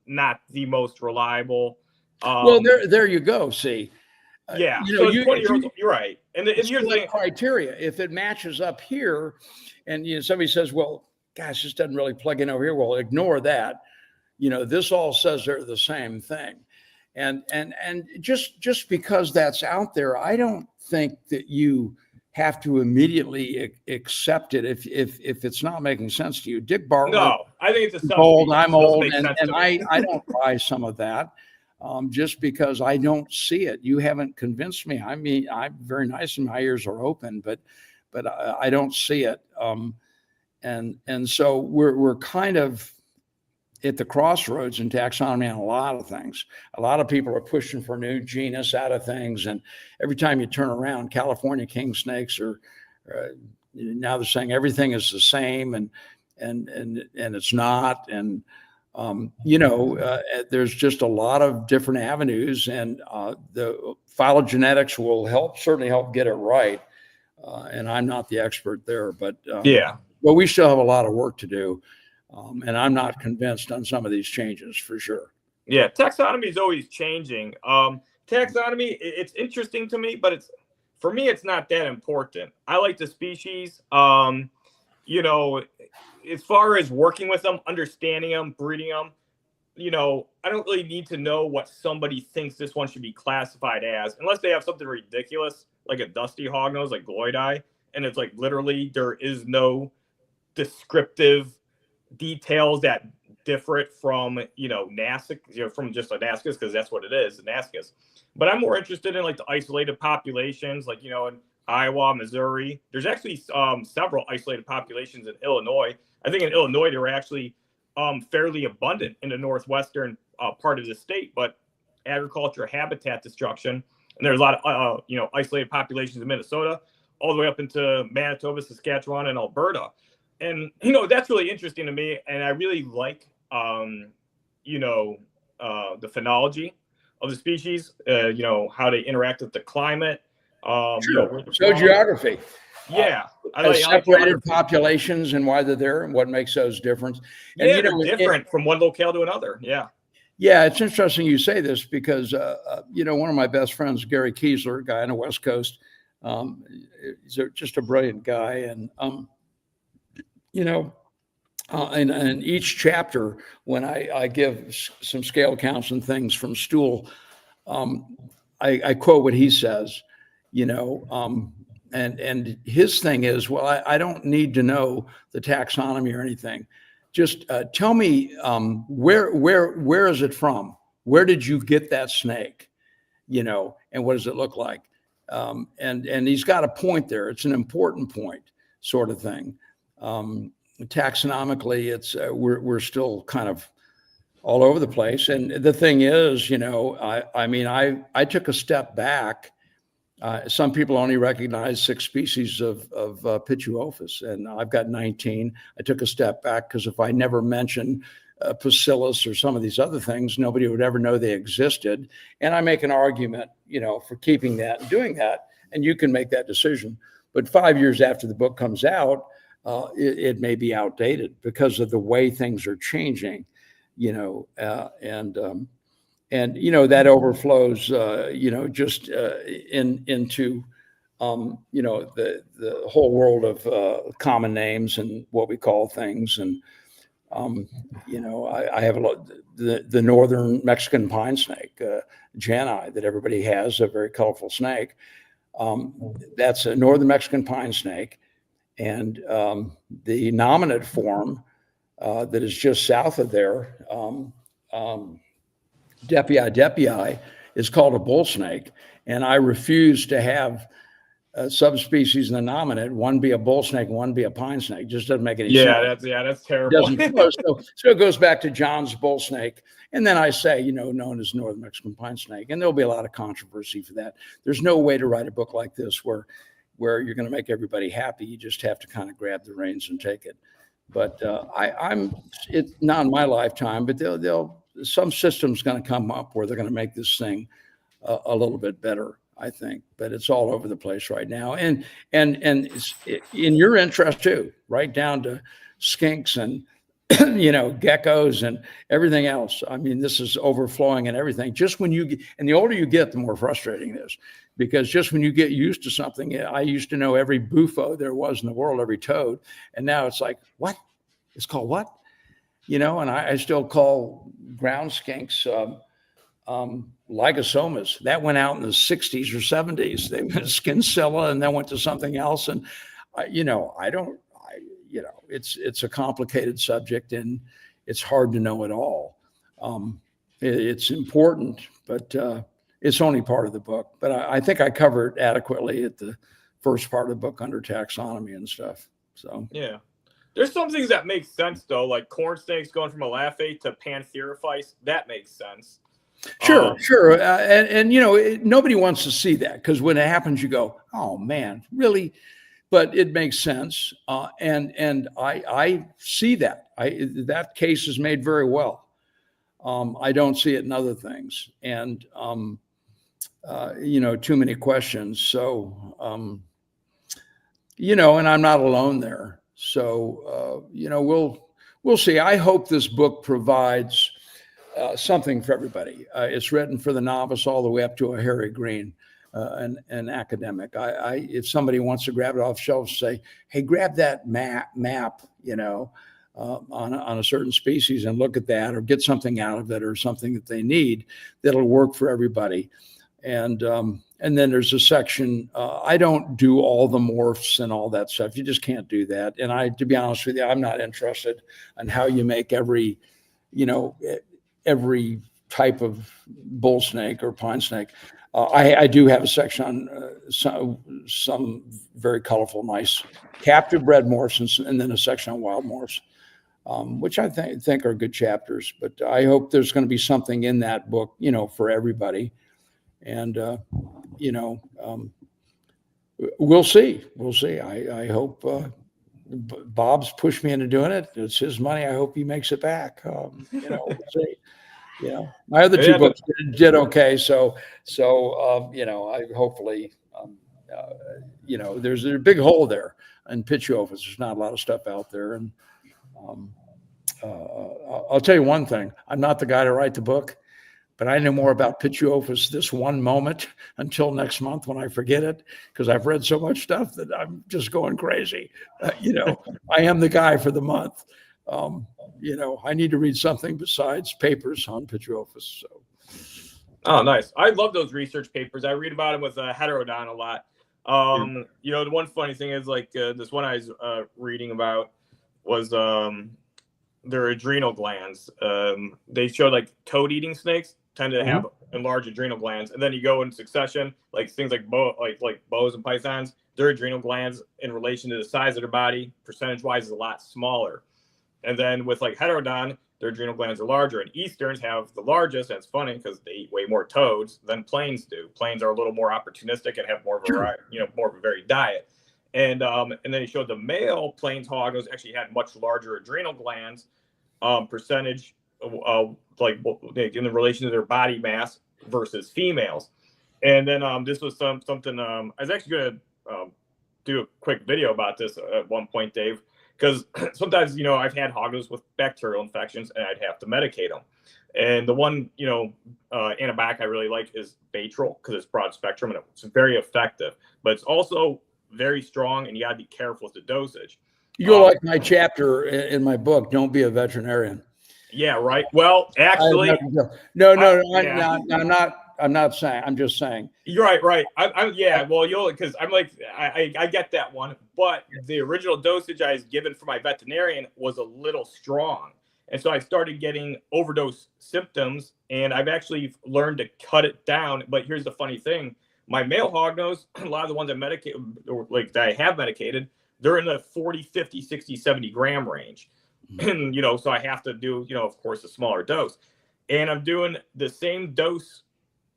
not the most reliable. Well, there you go. See, yeah. So 20 years old, you're right. And here's the criteria. If it matches up here and somebody says, well, gosh, this doesn't really plug in over here. Well, ignore that. This all says they're the same thing. And just because that's out there, I don't think that you have to immediately accept it if it's not making sense to you. Dick Bartlett. No, I think it's old. I'm old, and I don't buy some of that just because I don't see it. You haven't convinced me. I mean, I'm very nice and my ears are open, but I don't see it. And so we're kind of at the crossroads in taxonomy on a lot of things. A lot of people are pushing for new genus out of things. And every time you turn around, California king snakes are now they're saying everything is the same and it's not. And, there's just a lot of different avenues, and the phylogenetics will certainly help get it right. And I'm not the expert there, but we still have a lot of work to do. And I'm not convinced on some of these changes for sure. Yeah, taxonomy is always changing. Taxonomy, it's interesting to me, but for me, it's not that important. I like the species. As far as working with them, understanding them, breeding them, I don't really need to know what somebody thinks this one should be classified as, unless they have something ridiculous, like a dusty hognose, like Gloidai, and it's literally there is no descriptive details that differ from Nasicus, from just a Nasicus, because that's what it is, a Nasicus. But I'm more interested in the isolated populations, in Iowa, Missouri. There's actually several isolated populations in Illinois. I think in Illinois they were actually fairly abundant in the northwestern part of the state, but agriculture, habitat destruction, and there's a lot of isolated populations in Minnesota, all the way up into Manitoba, Saskatchewan, and Alberta. And, that's really interesting to me. And I really like, the phenology of the species, how they interact with the climate. Geography. Yeah. Separated populations and why they're there and what makes those different. And, they're different from one locale to another. Yeah. Yeah, it's interesting you say this because, one of my best friends, Gary Kiesler, a guy on the West Coast, he's just a brilliant guy. And, in each chapter, when I give some scale counts and things from stool, I quote what he says, and his thing is, well, I don't need to know the taxonomy or anything. Just tell me where is it from? Where did you get that snake? And what does it look like? And he's got a point there. It's an important point, sort of thing. Taxonomically, it's we're still kind of all over the place. And the thing is, I took a step back. Some people only recognize 6 species of Pituophis, and I've got 19. I took a step back because if I never mentioned Bacillus or some of these other things, nobody would ever know they existed. And I make an argument, for keeping that and doing that, and you can make that decision. But 5 years after the book comes out, it may be outdated because of the way things are changing, and that overflows, just into, the whole world of common names and what we call things. And, I have a lot, the northern Mexican pine snake, Janai, that everybody has, a very colorful snake. That's a northern Mexican pine snake. And the nominate form that is just south of there, Depii, is called a bull snake. And I refuse to have subspecies in the nominate, one be a bull snake, one be a pine snake. Just doesn't make any sense. That's terrible. So it goes back to John's bull snake. And then I say, known as northern Mexican pine snake. And there'll be a lot of controversy for that. There's no way to write a book like this where you're going to make everybody happy. You just have to kind of grab the reins and take it. But it's not in my lifetime, but some system's going to come up where they're going to make this thing a little bit better, I think. But it's all over the place right now, and it's in your interest too, right down to skinks and geckos and everything else. I mean, this is overflowing and everything. Just when and the older you get, the more frustrating it is, because just when you get used to something, I used to know every bufo there was in the world, every toad, and now it's like, what? It's called what? And I still call ground skinks Lygosomas. That went out in the 60s or 70s. They went Skincilla and then went to something else. And, it's a complicated subject and it's hard to know it all. It's important, but it's only part of the book. But I think I cover it adequately at the first part of the book under taxonomy and stuff. So, yeah. There's some things that make sense, though, like corn snakes going from Elaphate to Pantherophytes. That makes sense. Sure. And nobody wants to see that, because when it happens, you go, oh, man, really? But it makes sense. And I see that. That case is made very well. I don't see it in other things. And, too many questions. So, and I'm not alone there. So, we'll see. I hope this book provides something for everybody. It's written for the novice all the way up to a Harry Green, an academic. If somebody wants to grab it off shelves, say, hey, grab that map, on a certain species and look at that, or get something out of it, or something that they need that'll work for everybody. And then there's a section, I don't do all the morphs and all that stuff. You just can't do that. And to be honest with you, I'm not interested in how you make every type of bull snake or pine snake. I do have a section on some very colorful, nice captive bred morphs, and then a section on wild morphs, which I think are good chapters. But I hope there's going to be something in that book, for everybody. And, we'll see. I hope Bob's pushed me into doing it. It's his money. I hope he makes it back. We'll see. My other two books did okay. So I hopefully, there's a big hole there in Pituophis. There's not a lot of stuff out there. And I'll tell you one thing. I'm not the guy to write the book, but I know more about Pituophis this one moment until next month when I forget it, because I've read so much stuff that I'm just going crazy. I am the guy for the month. I need to read something besides papers on Pituophis. So Oh, nice. I love those research papers. I read about them with Heterodon a lot. You know, the one funny thing is like this one I was reading about was their adrenal glands. They showed like toad-eating snakes tend to have enlarged adrenal glands, and then you go in succession, like things like boas and pythons. Their adrenal glands, in relation to the size of their body, percentage-wise, is a lot smaller. And then with like Heterodon, their adrenal glands are larger, and Easterns have the largest. And it's funny because they eat way more toads than plains do. Plains are a little more opportunistic and have more of a variety, you know, more of a varied diet. And then he showed the male plains hoggos actually had much larger adrenal glands percentage, like in relation to their body mass versus females. And then this was something I was actually going to do a quick video about this at one point, Dave. Because sometimes, you know, I've had hoggos with bacterial infections and I'd have to medicate them. And the one, you know, antibiotic I really like is Baytril because it's broad spectrum and it's very effective. But it's also very strong and you got to be careful with the dosage. You'll like my chapter in my book, Don't Be a Veterinarian. Yeah, right. Well, actually. I'm not saying. I'm just saying. You're right. Yeah. Well, because I'm like, I get that one, but the original dosage I was given for my veterinarian was a little strong, and so I started getting overdose symptoms, and I've actually learned to cut it down. But here's the funny thing: my male hognose, a lot of the ones I medicate, or like that I have medicated, they're in the 40, 50, 60, 70 gram range, and you know, so I have to do, you know, of course, a smaller dose, and I'm doing the same dose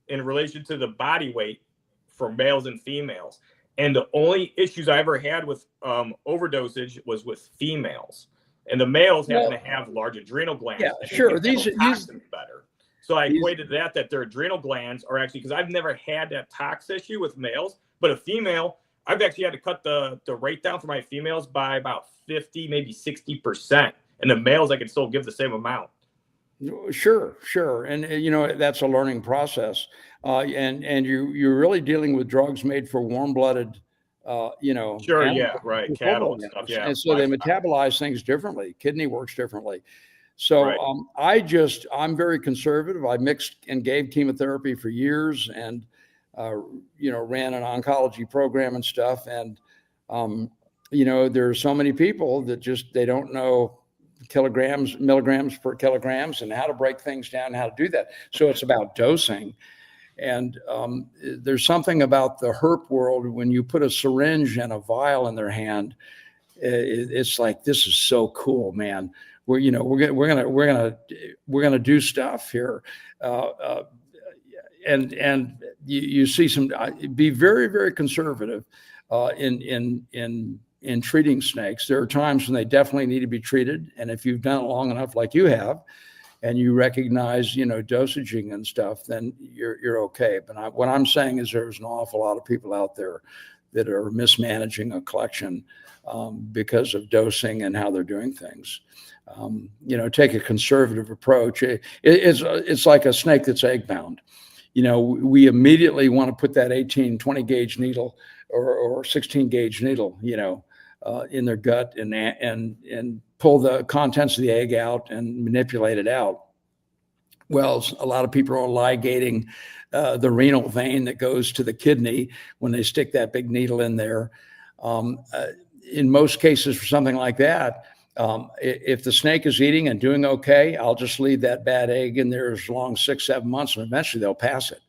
in relation to the body weight for males and females. And the only issues I ever had with overdosage was with females. And the males happen to have large adrenal glands. Yeah, sure. These better. So I equated that their adrenal glands are actually, because I've never had that tox issue with males, but a female, I've actually had to cut the rate down for my females by about 50, maybe 60%. And the males, I can still give the same amount. Sure. And you know, that's a learning process. And you're really dealing with drugs made for warm-blooded, you know. Sure. animals, yeah. Right. Cattle and stuff. Yeah. And so they metabolize things differently. Kidney works differently. So right. I'm very conservative. I mixed and gave chemotherapy for years and, you know, ran an oncology program and stuff. And, you know, there are so many people that they don't know milligrams per kilograms and how to break things down, how to do that. So it's about dosing. And there's something about the herp world when you put a syringe and a vial in their hand, it's like, this is so cool, man. We're gonna do stuff here, and you see some. Be very, very conservative in treating snakes. There are times when they definitely need to be treated, and if you've done it long enough, like you have, and you recognize, you know, dosaging and stuff, then you're okay. But what I'm saying is there's an awful lot of people out there that are mismanaging a collection because of dosing and how they're doing things. You know, take a conservative approach. It's like a snake that's egg bound. You know, we immediately want to put that 18, 20 gauge needle or 16 gauge needle, you know, in their gut and pull the contents of the egg out and manipulate it out. Well, a lot of people are ligating the renal vein that goes to the kidney when they stick that big needle in there. In most cases, for something like that, if the snake is eating and doing okay, I'll just leave that bad egg in there as long as 6-7 months, and eventually they'll pass it.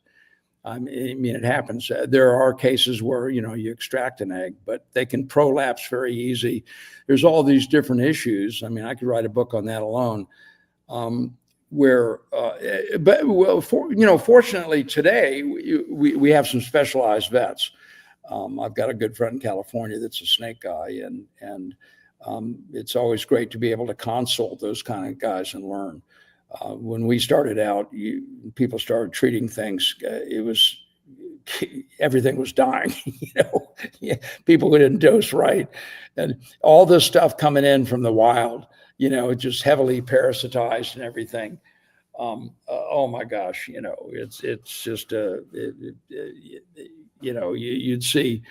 I mean, it happens. There are cases where, you know, you extract an egg, but they can prolapse very easy. There's all these different issues. I mean, I could write a book on that alone. Fortunately today we have some specialized vets. I've got a good friend in California that's a snake guy, and it's always great to be able to consult those kind of guys and learn. When we started out, people started treating things. Everything was dying, you know. People who didn't dose right, and all this stuff coming in from the wild, you know, just heavily parasitized and everything. Oh my gosh, you know, it's just you know, you'd see.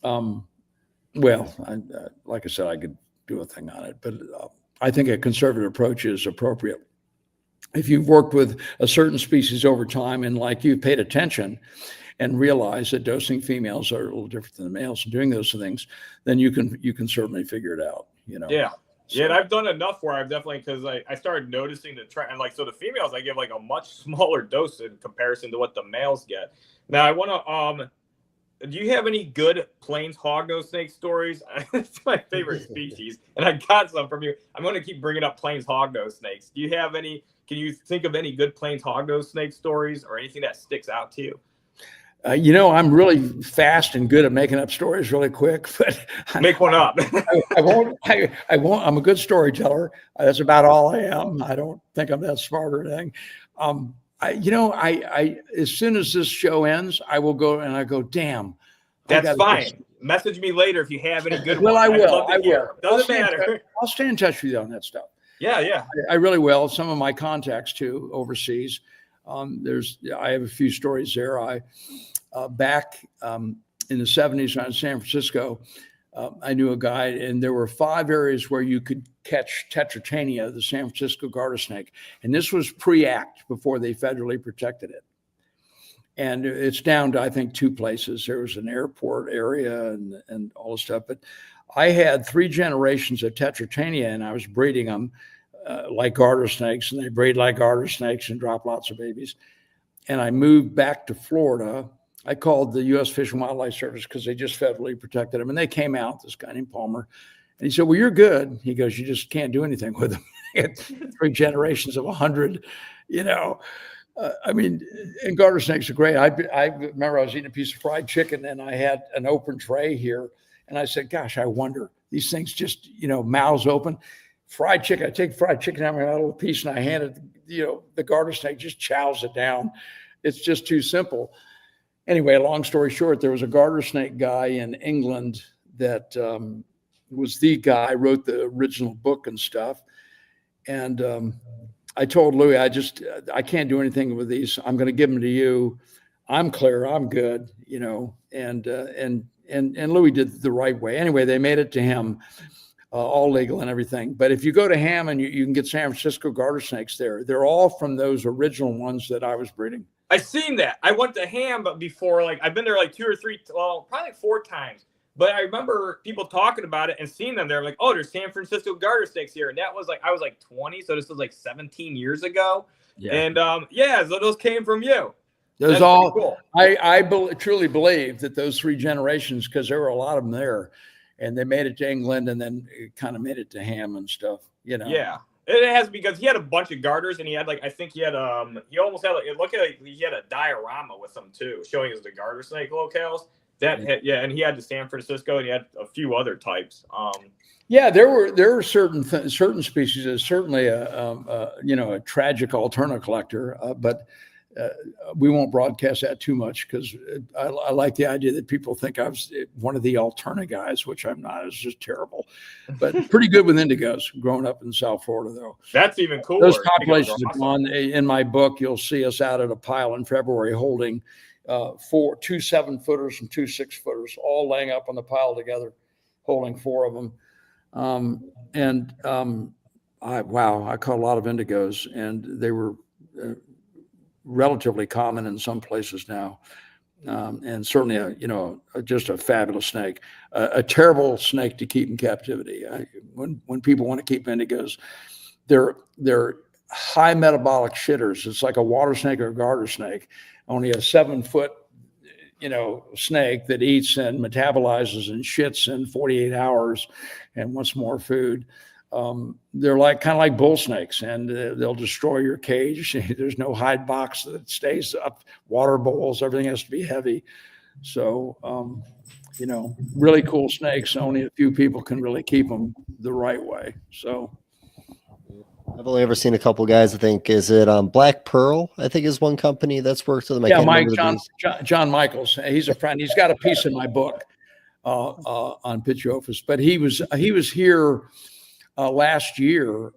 Well, like I said, I could do a thing on it, but I think a conservative approach is appropriate. if you've worked with a certain species over time and like you've paid attention and realized that dosing females are a little different than the males and doing those things, then you can certainly figure it out, you know. Yeah. So, Yeah, and I've done enough where I've definitely, because I started noticing the trend, and like, so the females I give like a much smaller dose in comparison to what the males get. Now I want to do you have any good plains hognose snake stories? It's my favorite species, and I got some from you. I'm going to keep bringing up plains hognose snakes. Do you have any? Can you think of any good plains hognose snake stories or anything that sticks out to you? you know, I'm really fast and good at making up stories really quick, but Make one up. I won't. I'm a good storyteller. That's about all I am. I don't think I'm that smart or anything. I as soon as this show ends, I will go and I go, damn. That's fine. Message me later if you have any good well, ones. I will. I will. Doesn't matter. I'll stay in touch with you on that stuff. Yeah, yeah. I really will. Some of my contacts too overseas. I have a few stories there. Back in the 70s around San Francisco, I knew a guy, and there were 5 areas where you could catch Tetratania, the San Francisco garter snake. And this was pre-act, before they federally protected it. And it's down to, I think, 2 places. There was an airport area and all this stuff. But I had 3 generations of Tetratania, and I was breeding them like garter snakes, and they breed like garter snakes and drop lots of babies. And I moved back to Florida. I called the U.S. Fish and Wildlife Service because they just federally protected them. And they came out, this guy named Palmer. And he said, well, you're good. He goes, you just can't do anything with them. 3 generations of 100, you know. I mean, and garter snakes are great. I remember I was eating a piece of fried chicken and I had an open tray here. And I said, gosh, I wonder, these things just, you know, mouths open. Fried chicken, I take fried chicken out of my little piece and I hand it, you know, the garter snake just chows it down. It's just too simple. Anyway, long story short, there was a garter snake guy in England that was the guy, wrote the original book and stuff. And I told Louis, I can't do anything with these. I'm going to give them to you. I'm clear. I'm good, you know. And Louis did the right way. Anyway, they made it to him, all legal and everything. But if you go to Hammond, you can get San Francisco garter snakes there. They're all from those original ones that I was breeding. I've seen that. I went to Ham before, like I've been there like 2 or 3, well, probably like 4 times. But I remember people talking about it and seeing them there. Like, oh, there's San Francisco garter snakes here. And that was like, I was like 20. So this was like 17 years ago. Yeah. And so those came from you. Those That's all, cool. I truly believe that those 3 generations, because there were a lot of them there, and they made it to England and then it kind of made it to Ham and stuff, you know? Yeah. It has, because he had a bunch of garters, and he had like, I think he had he almost had it looked like he had a diorama with them too, showing us the garter snake locales. And he had the San Francisco, and he had a few other types. Yeah, there were certain species. There's certainly a tragic alterna collector, but we won't broadcast that too much because I like the idea that people think I was one of the alterna guys, which I'm not. It's just terrible, but pretty good with indigos. Growing up in South Florida, though, that's even cooler. Those populations are gone. In my book, you'll see us out at a pile in February holding 2 7-footers and 2 6-footers, all laying up on the pile together, holding 4 of them. I caught a lot of indigos, and they were relatively common in some places now, and certainly just a fabulous snake, a terrible snake to keep in captivity. When people want to keep indigos, they're high metabolic shitters. It's like a water snake or a garter snake, only a 7-foot snake that eats and metabolizes and shits in 48 hours and wants more food. They're kind of like bull snakes, and they'll destroy your cage. There's no hide box that stays up. Water bowls, everything has to be heavy. So, really cool snakes. Only a few people can really keep them the right way. So, I've only ever seen a couple guys. I think is it Black Pearl? I think is one company that's worked with them. John Michaels. He's a friend. He's got a piece in my book on Pitchophis, but he was here. Last year,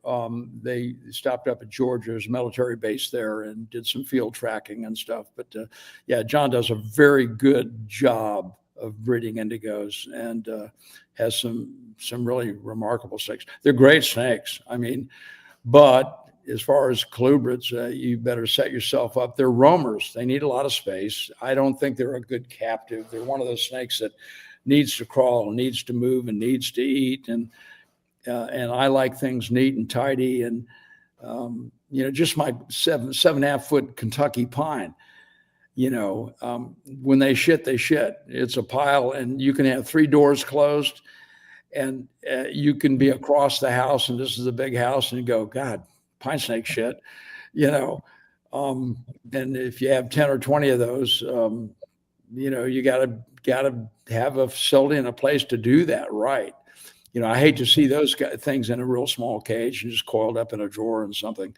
they stopped up at Georgia's military base there and did some field tracking and stuff. But John does a very good job of breeding indigos and has some really remarkable snakes. They're great snakes. I mean, but as far as colubrids, you better set yourself up. They're roamers. They need a lot of space. I don't think they're a good captive. They're one of those snakes that needs to crawl, needs to move, and needs to eat. And I like things neat and tidy. And just my 7.5 foot Kentucky pine. When they shit, they shit. It's a pile, and you can have 3 doors closed, and you can be across the house, and this is a big house, and you go, God, pine snake shit, and if you have 10 or 20 of those, you gotta have a facility and a place to do that right. I hate to see those things in a real small cage and just coiled up in a drawer and something.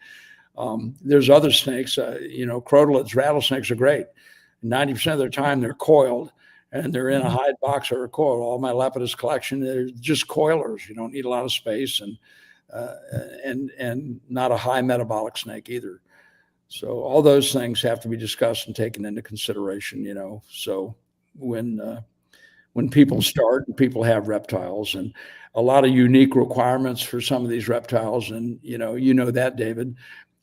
There's other snakes, crotalids, rattlesnakes are great. 90% of their time they're coiled, and they're in a hide box or a coil. All my Lepidus collection, they're just coilers. You don't need a lot of space, and not a high metabolic snake either. So all those things have to be discussed and taken into consideration. So when people start, people have reptiles, and a lot of unique requirements for some of these reptiles, and that, David,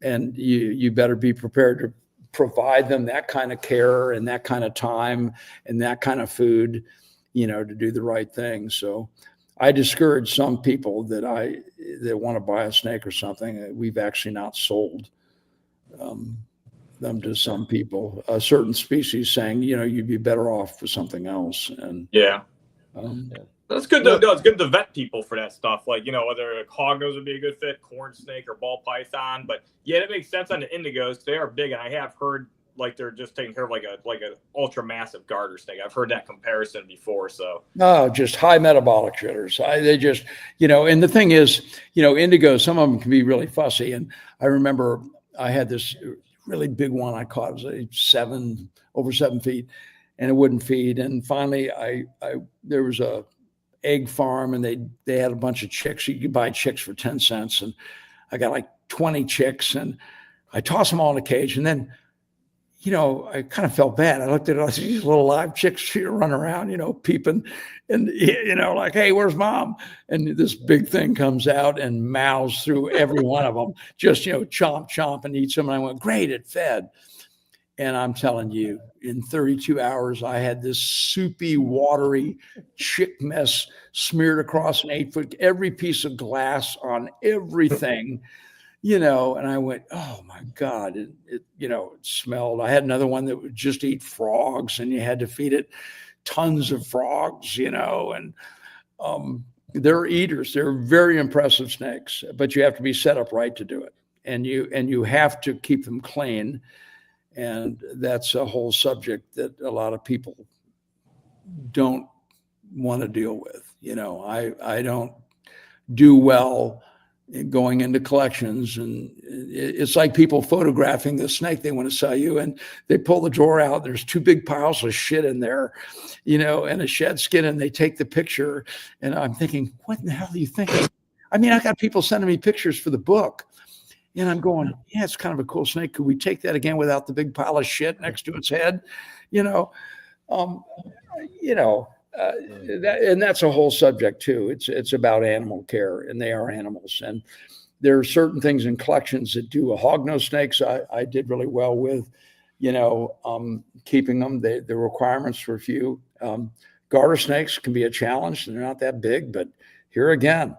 and you better be prepared to provide them that kind of care and that kind of time and that kind of food, to do the right thing. So I discourage some people that want to buy a snake or something. We've actually not sold them to some people, a certain species, saying, you'd be better off with something else. And that's good though. It's good to vet people for that stuff. Like, whether a hognose would be a good fit, corn snake or ball python. But yeah, it makes sense on the indigos. They are big, and I have heard like they're just taking care of like an ultra massive garter snake. I've heard that comparison before. So no, just high metabolic shitters. They just, and the thing is, indigos, some of them can be really fussy. And I remember I had this really big one I caught. It was over 7 feet, and it wouldn't feed. And finally there was a egg farm, and they had a bunch of chicks. You could buy chicks for 10 cents. And I got like 20 chicks, and I tossed them all in a cage. And then, I kind of felt bad. I looked at all these little live chicks run around, peeping, and, like, hey, where's mom? And this big thing comes out and mouths through every one of them, just, chomp, chomp, and eats them. And I went, great, it fed. And I'm telling you, in 32 hours, I had this soupy, watery chick mess smeared across an 8 foot, every piece of glass on everything. And I went, oh my God, it smelled. I had another one that would just eat frogs, and you had to feed it tons of frogs, and they're eaters. They're very impressive snakes, but you have to be set up right to do it. And you have to keep them clean. And that's a whole subject that a lot of people don't want to deal with. I don't do well going into collections, and it's like people photographing the snake they want to sell you, and they pull the drawer out. There's 2 big piles of shit in there, and a shed skin, and they take the picture. And I'm thinking, what in the hell are you thinking? I mean, I got people sending me pictures for the book, and I'm going, yeah, it's kind of a cool snake. Could we take that again without the big pile of shit next to its head? And that's a whole subject too. It's about animal care, and they are animals. And there are certain things in collections that do. A hognose snakes I did really well with, keeping them. The requirements were few. Garter snakes can be a challenge. They're not that big, but here again,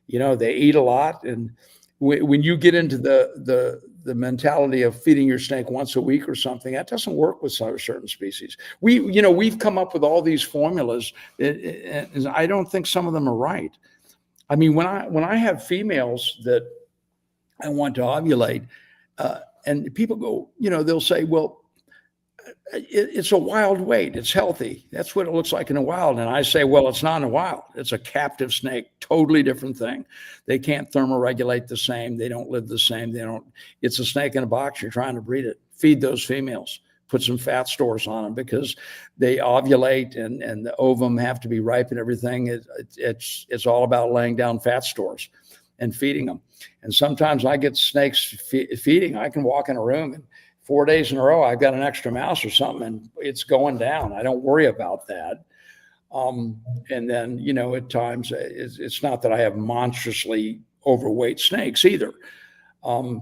they eat a lot. And when you get into the mentality of feeding your snake once a week or something, that doesn't work with certain species. We've come up with all these formulas, and I don't think some of them are right. I mean, when I have females that I want to ovulate, and people go, they'll say, well, it's a wild weight. It's healthy. That's what it looks like in the wild. And I say, well, it's not in the wild. It's a captive snake, totally different thing. They can't thermoregulate the same. They don't live the same. It's a snake in a box. You're trying to breed it. Feed those females. Put some fat stores on them, because they ovulate, and the ovum have to be ripe and everything. It's all about laying down fat stores and feeding them. And sometimes I get snakes feeding. I can walk in a room, and 4 days in a row, I've got an extra mouse or something, and it's going down. I don't worry about that. And then, at times, it's not that I have monstrously overweight snakes either. Yeah,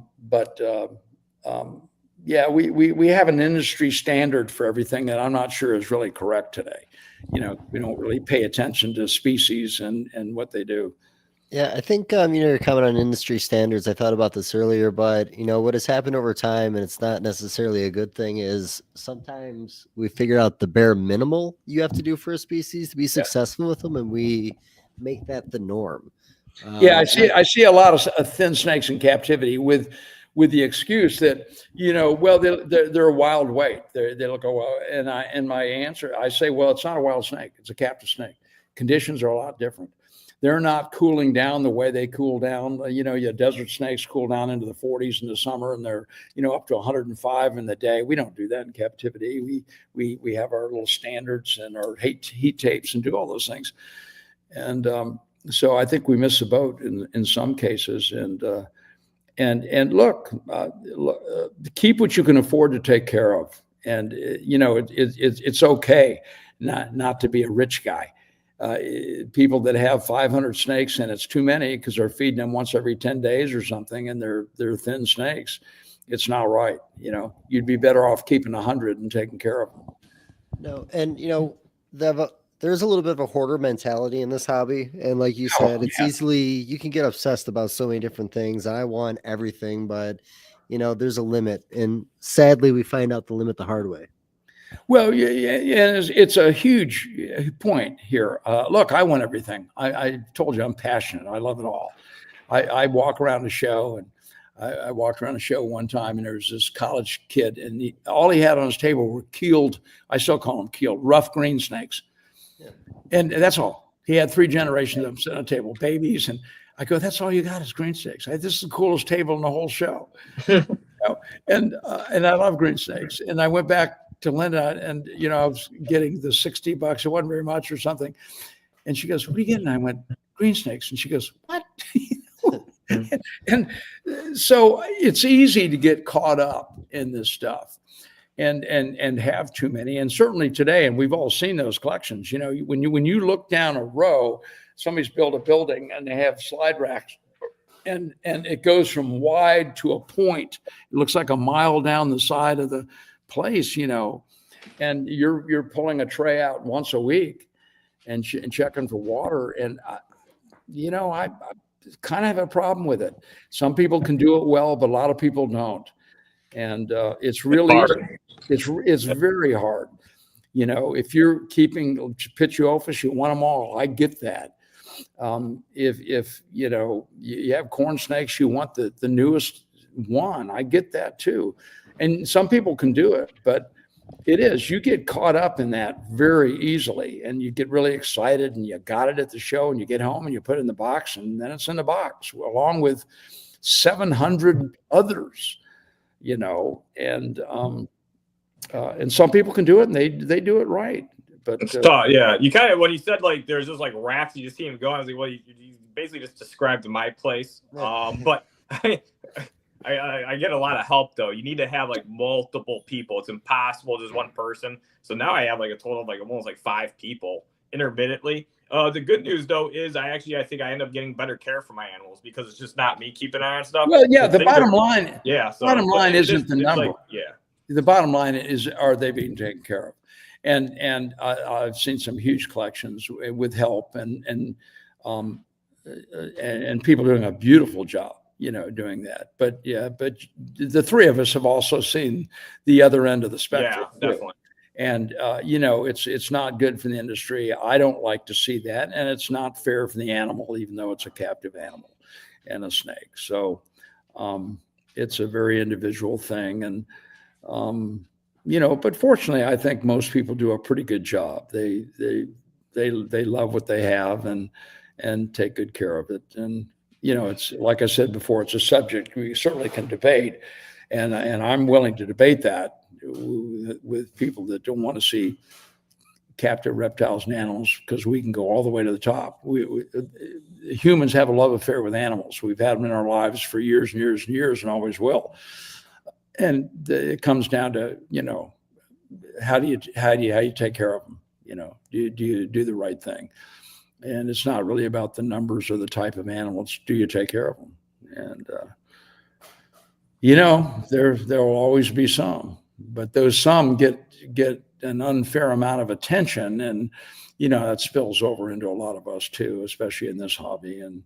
we have an industry standard for everything that I'm not sure is really correct today. We don't really pay attention to species and what they do. Yeah, I think your comment on industry standards, I thought about this earlier, but what has happened over time, and it's not necessarily a good thing, is sometimes we figure out the bare minimal you have to do for a species to be successful with them, and we make that the norm. Yeah, I see a lot of thin snakes in captivity with the excuse that well, they're a wild weight. They'll go well, and my answer, I say, well, it's not a wild snake; it's a captive snake. Conditions are a lot different. They're not cooling down the way they cool down. Your desert snakes cool down into the 40s in the summer, and they're up to 105 in the day. We don't do that in captivity. We have our little standards and our heat tapes and do all those things. And so I think we miss the boat in some cases. And look, keep what you can afford to take care of. And it's okay not to be a rich guy. People that have 500 snakes and it's too many because they're feeding them once every 10 days or something, and they're thin snakes, it's not right. You'd be better off keeping 100 and taking care of them. No, and there's a little bit of a hoarder mentality in this hobby, and like you said, it's you can get obsessed about so many different things. I want everything, but there's a limit, and sadly, we find out the limit the hard way. Well, yeah, it's a huge point here. Look, I want everything. I told you I'm passionate. I love it all. I walk around the show, and I walked around the show one time, and there was this college kid, and all he had on his table were keeled, I still call them keeled, rough green snakes. Yeah. And that's all. He had 3 generations of them sitting on a table, babies. And I go, that's all you got is green snakes. This is the coolest table in the whole show. And I love green snakes. And I went back to Linda, and I was getting the $60. It wasn't very much or something. And she goes, what are you getting? I went, green snakes. And she goes, what? and so it's easy to get caught up in this stuff and have too many. And certainly today, and we've all seen those collections, when you look down a row, somebody's built a building and they have slide racks, and it goes from wide to a point. It looks like a mile down the side of the place, and you're pulling a tray out once a week and checking for water. And I kind of have a problem with it. Some people can do it well, but a lot of people don't. And it's really hard. It's very hard. If you're keeping Pituophis, you want them all. I get that. If you have corn snakes, you want the newest one. I get that too. And some people can do it, but you get caught up in that very easily, and you get really excited, and you got it at the show, and you get home and you put it in the box, and then it's in the box along with 700 others, and some people can do it, and they do it right. But it's tough. Yeah, you kind of, when you said like there's just like racks, you just see them go. I was like, well, you basically just described my place. But I get a lot of help though. You need to have like multiple people. It's impossible just one person. So now I have like a total of like almost like 5 people intermittently. The good news though is I think I end up getting better care for my animals because it's just not me keeping an eye on stuff. Well, yeah, the bottom line. Yeah, so bottom line isn't the number. Like, the bottom line is, are they being taken care of? And I've seen some huge collections with help and people doing a beautiful job, doing that. But the 3 of us have also seen the other end of the spectrum. Yeah, definitely. And it's not good for the industry. I don't like to see that, and it's not fair for the animal, even though it's a captive animal and a snake. So it's a very individual thing, and but fortunately, I think most people do a pretty good job. They love what they have and take good care of it. And it's like I said before, it's a subject we certainly can debate, and I'm willing to debate that with people that don't want to see captive reptiles and animals, because we can go all the way to the top. Humans have a love affair with animals. We've had them in our lives for years and years and years, and always will. And it comes down to how do you take care of them? Do you do the right thing? And it's not really about the numbers or the type of animals. Do you take care of them? And there will always be some, but those some get an unfair amount of attention, and that spills over into a lot of us too, especially in this hobby. And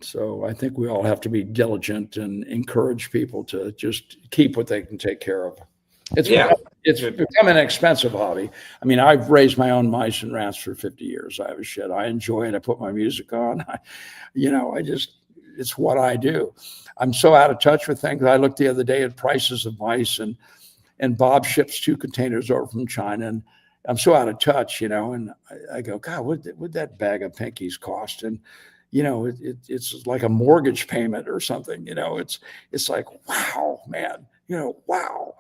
so I think we all have to be diligent and encourage people to just keep what they can take care of. It's become an expensive hobby. I mean, I've raised my own mice and rats for 50 years. I have a shed. I enjoy it. I put my music on. It's what I do. I'm so out of touch with things. I looked the other day at prices of mice, and Bob ships 2 containers over from China, and I'm so out of touch, and I go, God, what would that bag of pinkies cost? And it's like a mortgage payment or something. It's like, wow, man, wow.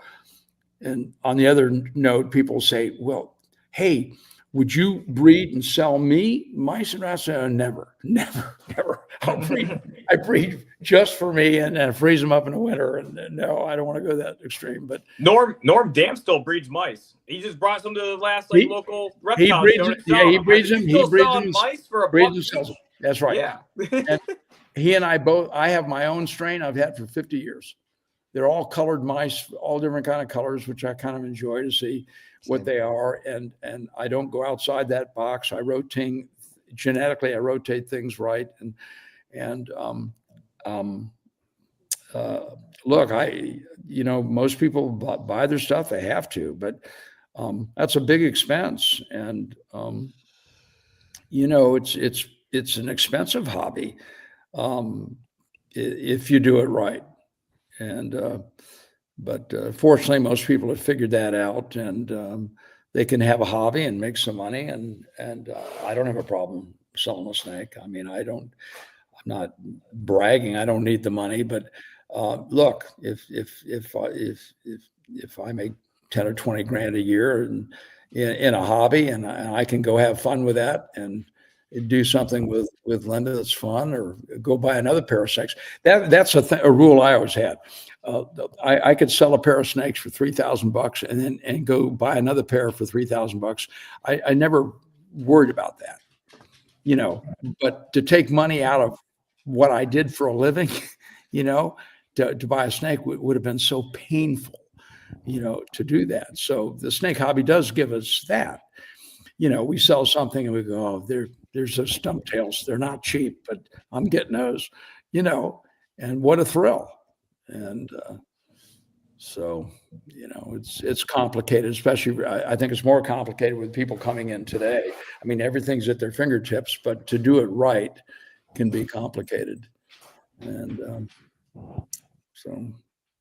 And on the other note, people say, well, hey, would you breed and sell me mice and rats? Never. I breed just for me and freeze them up in the winter. And no, I don't want to go that extreme. But Norm Dam still breeds mice. He just brought some to the last local reptile show. He breeds them. He breeds them. Mice for a breeds buck and sells each. them. That's right. Yeah. And he and I both. I have my own strain I've had for 50 years. They're all colored mice, all different kind of colors, which I kind of enjoy to see what they are. And I don't go outside that box. I rotate genetically. I rotate things right. Look, most people buy their stuff. They have to, but that's a big expense. And it's an expensive hobby if you do it right. And but fortunately, most people have figured that out, and they can have a hobby and make some money. And I don't have a problem selling a snake. I mean, I'm not bragging. I don't need the money, but look, if I make 10 or 20 grand a year in a hobby, and I can go have fun with that and do something with Linda that's fun, or go buy another pair of snakes. That's a rule I always had. I could sell a pair of snakes for $3,000 and go buy another pair for $3,000. I never worried about that, but to take money out of what I did for a living, to buy a snake would have been so painful, to do that. So the snake hobby does give us that. We sell something and we go, oh, there's those stump tails. They're not cheap, but I'm getting those, and what a thrill. And so, it's complicated, especially I think it's more complicated with people coming in today. I mean, everything's at their fingertips, but to do it right can be complicated. And so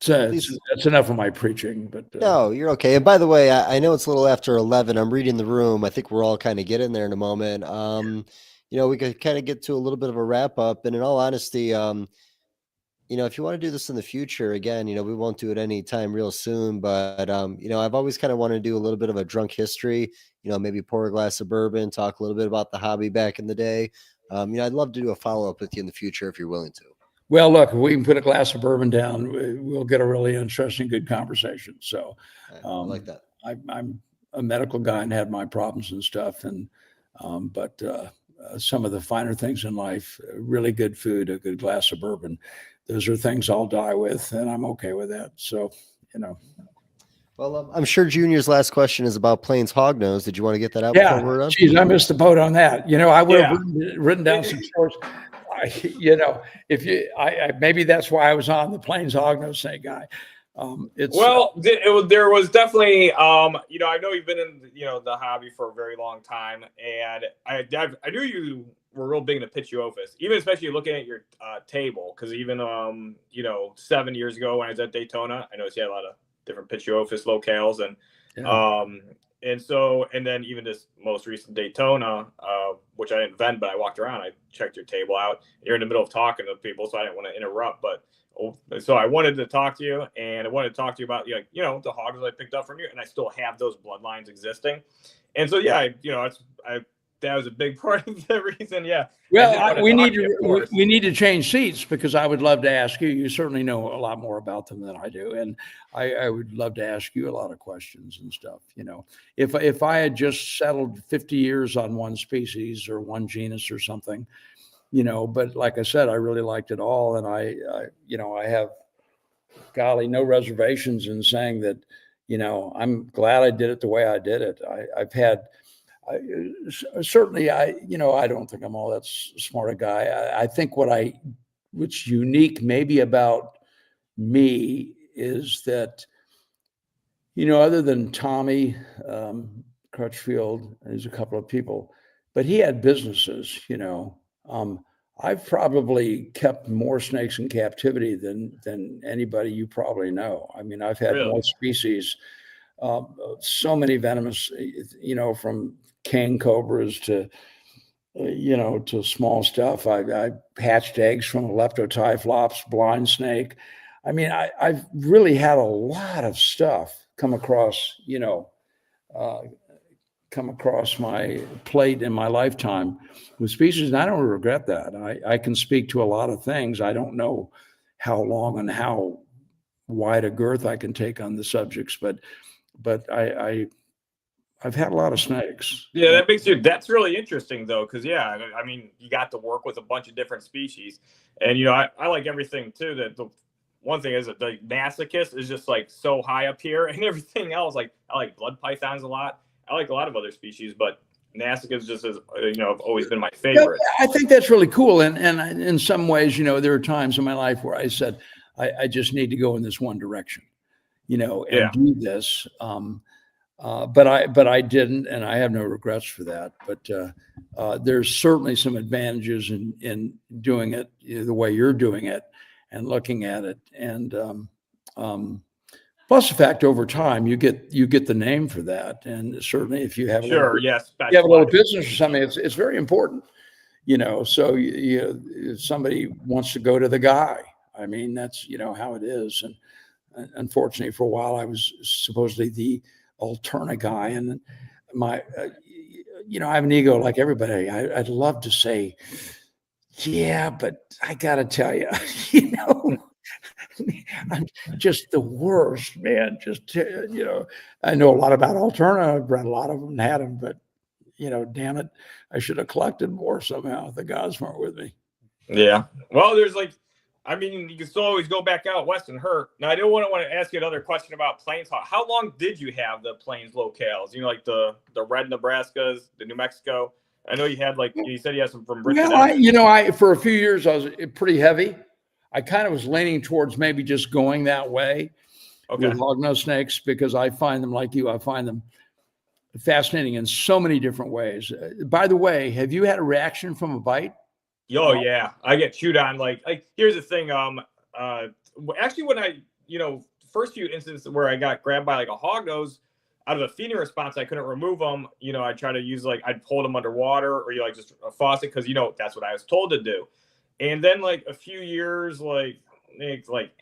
that's enough of my preaching, but no, you're okay. And by the way, I know it's a little after 11. I'm reading the room. I think we're all kind of getting there in a moment. We could kind of get to a little bit of a wrap up. And in all honesty, if you want to do this in the future, again, we won't do it anytime real soon. But I've always kind of wanted to do a little bit of a drunk history. Maybe pour a glass of bourbon, talk a little bit about the hobby back in the day. I'd love to do a follow up with you in the future if you're willing to. Well, look, if we can put a glass of bourbon down, we'll get a really interesting, good conversation. So I like that. I'm a medical guy and had my problems and stuff. But some of the finer things in life, really good food, a good glass of bourbon, those are things I'll die with, and I'm okay with that. So, Well, I'm sure Junior's last question is about Plains Hognose. Did you want to get that out? Yeah, before we're done? geez, I missed the boat on that. I would have written down some source. Maybe that's why I was on the Plains Hognose snake guy. There was definitely, I know you've been in, the hobby for a very long time, and I knew you were real big into Pitchiophis, even especially looking at your table, because even 7 years ago when I was at Daytona, I noticed you had a lot of different Pitchiophis locales, and then even this most recent Daytona, which I didn't vend, but I walked around, I checked your table out. You're in the middle of talking to people, so I didn't want to interrupt, but so I wanted to talk to you, and I wanted to talk to you about the hogs I picked up from you, and I still have those bloodlines existing. And so that was a big part of the reason. Yeah. Well, we need to change seats, because I would love to ask you. You certainly know a lot more about them than I do, and I would love to ask you a lot of questions and stuff. If I had just settled 50 years on one species or one genus or something, but like I said, I really liked it all. And I have, golly, no reservations in saying that, I'm glad I did it the way I did it. I've had, certainly I don't think I'm all that smart a guy. I think what's unique maybe about me is that, other than Tommy Crutchfield, there's a couple of people, but he had businesses, I've probably kept more snakes in captivity than anybody you probably know. I mean, I've had Really? more species, so many venomous, from king cobras to, to small stuff. I hatched eggs from a leptotyphlops blind snake. I mean, I've really had a lot of stuff come across my plate in my lifetime with species, and I don't regret that. I can speak to a lot of things. I don't know how long and how wide a girth I can take on the subjects, but I've had a lot of snakes. Yeah, that's really interesting though, because I mean, you got to work with a bunch of different species, and I like everything too. That the one thing is that the Masochist is just like so high up here, and everything else, like I like blood pythons a lot. I like a lot of other species, but Masochist just has have always been my favorite. I think that's really cool, and in some ways, there are times in my life where I said I just need to go in this one direction, and do this. But I didn't, and I have no regrets for that. But there's certainly some advantages in doing it the way you're doing it and looking at it, and plus the fact over time you get the name for that, and certainly if you have you have a little business or something, it's very important, So if somebody wants to go to the guy, I mean that's how it is, and unfortunately for a while I was supposedly the Alterna guy, and my I have an ego like everybody. I'd love to say yeah, but I gotta tell you, I'm just the worst, man. Just I know a lot about Alterna. I've read a lot of them and had them, but damn it, I should have collected more somehow. The gods weren't with me. Yeah. Well, there's I mean, you can still always go back out west and herp. Now, I do want to ask you another question about plains. How long did you have the plains locales? Like the red Nebraskas, the New Mexico. I know you had you said you had some from Britain. Well, for a few years I was pretty heavy. I kind of was leaning towards maybe just going that way with hognose snakes, because I find them like you. I find them fascinating in so many different ways. By the way, have you had a reaction from a bite? Oh yeah, I get chewed on. Here's the thing. Actually, when I first few instances where I got grabbed by a hognose, out of the feeding response, I couldn't remove them. I try to use I'd hold them underwater or just a faucet, because that's what I was told to do. And then a few years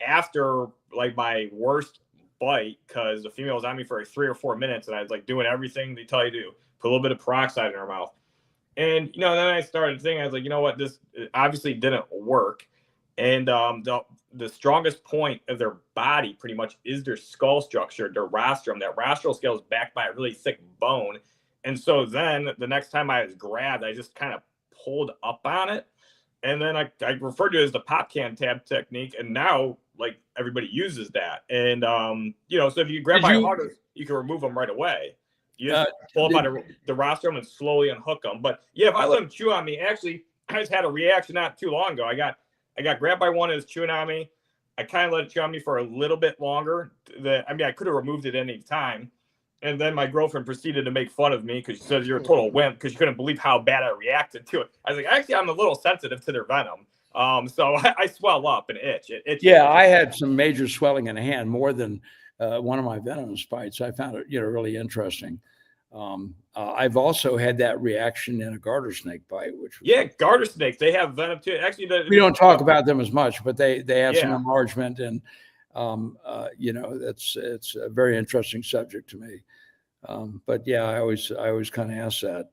after my worst bite, because the female was on me for 3 or 4 minutes, and I was doing everything they tell you to do. Put a little bit of peroxide in her mouth. And, then I started thinking, I was like, this obviously didn't work. And the strongest point of their body pretty much is their skull structure, their rostrum. That rostral scale is backed by a really thick bone. And so then the next time I was grabbed, I just kind of pulled up on it. And then I referred to it as the pop can tab technique. And now, everybody uses that. And, so if you grab by a hog, you can remove them right away. You just pull up on the rostrum and slowly unhook them. But yeah, if I let them chew on me, actually, I just had a reaction not too long ago. I got grabbed by one that was chewing on me. I kind of let it chew on me for a little bit longer. I could have removed it any time. And then my girlfriend proceeded to make fun of me because she says you're a total wimp, because she couldn't believe how bad I reacted to it. I was like, actually, I'm a little sensitive to their venom. So I swell up and itch. I had some major swelling in the hand, more than one of my venomous bites. I found it, really interesting. I've also had that reaction in a garter snake bite, which garter snakes, they have venom too. Actually, we don't talk about them as much, but they have some enlargement, and it's a very interesting subject to me. But yeah, I always kind of ask that.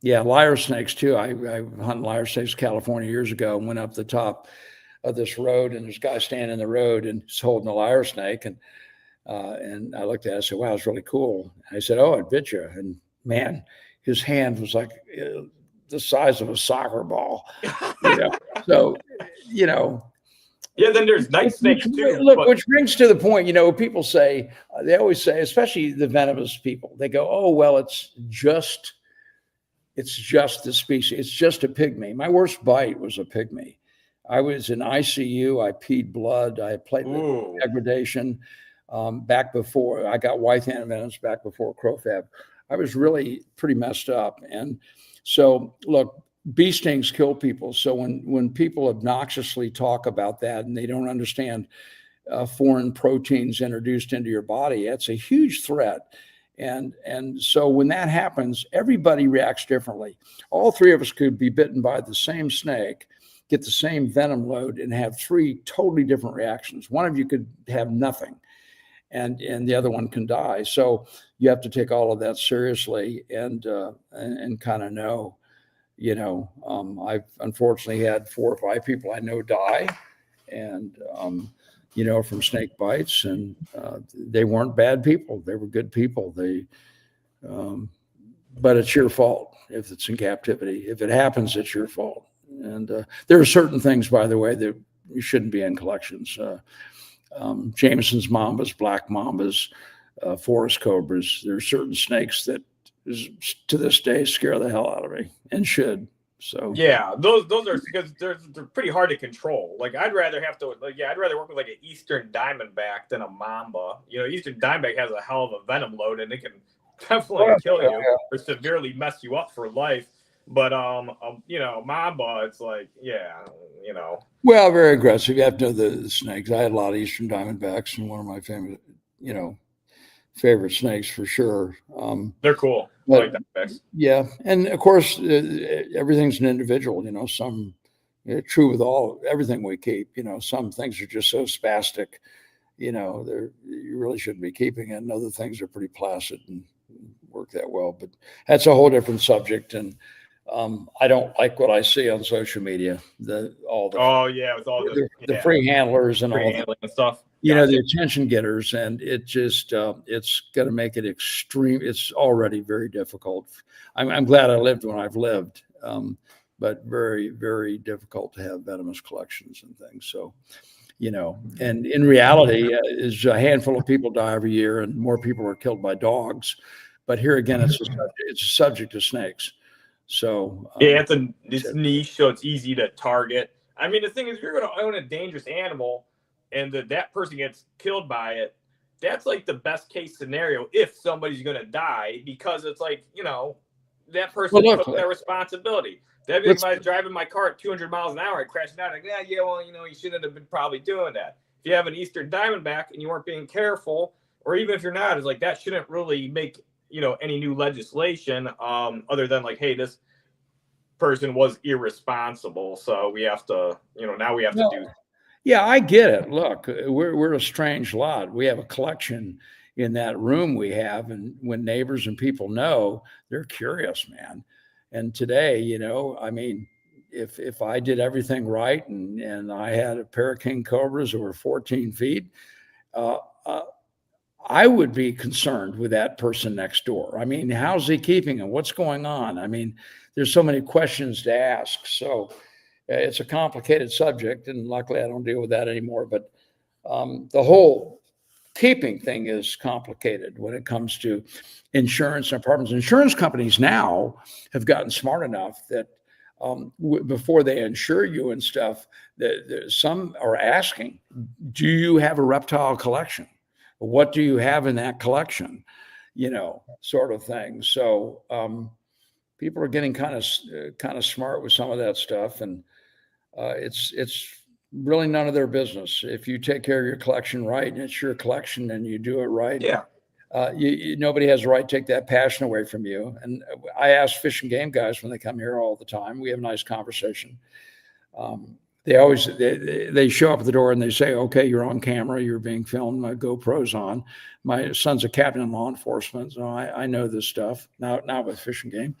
Lyre snakes too. I hunted lyre snakes in California years ago, and went up the top of this road, and there's a guy standing in the road and he's holding a lyre snake, and I looked at it, I said, wow, it's really cool. And I said, oh, it bit you. And man, his hand was like the size of a soccer ball. You know? So, you know. Yeah, then there's night snakes too. Look, which brings to the point, you know, people say, they always say, especially the venomous people, they go, oh, well, it's just the species. It's just a pygmy. My worst bite was a pygmy. I was in ICU. I peed blood. I had platelet degradation back before I got white-handed venoms, back before crofab. I was really pretty messed up. And so, look, bee stings kill people. So when people obnoxiously talk about that and they don't understand foreign proteins introduced into your body, that's a huge threat. And so when that happens, everybody reacts differently. All three of us could be bitten by the same snake, get the same venom load, and have three totally different reactions. One of you could have nothing, and the other one can die. So you have to take all of that seriously and kind of know. You know, I've unfortunately had 4 or 5 people I know die, and you know, from snake bites, and they weren't bad people; they were good people. But it's your fault if it's in captivity. If it happens, it's your fault. And there are certain things, by the way, that you shouldn't be in collections. Jameson's mambas, black mambas, forest cobras. There are certain snakes that to this day scare the hell out of me and should. So yeah, those are because they're pretty hard to control. Like I'd rather work with like an Eastern Diamondback than a Mamba. You know, Eastern Diamondback has a hell of a venom load and it can definitely kill you or severely mess you up for life. But you know, Mamba, it's like, yeah, you know. Well, very aggressive. You have to know the snakes. I had a lot of Eastern Diamondbacks, and one of my favorite snakes for sure. They're cool. But, I like Diamondbacks. Yeah, and of course, everything's an individual. You know, some true with everything we keep. You know, some things are just so spastic. You know, you really shouldn't be keeping it. And other things are pretty placid and work that well. But that's a whole different subject. And I don't like what I see on social media. The free handlers and all that and stuff. You know, the attention getters, and it just it's going to make it extreme. It's already very difficult. I'm glad I lived when I've lived, but very, very difficult to have venomous collections and things. So, you know, and in reality, is a handful of people die every year, and more people are killed by dogs. But here again, it's a subject of snakes. So yeah, it's niche, so it's easy to target. I mean, the thing is, if you're going to own a dangerous animal and that person gets killed by it, that's like the best case scenario if somebody's going to die, because it's like, you know, that person took that responsibility. That'd be like if I was driving my car at 200 miles an hour, I'd crash down. Like, yeah, well, you know, you shouldn't have been probably doing that. If you have an Eastern Diamondback and you weren't being careful, or even if you're not, it's like that shouldn't really make, you know, any new legislation other than like, hey, this person was irresponsible, so we have to, you know, now we have to do. Yeah, I get it. Look, we're a strange lot. We have a collection in that room we have, and when neighbors and people know, they're curious, man. And today, you know, I mean, if I did everything right and I had a pair of king cobras that were 14 feet, I would be concerned with that person next door. I mean, how's he keeping them? What's going on? I mean, there's so many questions to ask. So it's a complicated subject, and luckily I don't deal with that anymore. But the whole keeping thing is complicated when it comes to insurance and apartments. Insurance companies now have gotten smart enough that before they insure you and stuff, some are asking, do you have a reptile collection? What do you have in that collection? You know, sort of thing. So people are getting kind of smart with some of that stuff, and it's really none of their business. If you take care of your collection right, and it's your collection, and you do it right, nobody has the right to take that passion away from you. And I ask Fish and Game guys when they come here all the time. We have a nice conversation. They show up at the door and they say, okay, you're on camera, you're being filmed, my GoPro's on. My son's a captain in law enforcement, so I know this stuff, not with Fish and Game.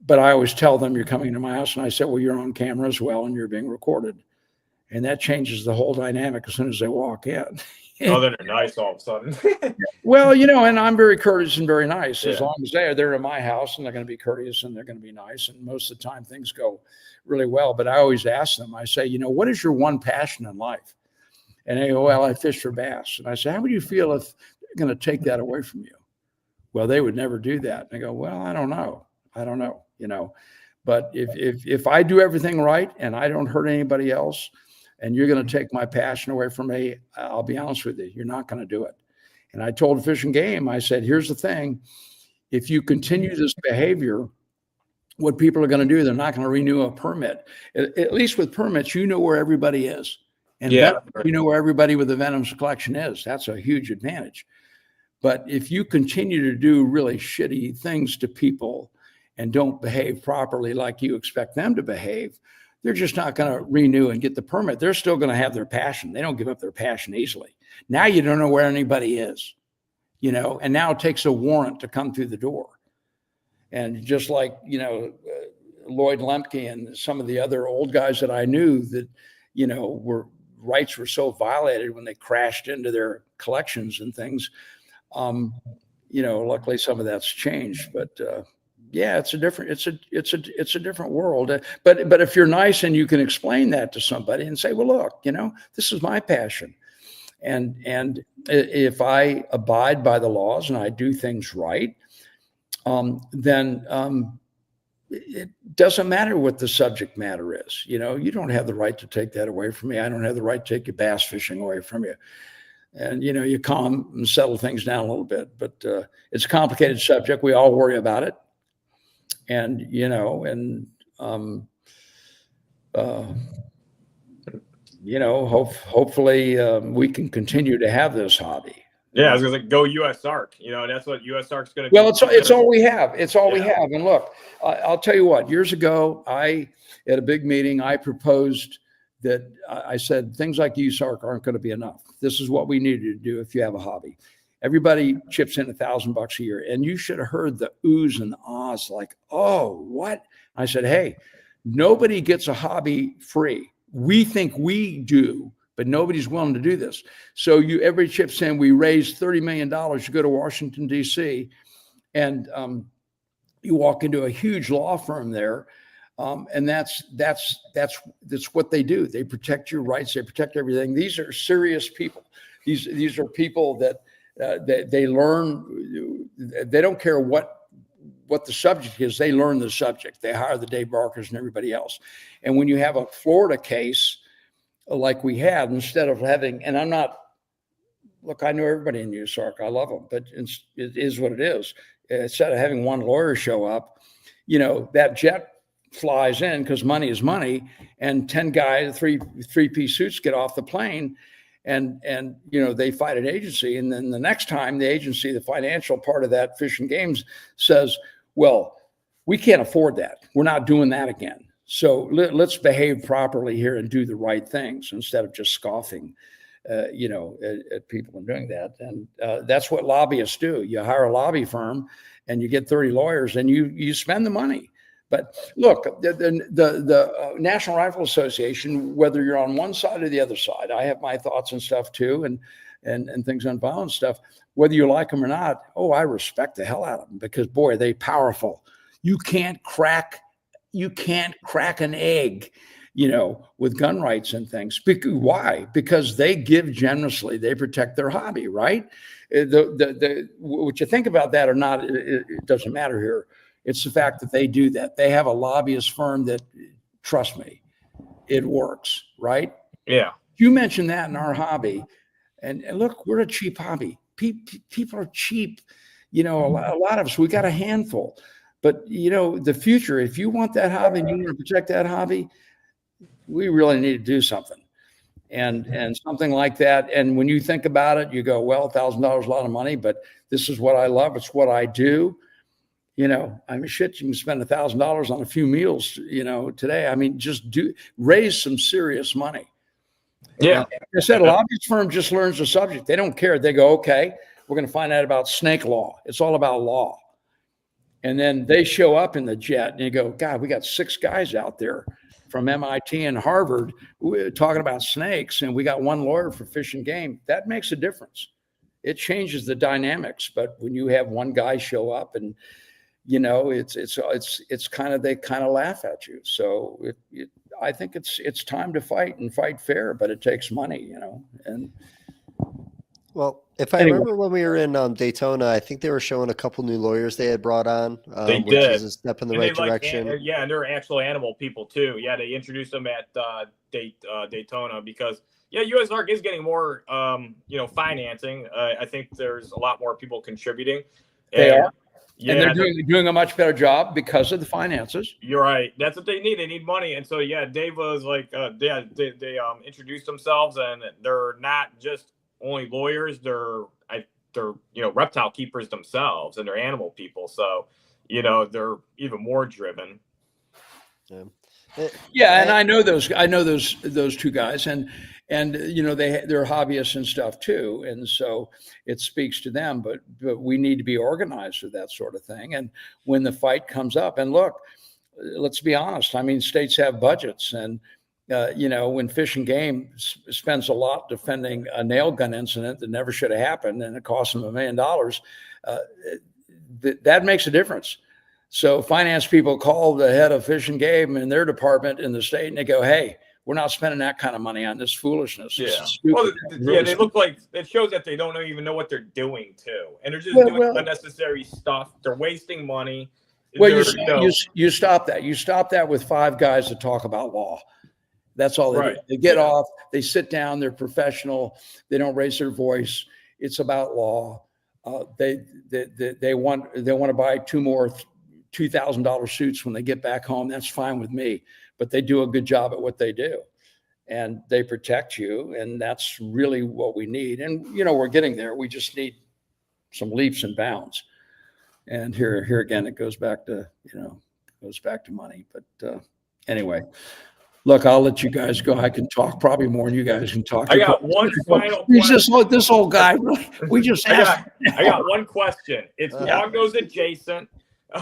But I always tell them, you're coming to my house, and I say, well, you're on camera as well, and you're being recorded. And that changes the whole dynamic as soon as they walk in. Oh, then they're nice all of a sudden. Well, and I'm very courteous and very nice. As Yeah. long as they're in my house and they're going to be courteous and they're going to be nice. And most of the time things go really well. But I always ask them, I say, what is your one passion in life? And they go, well, I fish for bass. And I say, how would you feel if they're going to take that away from you? Well, they would never do that. And they go, well, I don't know. But if I do everything right and I don't hurt anybody else, and you're going to take my passion away from me, I'll be honest with you, you're not going to do it. And I told Fish and Game, I said, here's the thing. If you continue this behavior, what people are going to do, they're not going to renew a permit. At least with permits, you know where everybody is. And you know where everybody with the venoms collection is. That's a huge advantage. But if you continue to do really shitty things to people and don't behave properly like you expect them to behave, they're just not going to renew and get the permit. They're still going to have their passion. They don't give up their passion easily. Now you don't know where anybody is, and now it takes a warrant to come through the door. And just like, Lloyd Lemke and some of the other old guys that I knew that, rights were so violated when they crashed into their collections and things. Luckily some of that's changed, but, yeah, it's a different world. But if you're nice and you can explain that to somebody and say, well, look, this is my passion. And if I abide by the laws and I do things right, then it doesn't matter what the subject matter is. You don't have the right to take that away from me. I don't have the right to take your bass fishing away from you. And, you calm and settle things down a little bit, but it's a complicated subject. We all worry about it. And, hopefully we can continue to have this hobby. Yeah, I was going to go USARK. That's what USARK's going to do. Well, it's all we have. It's all we have. And look, I'll tell you what, years ago, at a big meeting, I proposed that I said things like USARK aren't going to be enough. This is what we need to do if you have a hobby. Everybody chips in $1,000 a year, and you should have heard the oohs and the ahs like, oh, what? I said, hey, nobody gets a hobby free. We think we do, but nobody's willing to do this. So everybody chips in. We raised $30 million to go to Washington, D.C., and you walk into a huge law firm there, and that's what they do. They protect your rights. They protect everything. These are serious people. These are people that they learn. They don't care what the subject is. They learn the subject. They hire the Dave Barkers and everybody else. And when you have a Florida case like we had, instead of having, and I know everybody in USARK. I love them, but it is what it is. Instead of having one lawyer show up, that jet flies in because money is money, and 10 guys, three-piece suits get off the plane, and they fight an agency, and then the next time the agency, the financial part of that Fish and Games, says, well, we can't afford that. We're not doing that again. So let's behave properly here and do the right things instead of just scoffing, at people and doing that. And that's what lobbyists do. You hire a lobby firm and you get 30 lawyers and you spend the money. But look, the National Rifle Association, whether you're on one side or the other side, I have my thoughts and stuff too, and things on violence stuff, whether you like them or not. Oh, I respect the hell out of them because boy, they powerful. You can't crack an egg, with gun rights and things. Why? Because they give generously. They protect their hobby, right? What you think about that or not, it doesn't matter here. It's the fact that they do that. They have a lobbyist firm that, trust me, it works, right? Yeah. You mentioned that in our hobby. And look, we're a cheap hobby. People are cheap. A lot of us, we got a handful. But, the future, if you want that hobby and you want to protect that hobby, we really need to do something. And something like that. And when you think about it, you go, well, $1,000 is a lot of money, but this is what I love. It's what I do. Shit, you can spend $1,000 on a few meals, today. Just raise some serious money. Yeah. Like I said, a lobbyist firm just learns the subject. They don't care. They go, okay, we're going to find out about snake law. It's all about law. And then they show up in the jet and you go, God, we got 6 guys out there from MIT and Harvard talking about snakes, and we got one lawyer for Fish and Game. That makes a difference. It changes the dynamics. But when you have one guy show up, and it's kind of, they kind of laugh at you. So I think it's time to fight and fight fair, but it takes money, and. Well, if I remember when we were in Daytona, I think they were showing a couple new lawyers they had brought on. They which did. is a step in the right direction. And they're actual animal people too. Yeah, they introduced them at Daytona because USARK is getting more financing. I think there's a lot more people contributing. They are. Yeah, and they're doing a much better job because of the finances. You're right. That's what they need. They need money. And so Dave was like, they introduced themselves, and they're not just only lawyers, they're reptile keepers themselves, and they're animal people. So, they're even more driven. Yeah, and I know those two guys, and they're hobbyists and stuff too, and so it speaks to them. But we need to be organized with that sort of thing. And when the fight comes up, and look, let's be honest. I mean, states have budgets, and when Fish and Game spends a lot defending a nail gun incident that never should have happened, and it cost them $1 million, that makes a difference. So finance people call the head of Fish and Game in their department in the state, and they go, "Hey, we're not spending that kind of money on this foolishness." They look like it shows that they don't even know what they're doing too, and they're just doing unnecessary stuff. They're wasting money. Well, you stop that. You stop that with 5 guys that talk about law. That's all they do. They get off, they sit down, they're professional, they don't raise their voice. It's about law. They want to buy 2 more $2,000 suits when they get back home. That's fine with me, but they do a good job at what they do, and they protect you, and that's really what we need. And we're getting there. We just need some leaps and bounds. And here again, it goes back to money. But anyway. Look, I'll let you guys go. I can talk probably more than you guys can talk. I got one final question. This old guy. We just I got one question. It's Hognose adjacent.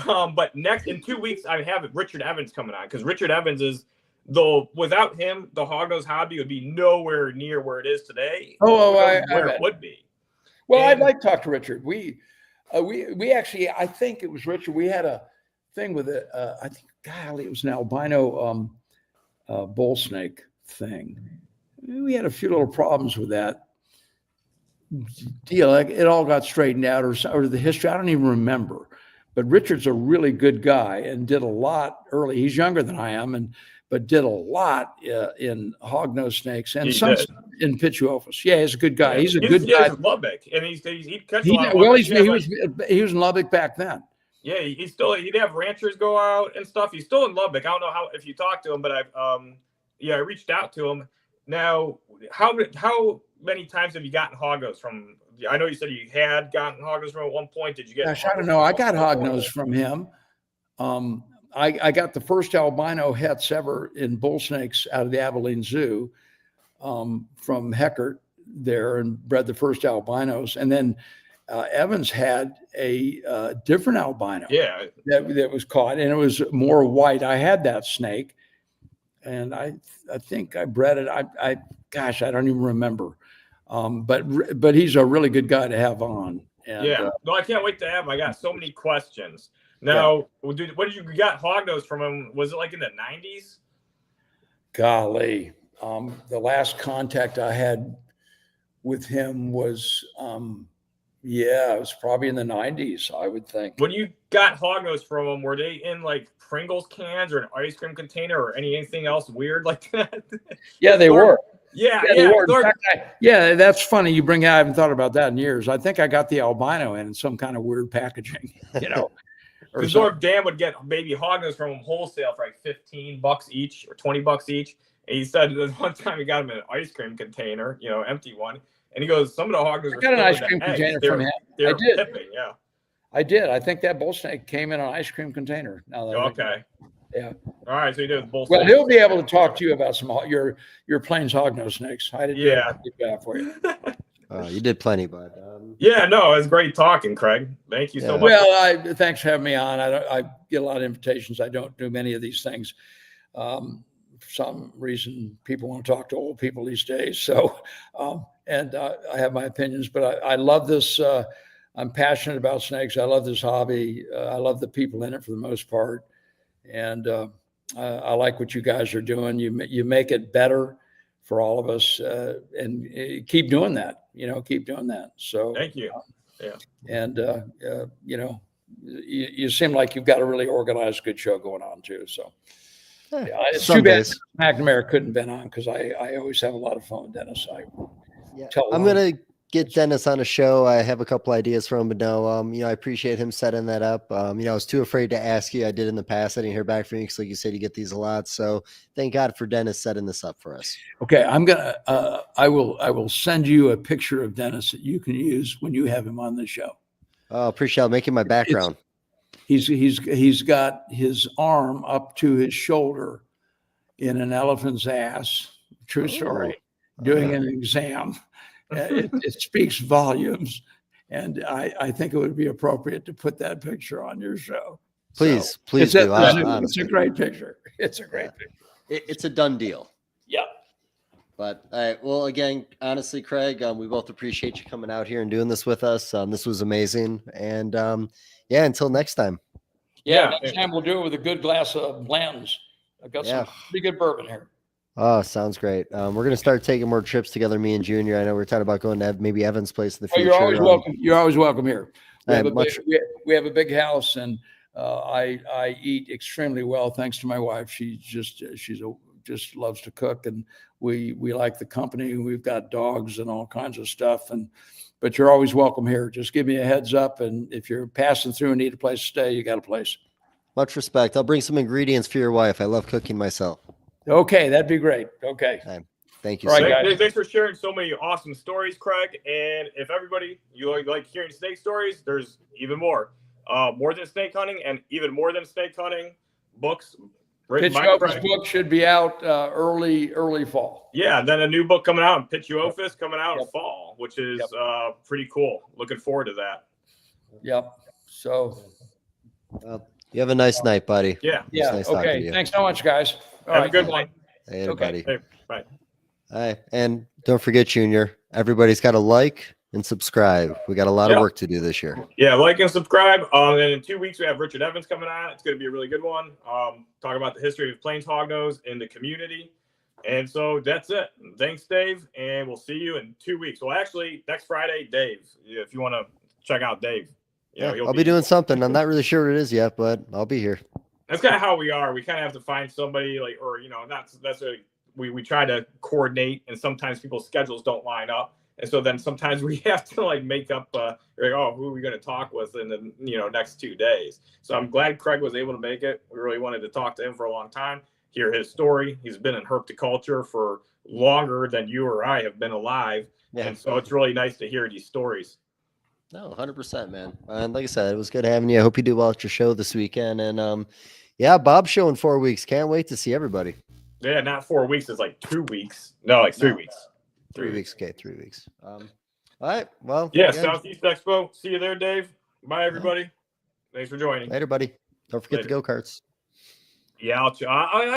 But next in 2 weeks, I have Richard Evans coming on, because Richard Evans is without him, the Hognose hobby would be nowhere near where it is today. Where it would be. Well, I'd like to talk to Richard. We actually, I think it was Richard. We had a thing with it. I think, golly, it was an albino bull snake thing. We had a few little problems with that deal. Like, it all got straightened out, or the history, I don't even remember. But Richard's a really good guy and did a lot early. He's younger than I am, but did a lot in hognose snakes and some in Pituophis. Yeah, he's a good guy. He's a good guy. He's in Lubbock, and he was in Lubbock back then. Yeah, he'd have ranchers go out and stuff. He's still in Lubbock. I don't know if you talked to him, but I reached out to him. Now, how many times have you gotten hognose from? I know you said you had gotten hognose from at one point. Did you get? Gosh, I don't know. I got hognose from him. I got the first albino hets ever in bull snakes out of the Abilene Zoo from Heckert there, and bred the first albinos, and then. Evans had a different albino that was caught, and it was more white. I had that snake, and I think I bred it. I don't even remember. But he's a really good guy to have on. And, no, I can't wait to have him. I got so many questions. Now, what did you got hognose from him? Was it like in the 90s? Golly, the last contact I had with him was. It was probably in the 90s, I would think. When you got hognose from them, were they in like Pringles cans or an ice cream container or anything else weird like that? Yeah, they were. Yeah. They were. In fact, that's funny. You bring it. I haven't thought about that in years. I think I got the albino in some kind of weird packaging, Because North Dan would get baby hognose from them wholesale for like $15 each or $20 each. And he said that one time he got them in an ice cream container, empty one. And he goes, some of the hognose. I got an ice cream container from him. I did. Tipping, I did. I think that bull snake came in an ice cream container. Okay. Yeah. All right. So he did bull. Well, he'll be able to talk to you about some your plains hognose snakes. I did. Yeah. That for you. You did plenty, bud. It was great talking, Craig. Thank you so much. Well, thanks for having me on. I get a lot of invitations. I don't do many of these things. for some reason, people want to talk to old people these days. So, and I have my opinions, but I love this. I'm passionate about snakes. I love this hobby. I love the people in it for the most part. And I like what you guys are doing. You make it better for all of us, and keep doing that. Keep doing that. So Thank you. Yeah. And you seem like you've got a really organized, good show going on too. So it's too bad McNamara couldn't have been on, because I always have a lot of fun with Dennis. I'm gonna get Dennis on a show. I have a couple ideas for him, but no, I appreciate him setting that up. I was too afraid to ask you. I did in the past. I didn't hear back from you because, like you said, you get these a lot. So thank God for Dennis setting this up for us. Okay, I will send you a picture of Dennis that you can use when you have him on the show. Oh, appreciate it. Making my background. He's got his arm up to his shoulder in an elephant's ass. True story. Doing an exam. It speaks volumes, and I think it would be appropriate to put that picture on your show. Please do. It's a great picture. It's a great picture. It's a done deal. Yep. But well, again, honestly, Craig, we both appreciate you coming out here and doing this with us. This was amazing, and until next time. Yeah, next time we'll do it with a good glass of Blanton's. I've got some pretty good bourbon here. Oh, sounds great. We're going to start taking more trips together, me and Junior. I know we're talking about going to maybe Evan's place in the future. You're always welcome. You're always welcome here. We have a big house, and I eat extremely well thanks to my wife. She just loves to cook, and we like the company. We've got dogs and all kinds of stuff, but you're always welcome here. Just give me a heads up, and if you're passing through and need a place to stay, you got a place. Much respect. I'll bring some ingredients for your wife. I love cooking myself. Okay, that'd be great. Okay. Thank you. All right, guys. Thanks for sharing so many awesome stories, Craig. And if everybody, you like hearing snake stories, there's even more. More than snake hunting and even more than snake hunting books. Pitch-Ophis book should be out early fall. Yeah, then a new book coming out, and Pitch-Ophis coming out in fall, which is pretty cool. Looking forward to that. Yep. So you have a nice night, buddy. Yeah. Nice okay. Thanks so much, guys. Have a good one. Hey, everybody. Hey, bye. All right. And don't forget, Junior, everybody's got to like and subscribe. We got a lot of work to do this year. Yeah, like and subscribe. And in 2 weeks, we have Richard Evans coming on. It's going to be a really good one. Talk about the history of plains hognose in the community. And so that's it. Thanks, Dave. And we'll see you in 2 weeks. Well, actually, next Friday, Dave, if you want to check out Dave. I'll be doing something. I'm not really sure what it is yet, but I'll be here. That's kind of how we are. We kind of have to find somebody we try to coordinate, and sometimes people's schedules don't line up. And so then sometimes we have to make up, who are we going to talk with in the, next 2 days. So I'm glad Craig was able to make it. We really wanted to talk to him for a long time, hear his story. He's been in herpetoculture for longer than you or I have been alive. Yeah. And so it's really nice to hear these stories. No, 100%, man. And like I said, it was good having you. I hope you do well at your show this weekend. And Bob's show in 4 weeks. Can't wait to see everybody. Yeah, not 4 weeks. It's like 2 weeks. No, like 3 weeks. 3 weeks. Okay, 3 weeks. All right. Well. Yeah, Southeast Expo. See you there, Dave. Bye, everybody. Thanks for joining. Later, buddy. Don't forget the go-karts. Yeah, I'll